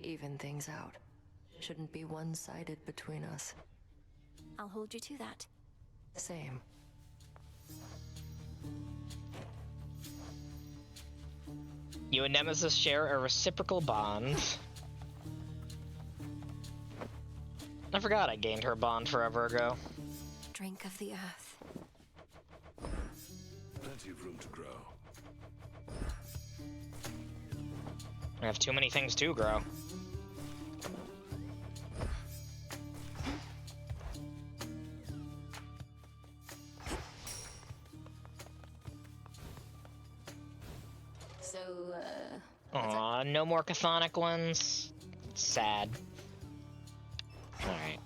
even things out. Shouldn't be one-sided between us. I'll hold you to that. Same. You and Nemesis share a reciprocal bond. I forgot I gained her bond forever ago. Drink of the earth. Plenty of room to grow. I have too many things to grow. So, Aw, no more chthonic ones. Sad. Alright.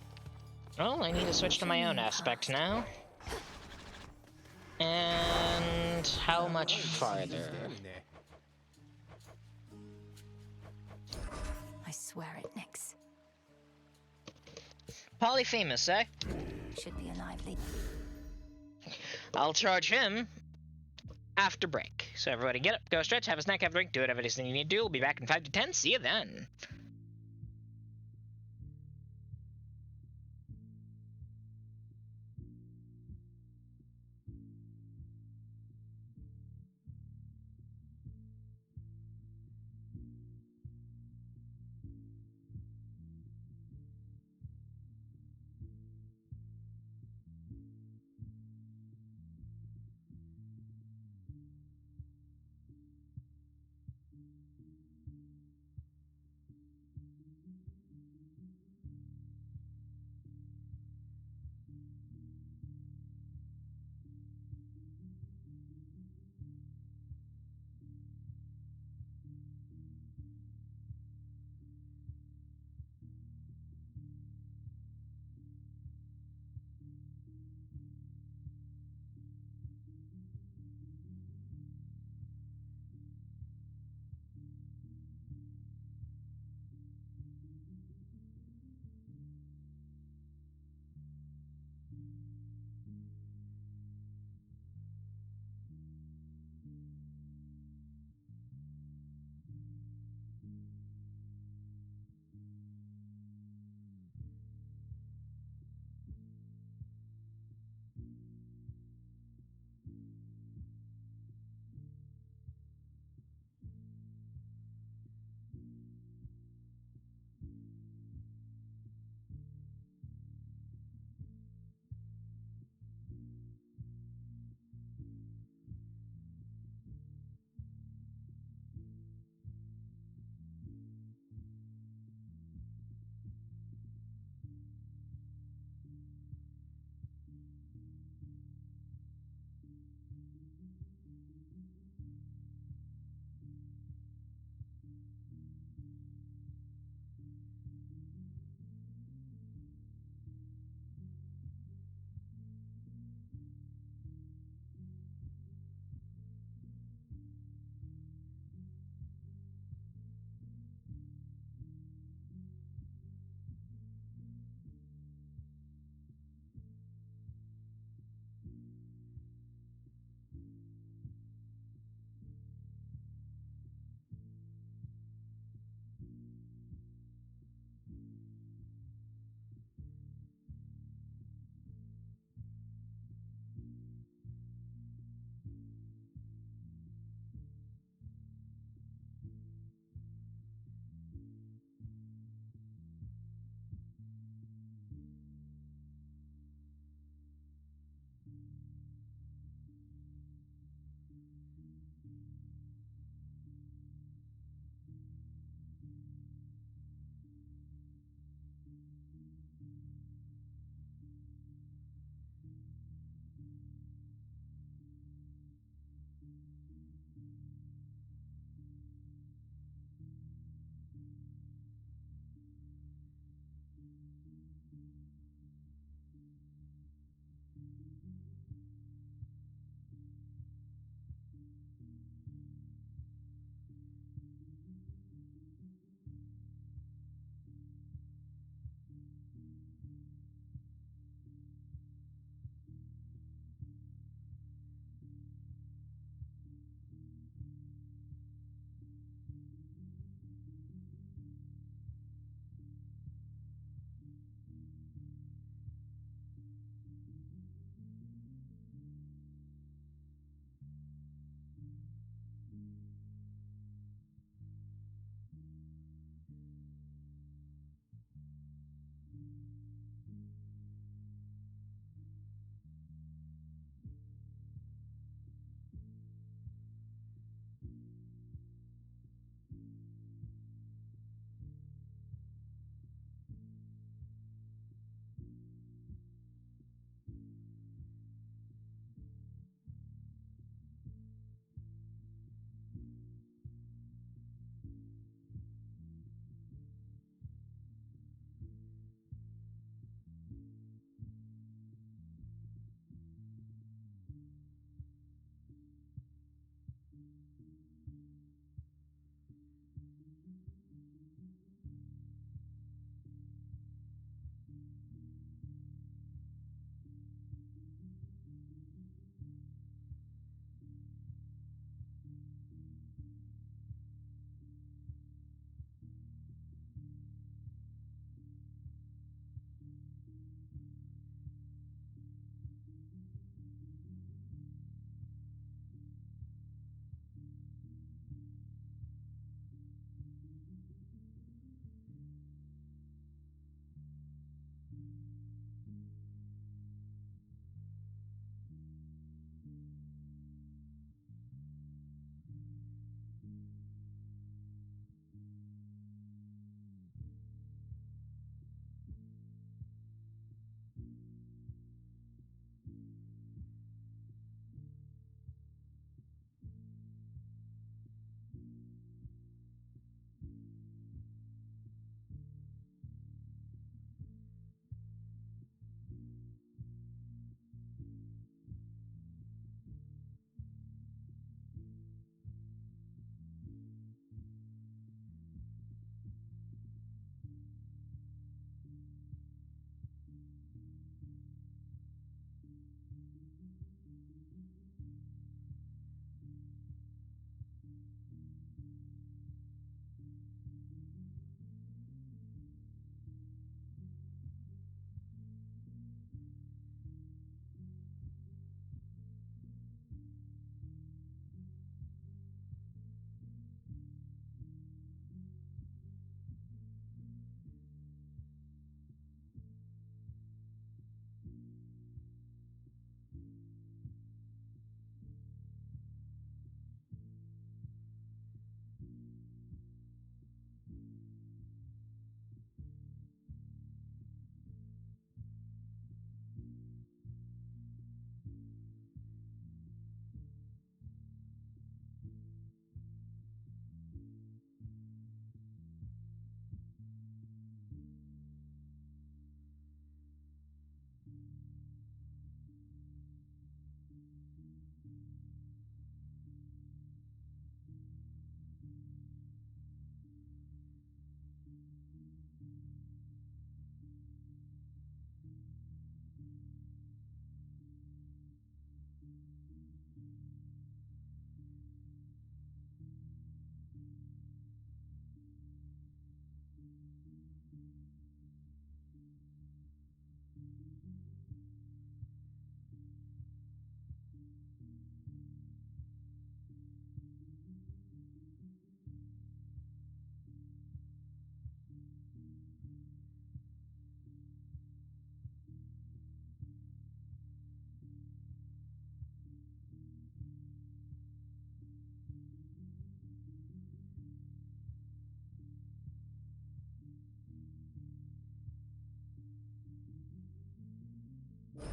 Well, I need to switch to my own aspect now. And how much farther? I swear it, Nyx. Polyphemus, eh? Should be a lively. I'll charge him after break. So everybody get up, go stretch, have a snack, have a drink, do whatever it is you need to do. We'll be back in 5 to 10. See you then.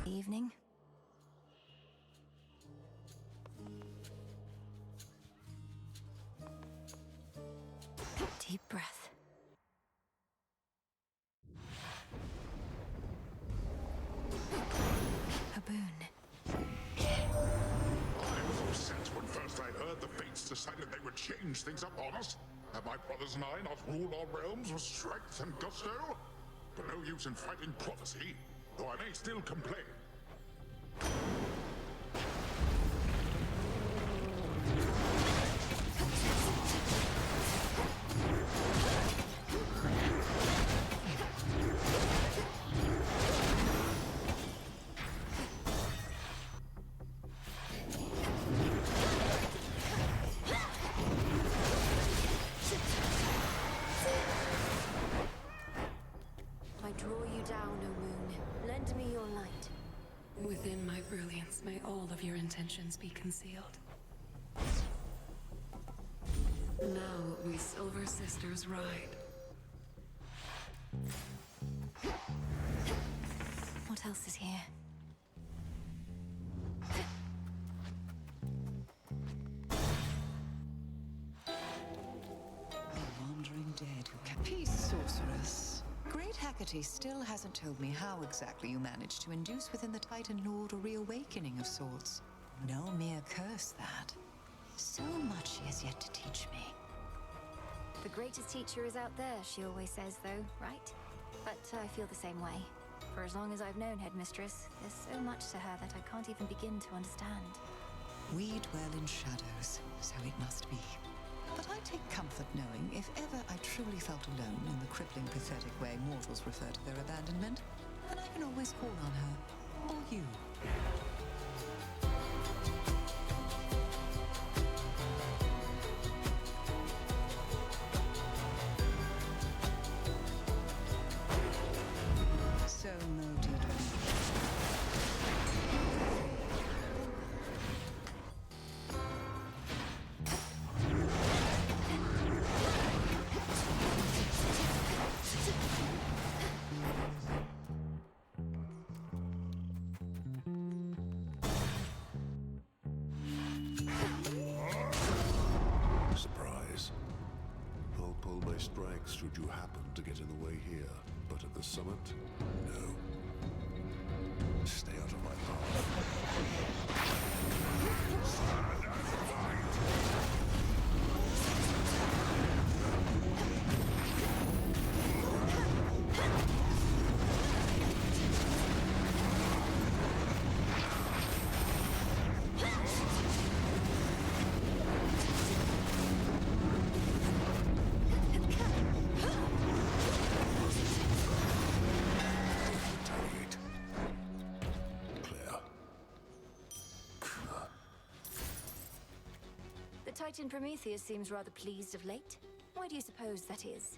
Evening. Deep breath. A boon. I was upset when first I heard the fates decided they would change things up on us. Have my brothers and I not ruled our realms with strength and gusto? But no use in fighting prophecy, though I may still complain. I draw you down, O moon. Lend me your light. Within my brilliance, may all of your intentions be concealed. Now we Silver Sisters ride. What else is here? Wandering dead who can... Peace, sorceress. Great Hecate still hasn't told me how exactly you managed to induce within the Titan Lord a reawakening of sorts. No mere curse, that. So much she has yet to teach me. The greatest teacher is out there, she always says, though, right? But I feel the same way. For as long as I've known Headmistress, there's so much to her that I can't even begin to understand. We dwell in shadows, so it must be. But I take comfort knowing if ever I truly felt alone in the crippling, pathetic way mortals refer to their abandonment, then I can always call on her. Or you. So noted. Surprise. I'll pull my strikes should you happen to get in the way here. But at the summit, no. Stay out of my path. Stand and fight! The Titan Prometheus seems rather pleased of late. Why do you suppose that is?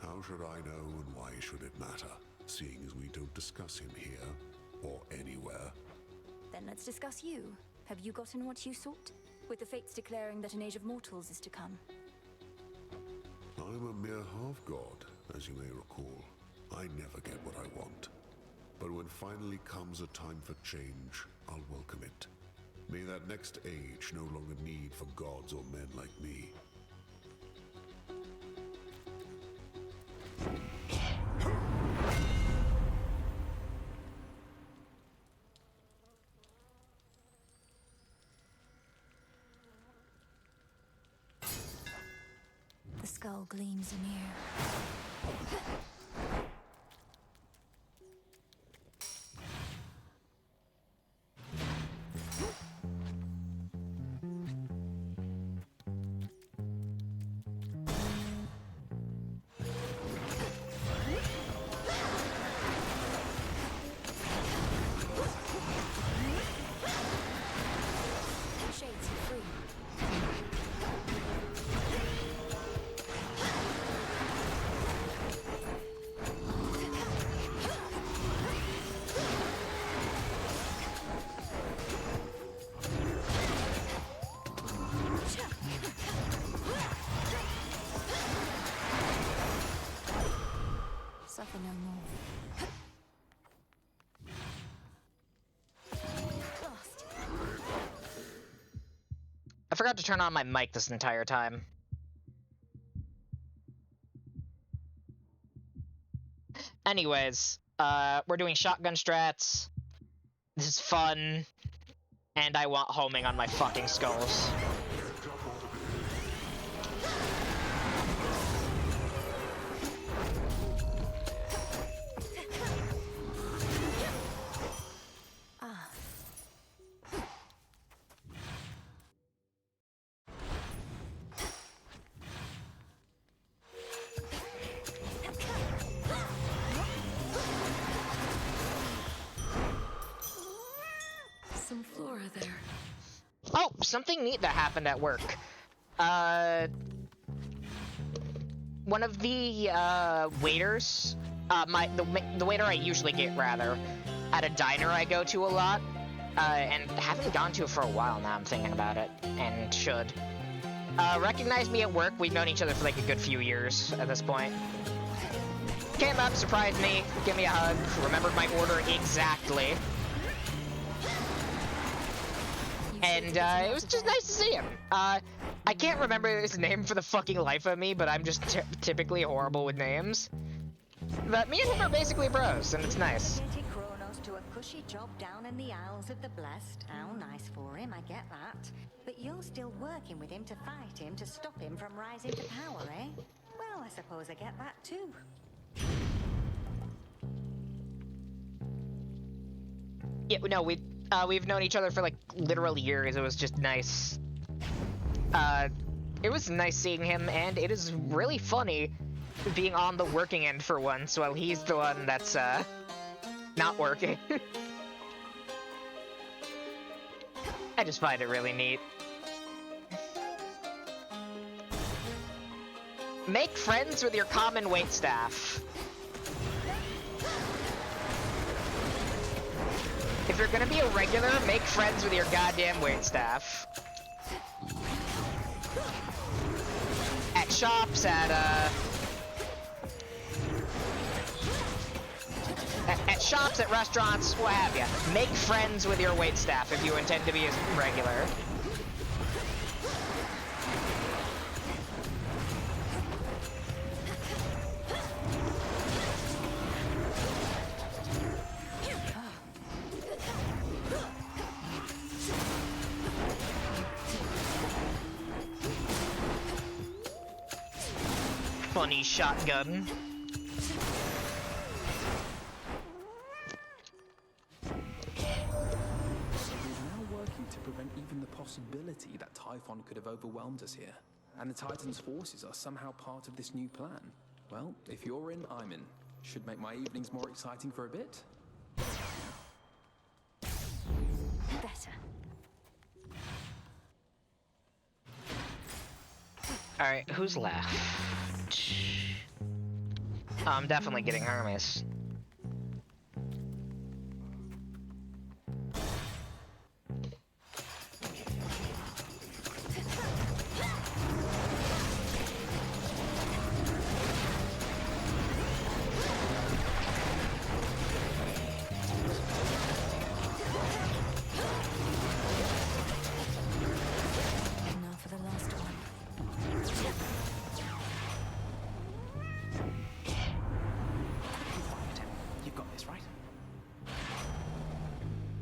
How should I know, and why should it matter, seeing as we don't discuss him here, or anywhere? Then let's discuss you. Have you gotten what you sought? With the fates declaring that an age of mortals is to come. I'm a mere half-god, as you may recall. I never get what I want. But when finally comes a time for change, I'll welcome it. May that next age no longer need for gods or men like me. The skull gleams anew. Shades are free. I forgot to turn on my mic this entire time. Anyways, we're doing shotgun strats. This is fun. And I want homing on my fucking skulls. Some flora there. Oh, something neat that happened at work. One of the waiters, the waiter I usually get rather, at a diner I go to a lot, and haven't gone to for a while now. I'm thinking about it, and should. Recognized me at work. We've known each other for like a good few years at this point. Came up, surprised me, gave me a hug, remembered my order exactly. And it was just nice to see him. I can't remember his name for the fucking life of me, but I'm just typically horrible with names. But me and him are basically bros, and it's nice. Kronos to a cushy job down in the Isles of the Blessed. How nice for him, I get that. But you're still working with him to fight him, to stop him from rising to power, eh? Well, I suppose I get that too. Yeah, no, we've known each other for like literal years. It was just nice. It was nice seeing him, and it is really funny being on the working end for once while he's the one that's not working. I just find it really neat. Make friends with your common waitstaff. If you're gonna be a regular, make friends with your goddamn waitstaff. At shops, at shops, at restaurants, what have you. Make friends with your waitstaff if you intend to be a regular. Funny shotgun. To prevent even the possibility that Typhon could have overwhelmed us here. And the Titan's forces are somehow part of this new plan. Well, if you're in, I'm in. Should make my evenings more exciting for a bit. Better. Alright, who's left? I'm definitely getting Hermes.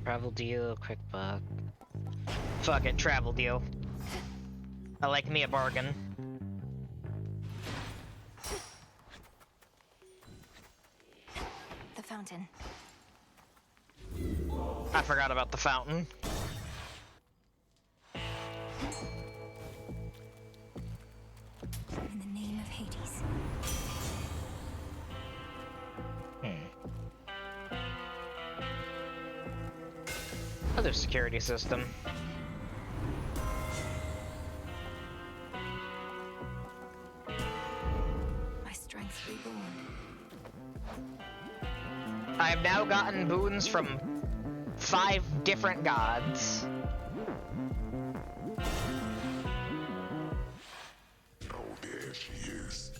Travel deal, quick buck. Fuck it, travel deal. I like me a bargain. The fountain. I forgot about the fountain. In the name of Hades. Other security system. My strength reborn. I have now gotten boons from 5 different gods. Oh, there she is.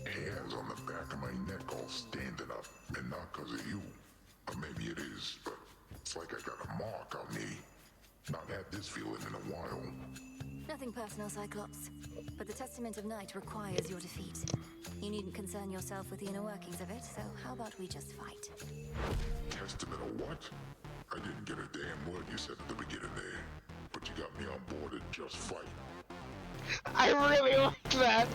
Hairs on the back of my neck all standing up, and not because of you. Or maybe it is, but it's like I got a mark on me. Not had this feeling in a while. Nothing personal, Cyclops. But the Testament of Night requires your defeat. You needn't concern yourself with the inner workings of it, so how about we just fight? Testament of what? I didn't get a damn word you said at the beginning there. But you got me on board and just fight. I really like that.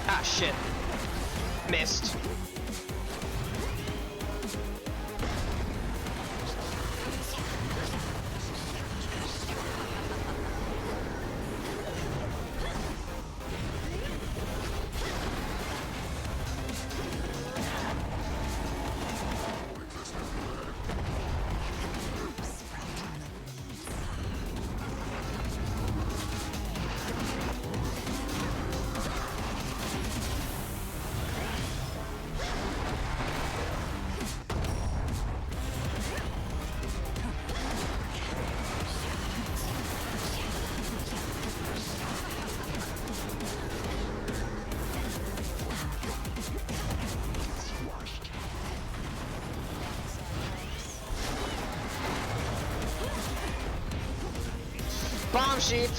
Ah, shit. Missed. Bomb sheep.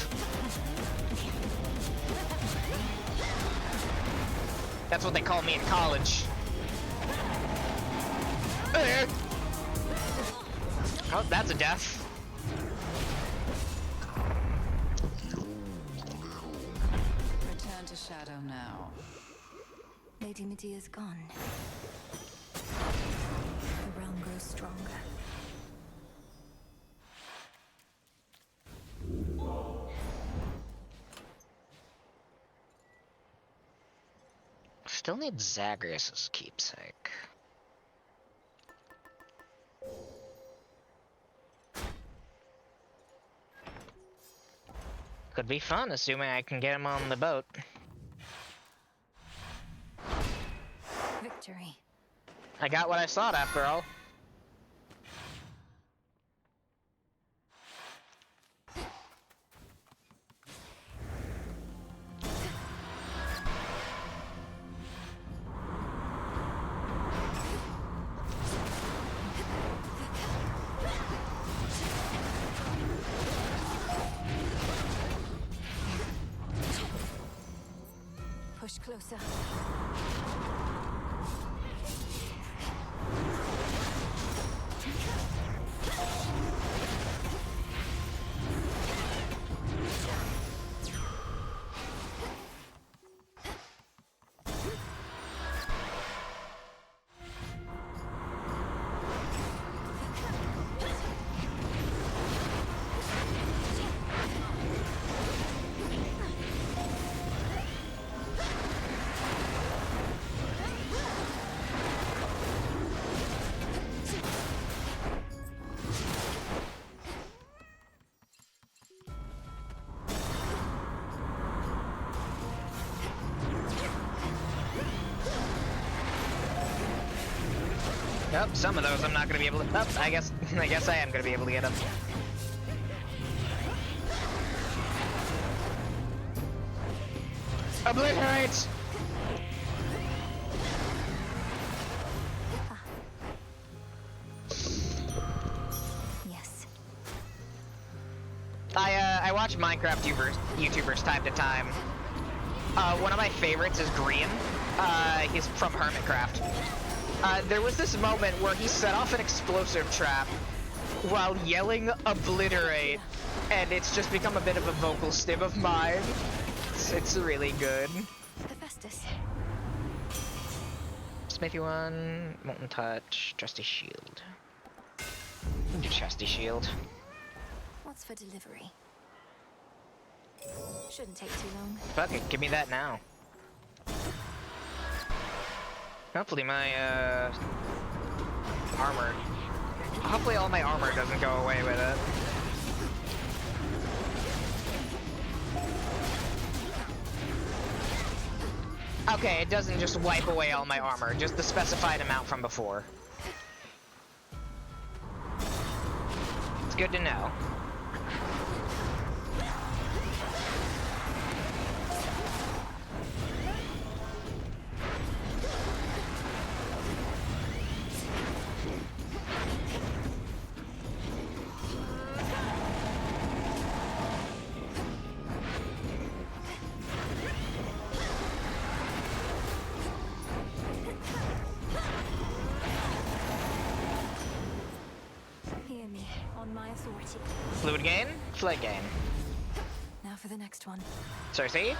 That's what they call me in college. Oh, that's a death. Return to Shadow now. Lady Medea's gone. The realm grows stronger. Still need Zagreus' keepsake. Could be fun, assuming I can get him on the boat. Victory. I got what I sought after all. Push closer. Yep, some of those I'm not gonna be able to. Oh, I guess I am gonna be able to get them. Obliterate! Yes. I watch Minecraft YouTubers time to time. One of my favorites is Green. He's from Hermitcraft. There was this moment where he set off an explosive trap while yelling "obliterate," and it's just become a bit of a vocal stim of mine. It's really good. Hephaestus. Smithy one, Molten Touch, Trusty Shield. Do Trusty Shield. What's for delivery? Shouldn't take too long. Fuck it, give me that now. Hopefully my, armor... Hopefully all my armor doesn't go away with it. Okay, it doesn't just wipe away all my armor, just the specified amount from before. That's good to know. Hear me, on my authority. Fluid gain, flight gain. Now for the next one. Cersei?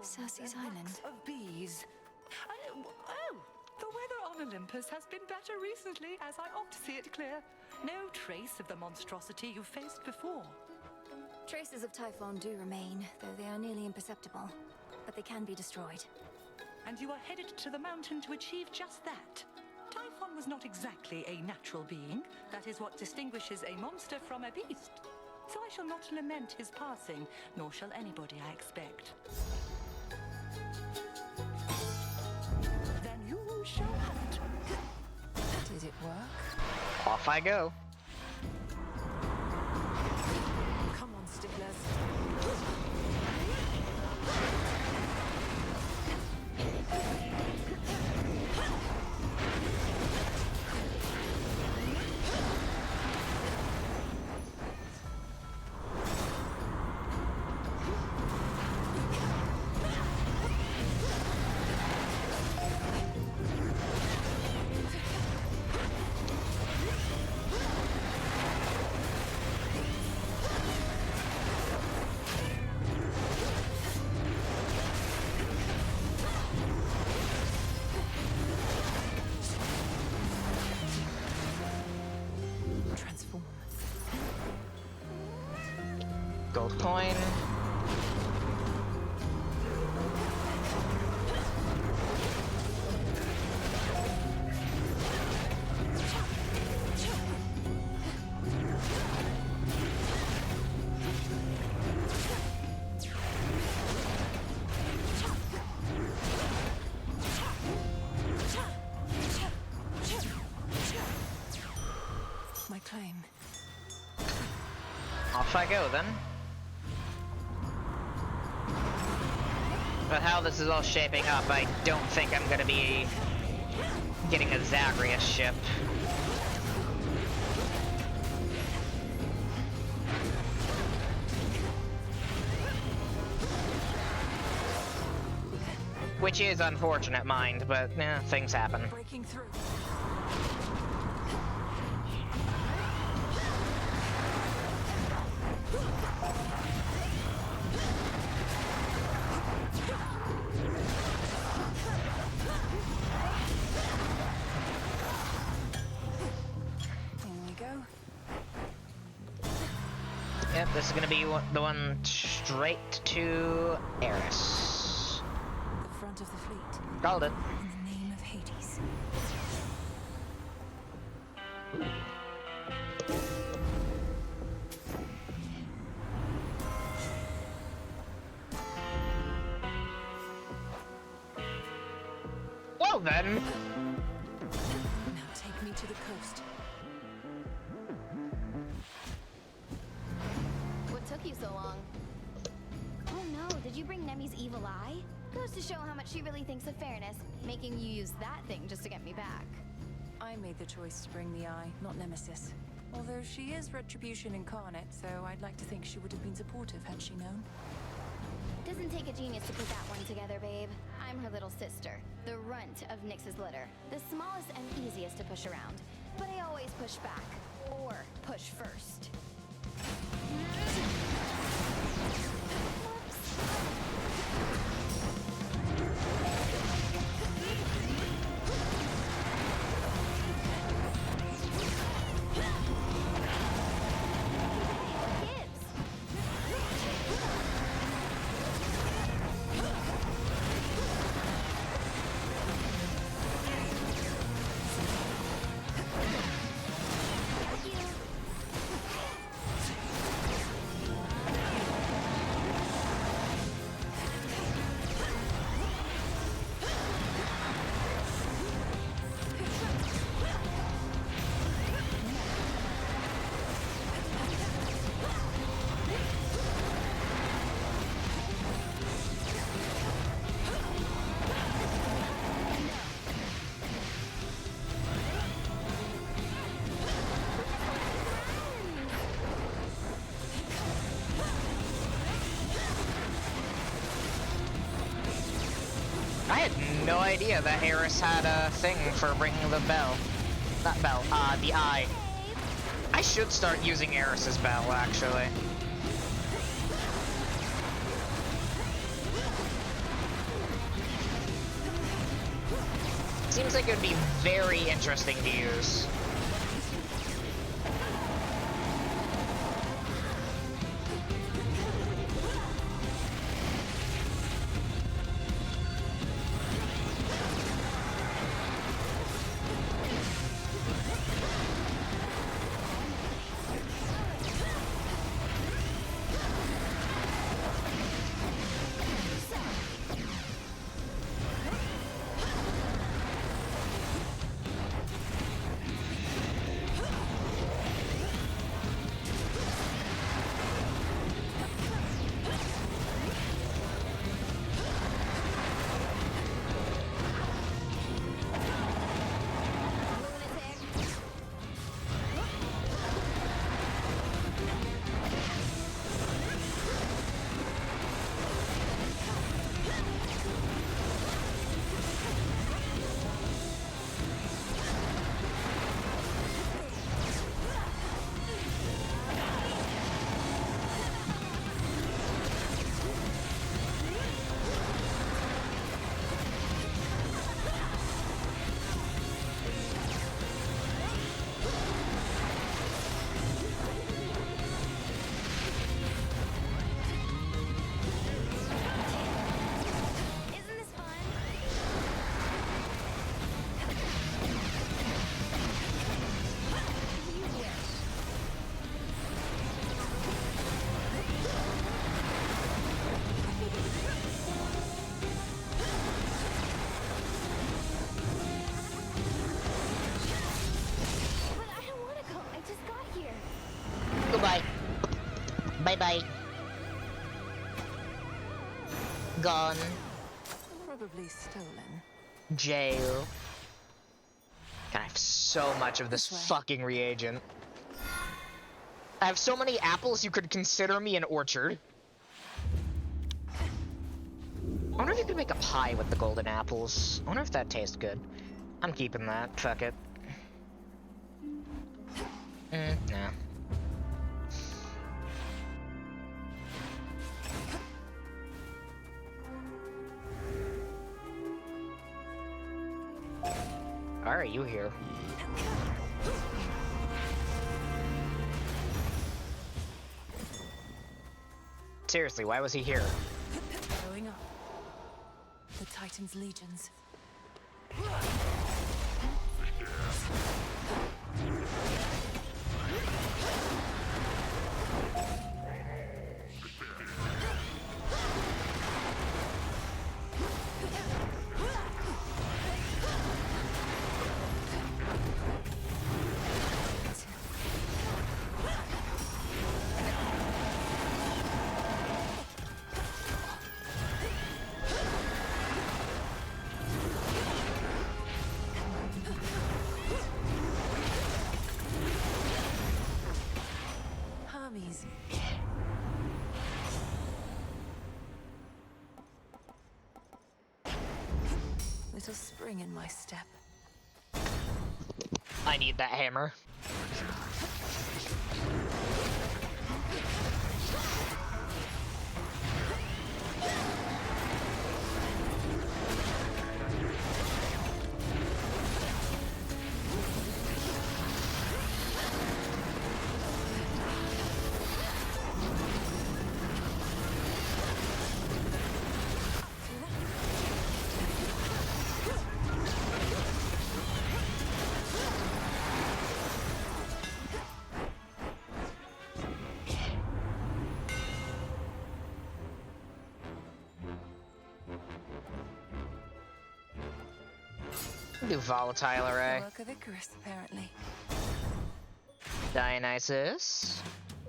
Cersei's Island. Of bees. Oh, the weather on Olympus has been better recently, as I oft see it clear. No trace of the monstrosity you faced before. Traces of Typhon do remain, though they are nearly imperceptible. But they can be destroyed. And you are headed to the mountain to achieve just that. Typhon was not exactly a natural being. That is what distinguishes a monster from a beast. So I shall not lament his passing, nor shall anybody, I expect. Then you shall have it. Did it work? Off I go. Come on, sticklers. Transform. Gold coin. My claim. Off I go then. But how this is all shaping up, I don't think I'm gonna be getting a Zagreus ship. Which is unfortunate, mind, but things happen. Breaking through. Yep, this is gonna be the one straight to Eris. The front of the fleet. Called it. In the name of Hades. Well then. Now take me to the coast. What took you so long? Oh no, did you bring Nemi's evil eye? Goes to show how much she really thinks of fairness, making you use that thing just to get me back. I made the choice to bring the eye, not Nemesis. Although she is Retribution incarnate, so I'd like to think she would have been supportive had she known. Doesn't take a genius to put that one together, babe. I'm her little sister, the runt of Nyx's litter. The smallest and easiest to push around. But I always push back. Or push first. idea that Eris had a thing for bringing the bell. Not bell, the eye. I should start using Eris's bell, actually. Seems like it would be very interesting to use. Goodbye. Bye-bye. Gone. Probably stolen. Jail. God, I have so much of this fucking reagent. I have so many apples you could consider me an orchard. I wonder if you could make a pie with the golden apples. I wonder if that tastes good. I'm keeping that. Fuck it. Nah. Why are you here? Seriously, why was he here? Going up. The Titan's legions. Little spring in my step. I need that hammer. Do volatile array. Work of Icarus, apparently. Dionysus.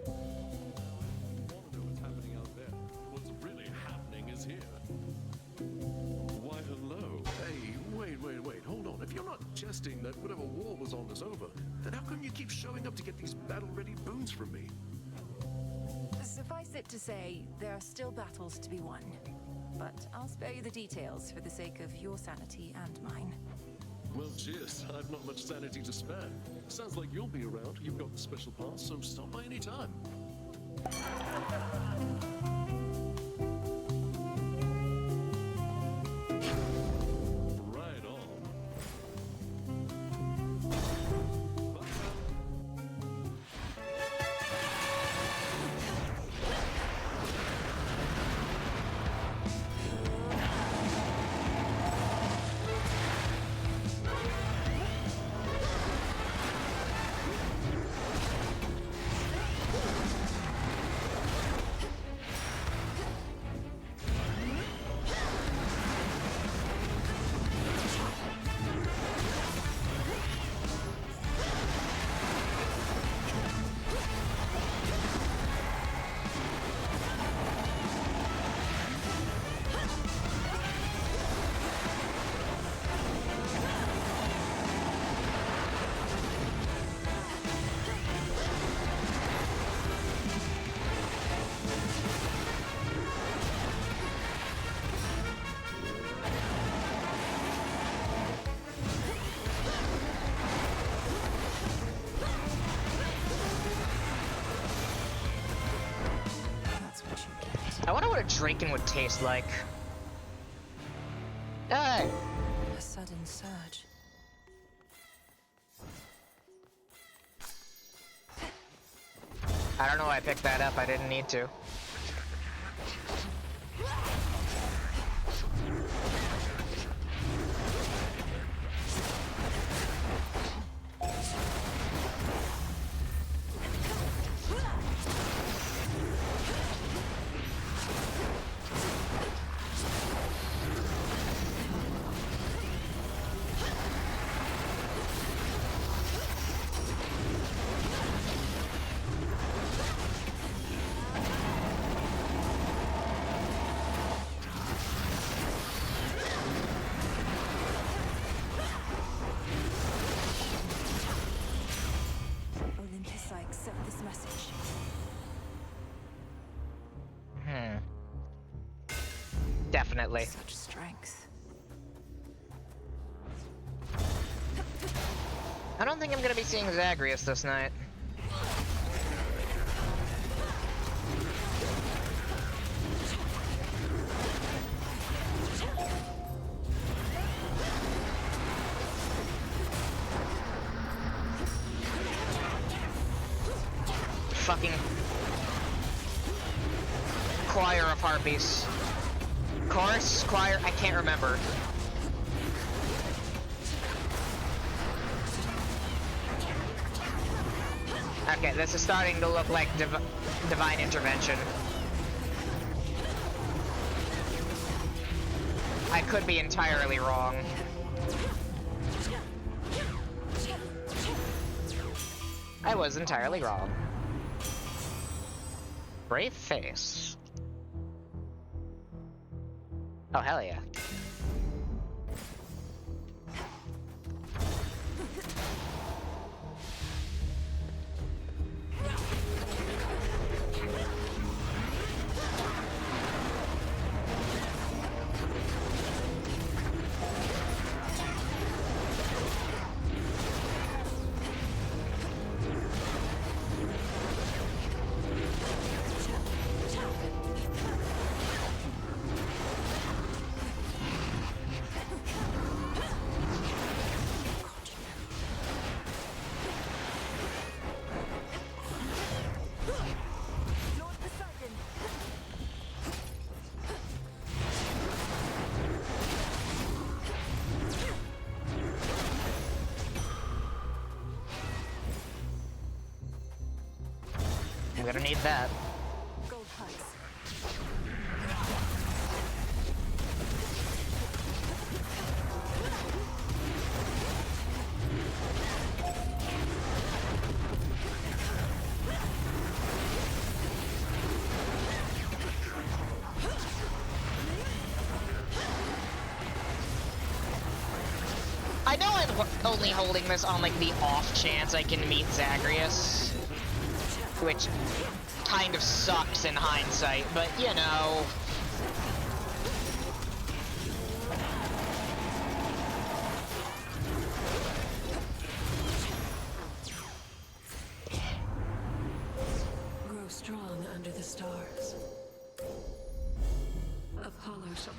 What's happening out there? What's really happening is here. Why, hello. Hey, wait. Hold on. If you're not jesting that whatever war was on is over, then how come you keep showing up to get these battle-ready boons from me? Suffice it to say, there are still battles to be won. but I'll spare you the details for the sake of your sanity and mine. Well, cheers. I've not much sanity to spare. Sounds like you'll be around. You've got the special pass, so stop by any time. Right on. I wonder what a Draken would taste like. Hey! A sudden surge. I don't know why I picked that up. I didn't need to. Definitely. Such strength. I don't think I'm gonna be seeing Zagreus this night. Fucking choir of harpies. Chorus? Choir? I can't remember. Okay, this is starting to look like divine intervention. I could be entirely wrong. I was entirely wrong. Brave face. Oh, hell yeah. I'm gonna need that. Gold heights. I know I'm only holding this on like the off chance I can meet Zagreus, which kind of sucks in hindsight, but you know.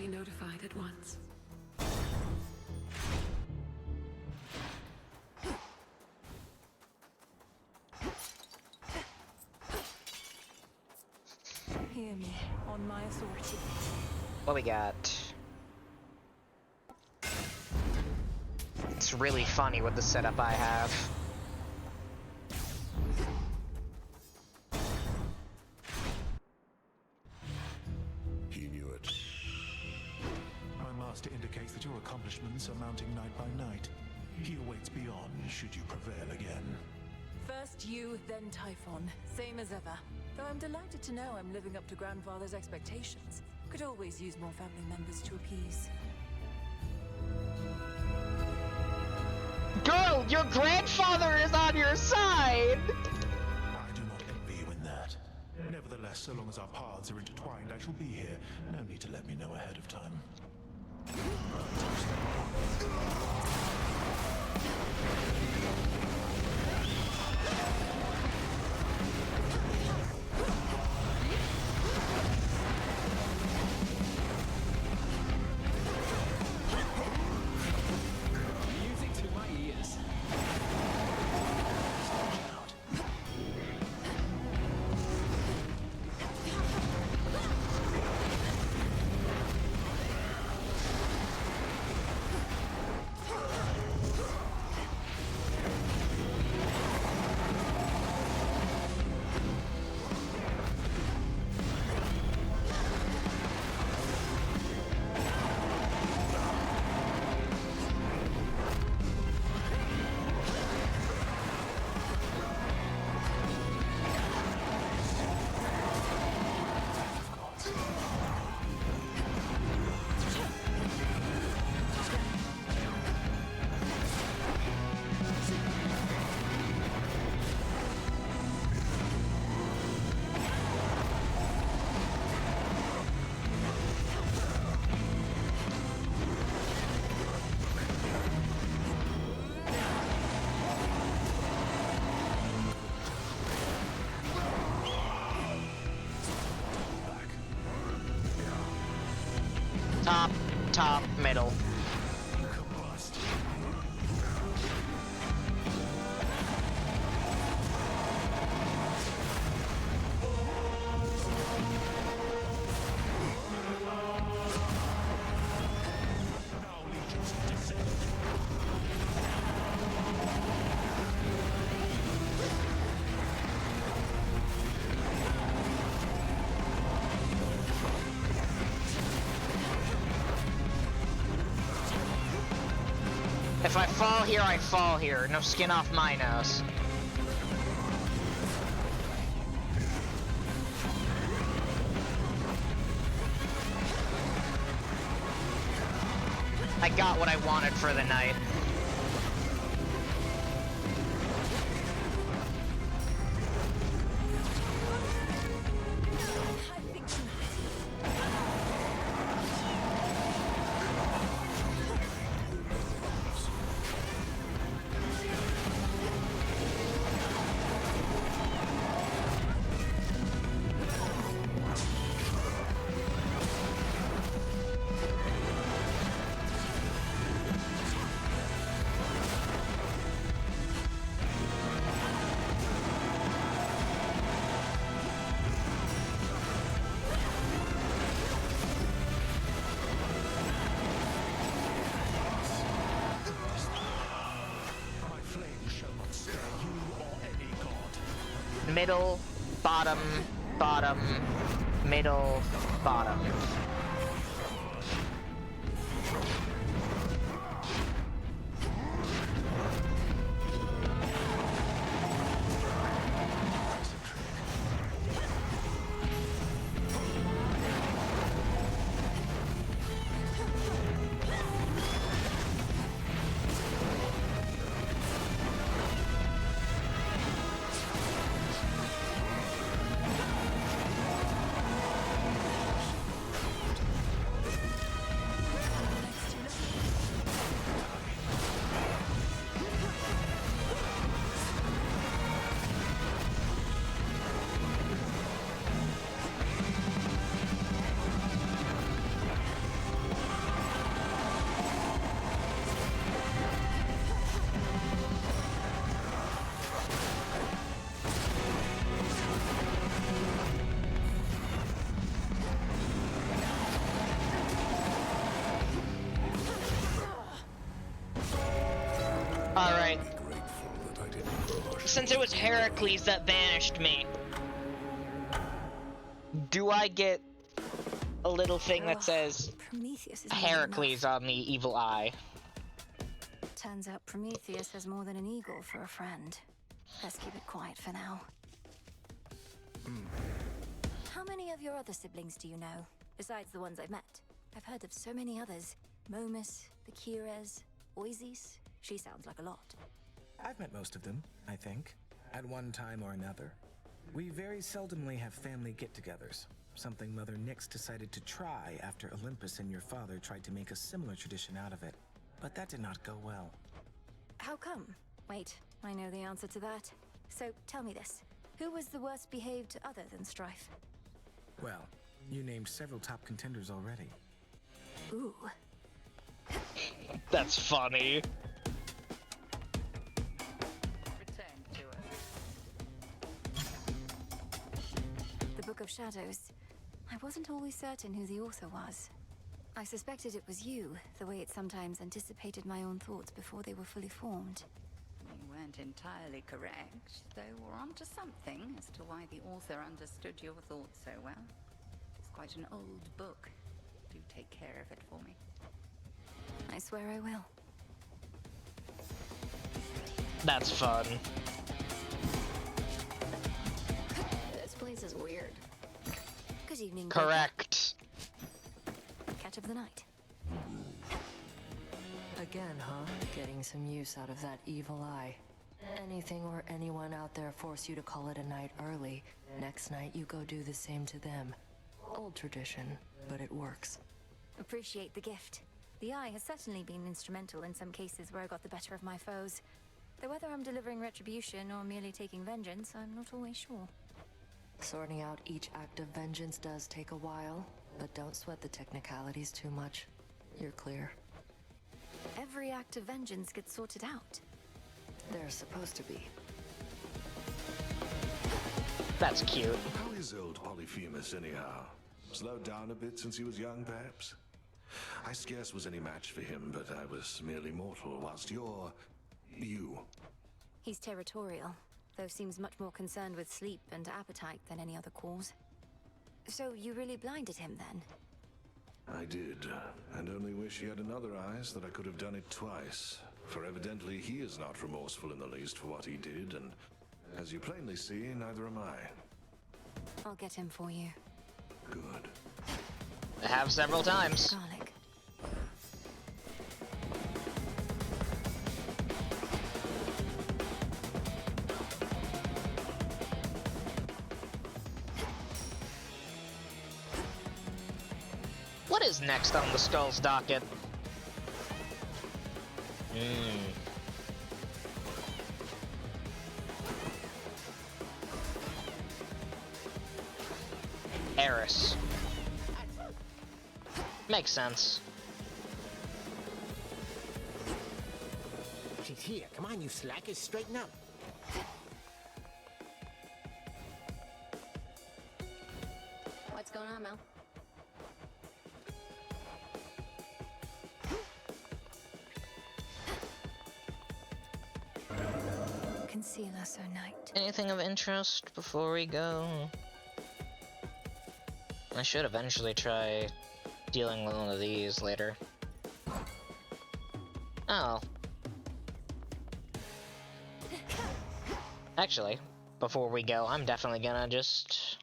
be notified at once. Hear me, on my authority. What we got? It's really funny with the setup I have. He knew it. My master indicates that your accomplishments are mounting night by night. He awaits beyond, should you prevail again. First you, then Typhon. Same as ever. Though I'm delighted to know I'm living up to Grandfather's expectations. Could always use more family members to appease. Girl, your grandfather is on your side! I do not envy you in that. Nevertheless, so long as our paths are intertwined, I shall be here. No need to let me know ahead of time. Music to my ears. Top, middle. If I fall here, I fall here. No skin off my nose. I got what I wanted for the night. Middle, bottom, bottom, middle, bottom. Alright. Grateful that I didn't grow a Since it was Heracles that banished me, do I get a little thing that says Prometheus is Heracles on the evil eye? Turns out Prometheus has more than an eagle for a friend. Let's keep it quiet for now. How many of your other siblings do you know, besides the ones I've met? I've heard of so many others. Momus, the Kires, Oasis. She sounds like a lot. I've met most of them, I think, at one time or another. We very seldomly have family get-togethers, something Mother Nyx decided to try after Olympus and your father tried to make a similar tradition out of it. But that did not go well. How come? Wait, I know the answer to that. So tell me this. Who was the worst behaved other than Strife? Well, you named several top contenders already. Ooh. That's funny. Return to us. The Book of Shadows. I wasn't always certain who the author was. I suspected it was you, the way it sometimes anticipated my own thoughts before they were fully formed. You weren't entirely correct, though we're onto something as to why the author understood your thoughts so well. It's quite an old book. Do take care of it for me. I swear I will. That's fun. This place is weird. Good evening. Correct. Catch of the night. Again, huh? Getting some use out of that evil eye. Anything or anyone out there force you to call it a night early, next night you go do the same to them. Old tradition, but it works. Appreciate the gift. The eye has certainly been instrumental in some cases where I got the better of my foes. Though whether I'm delivering retribution or merely taking vengeance, I'm not always sure. Sorting out each act of vengeance does take a while, but don't sweat the technicalities too much. You're clear. Every act of vengeance gets sorted out. They're supposed to be. That's cute. How is old Polyphemus, anyhow? Slowed down a bit since he was young, perhaps? I scarce was any match for him, but I was merely mortal, whilst you. He's territorial, though seems much more concerned with sleep and appetite than any other cause. So you really blinded him then? I did, and only wish he had another eye so that I could have done it twice. For evidently he is not remorseful in the least for what he did, and as you plainly see, neither am I. I'll get him for you. Good. I have several times. Garlic. What is next on the Skull's docket? Eris. Makes sense. She's here. Come on, you slackers, straighten up. What's going on, Mel? Concealer, so night. Anything of interest before we go? I should eventually try dealing with one of these later. Oh. Actually, before we go, I'm definitely gonna just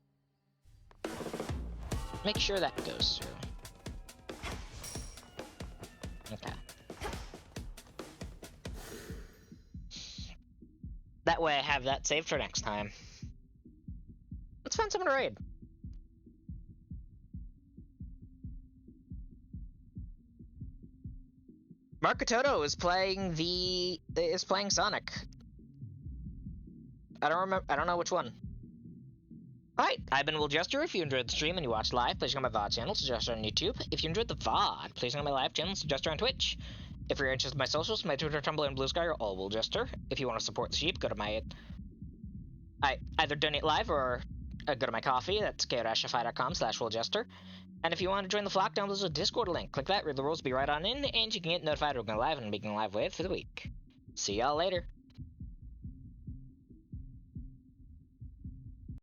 make sure that goes through. Okay. That way I have that saved for next time. Let's find someone to raid. Markatoto is playing Sonic. I don't know which one. Alright, I've been WoolJester. If you enjoyed the stream and you watched live, please go to my VOD channel, WoolJester on YouTube. If you enjoyed the VOD, please go to my live channel, WoolJester on Twitch. If you're interested in my socials, my Twitter, Tumblr, and BlueSky are all WoolJester. If you want to support the sheep, go to my... I either donate live or go to my coffee. That's ko-fi.com/WoolJester. And if you want to join the flock, down there's a Discord link. Click that, read the rules, be right on in, and you can get notified when we're going live and being live with for the week. See y'all later.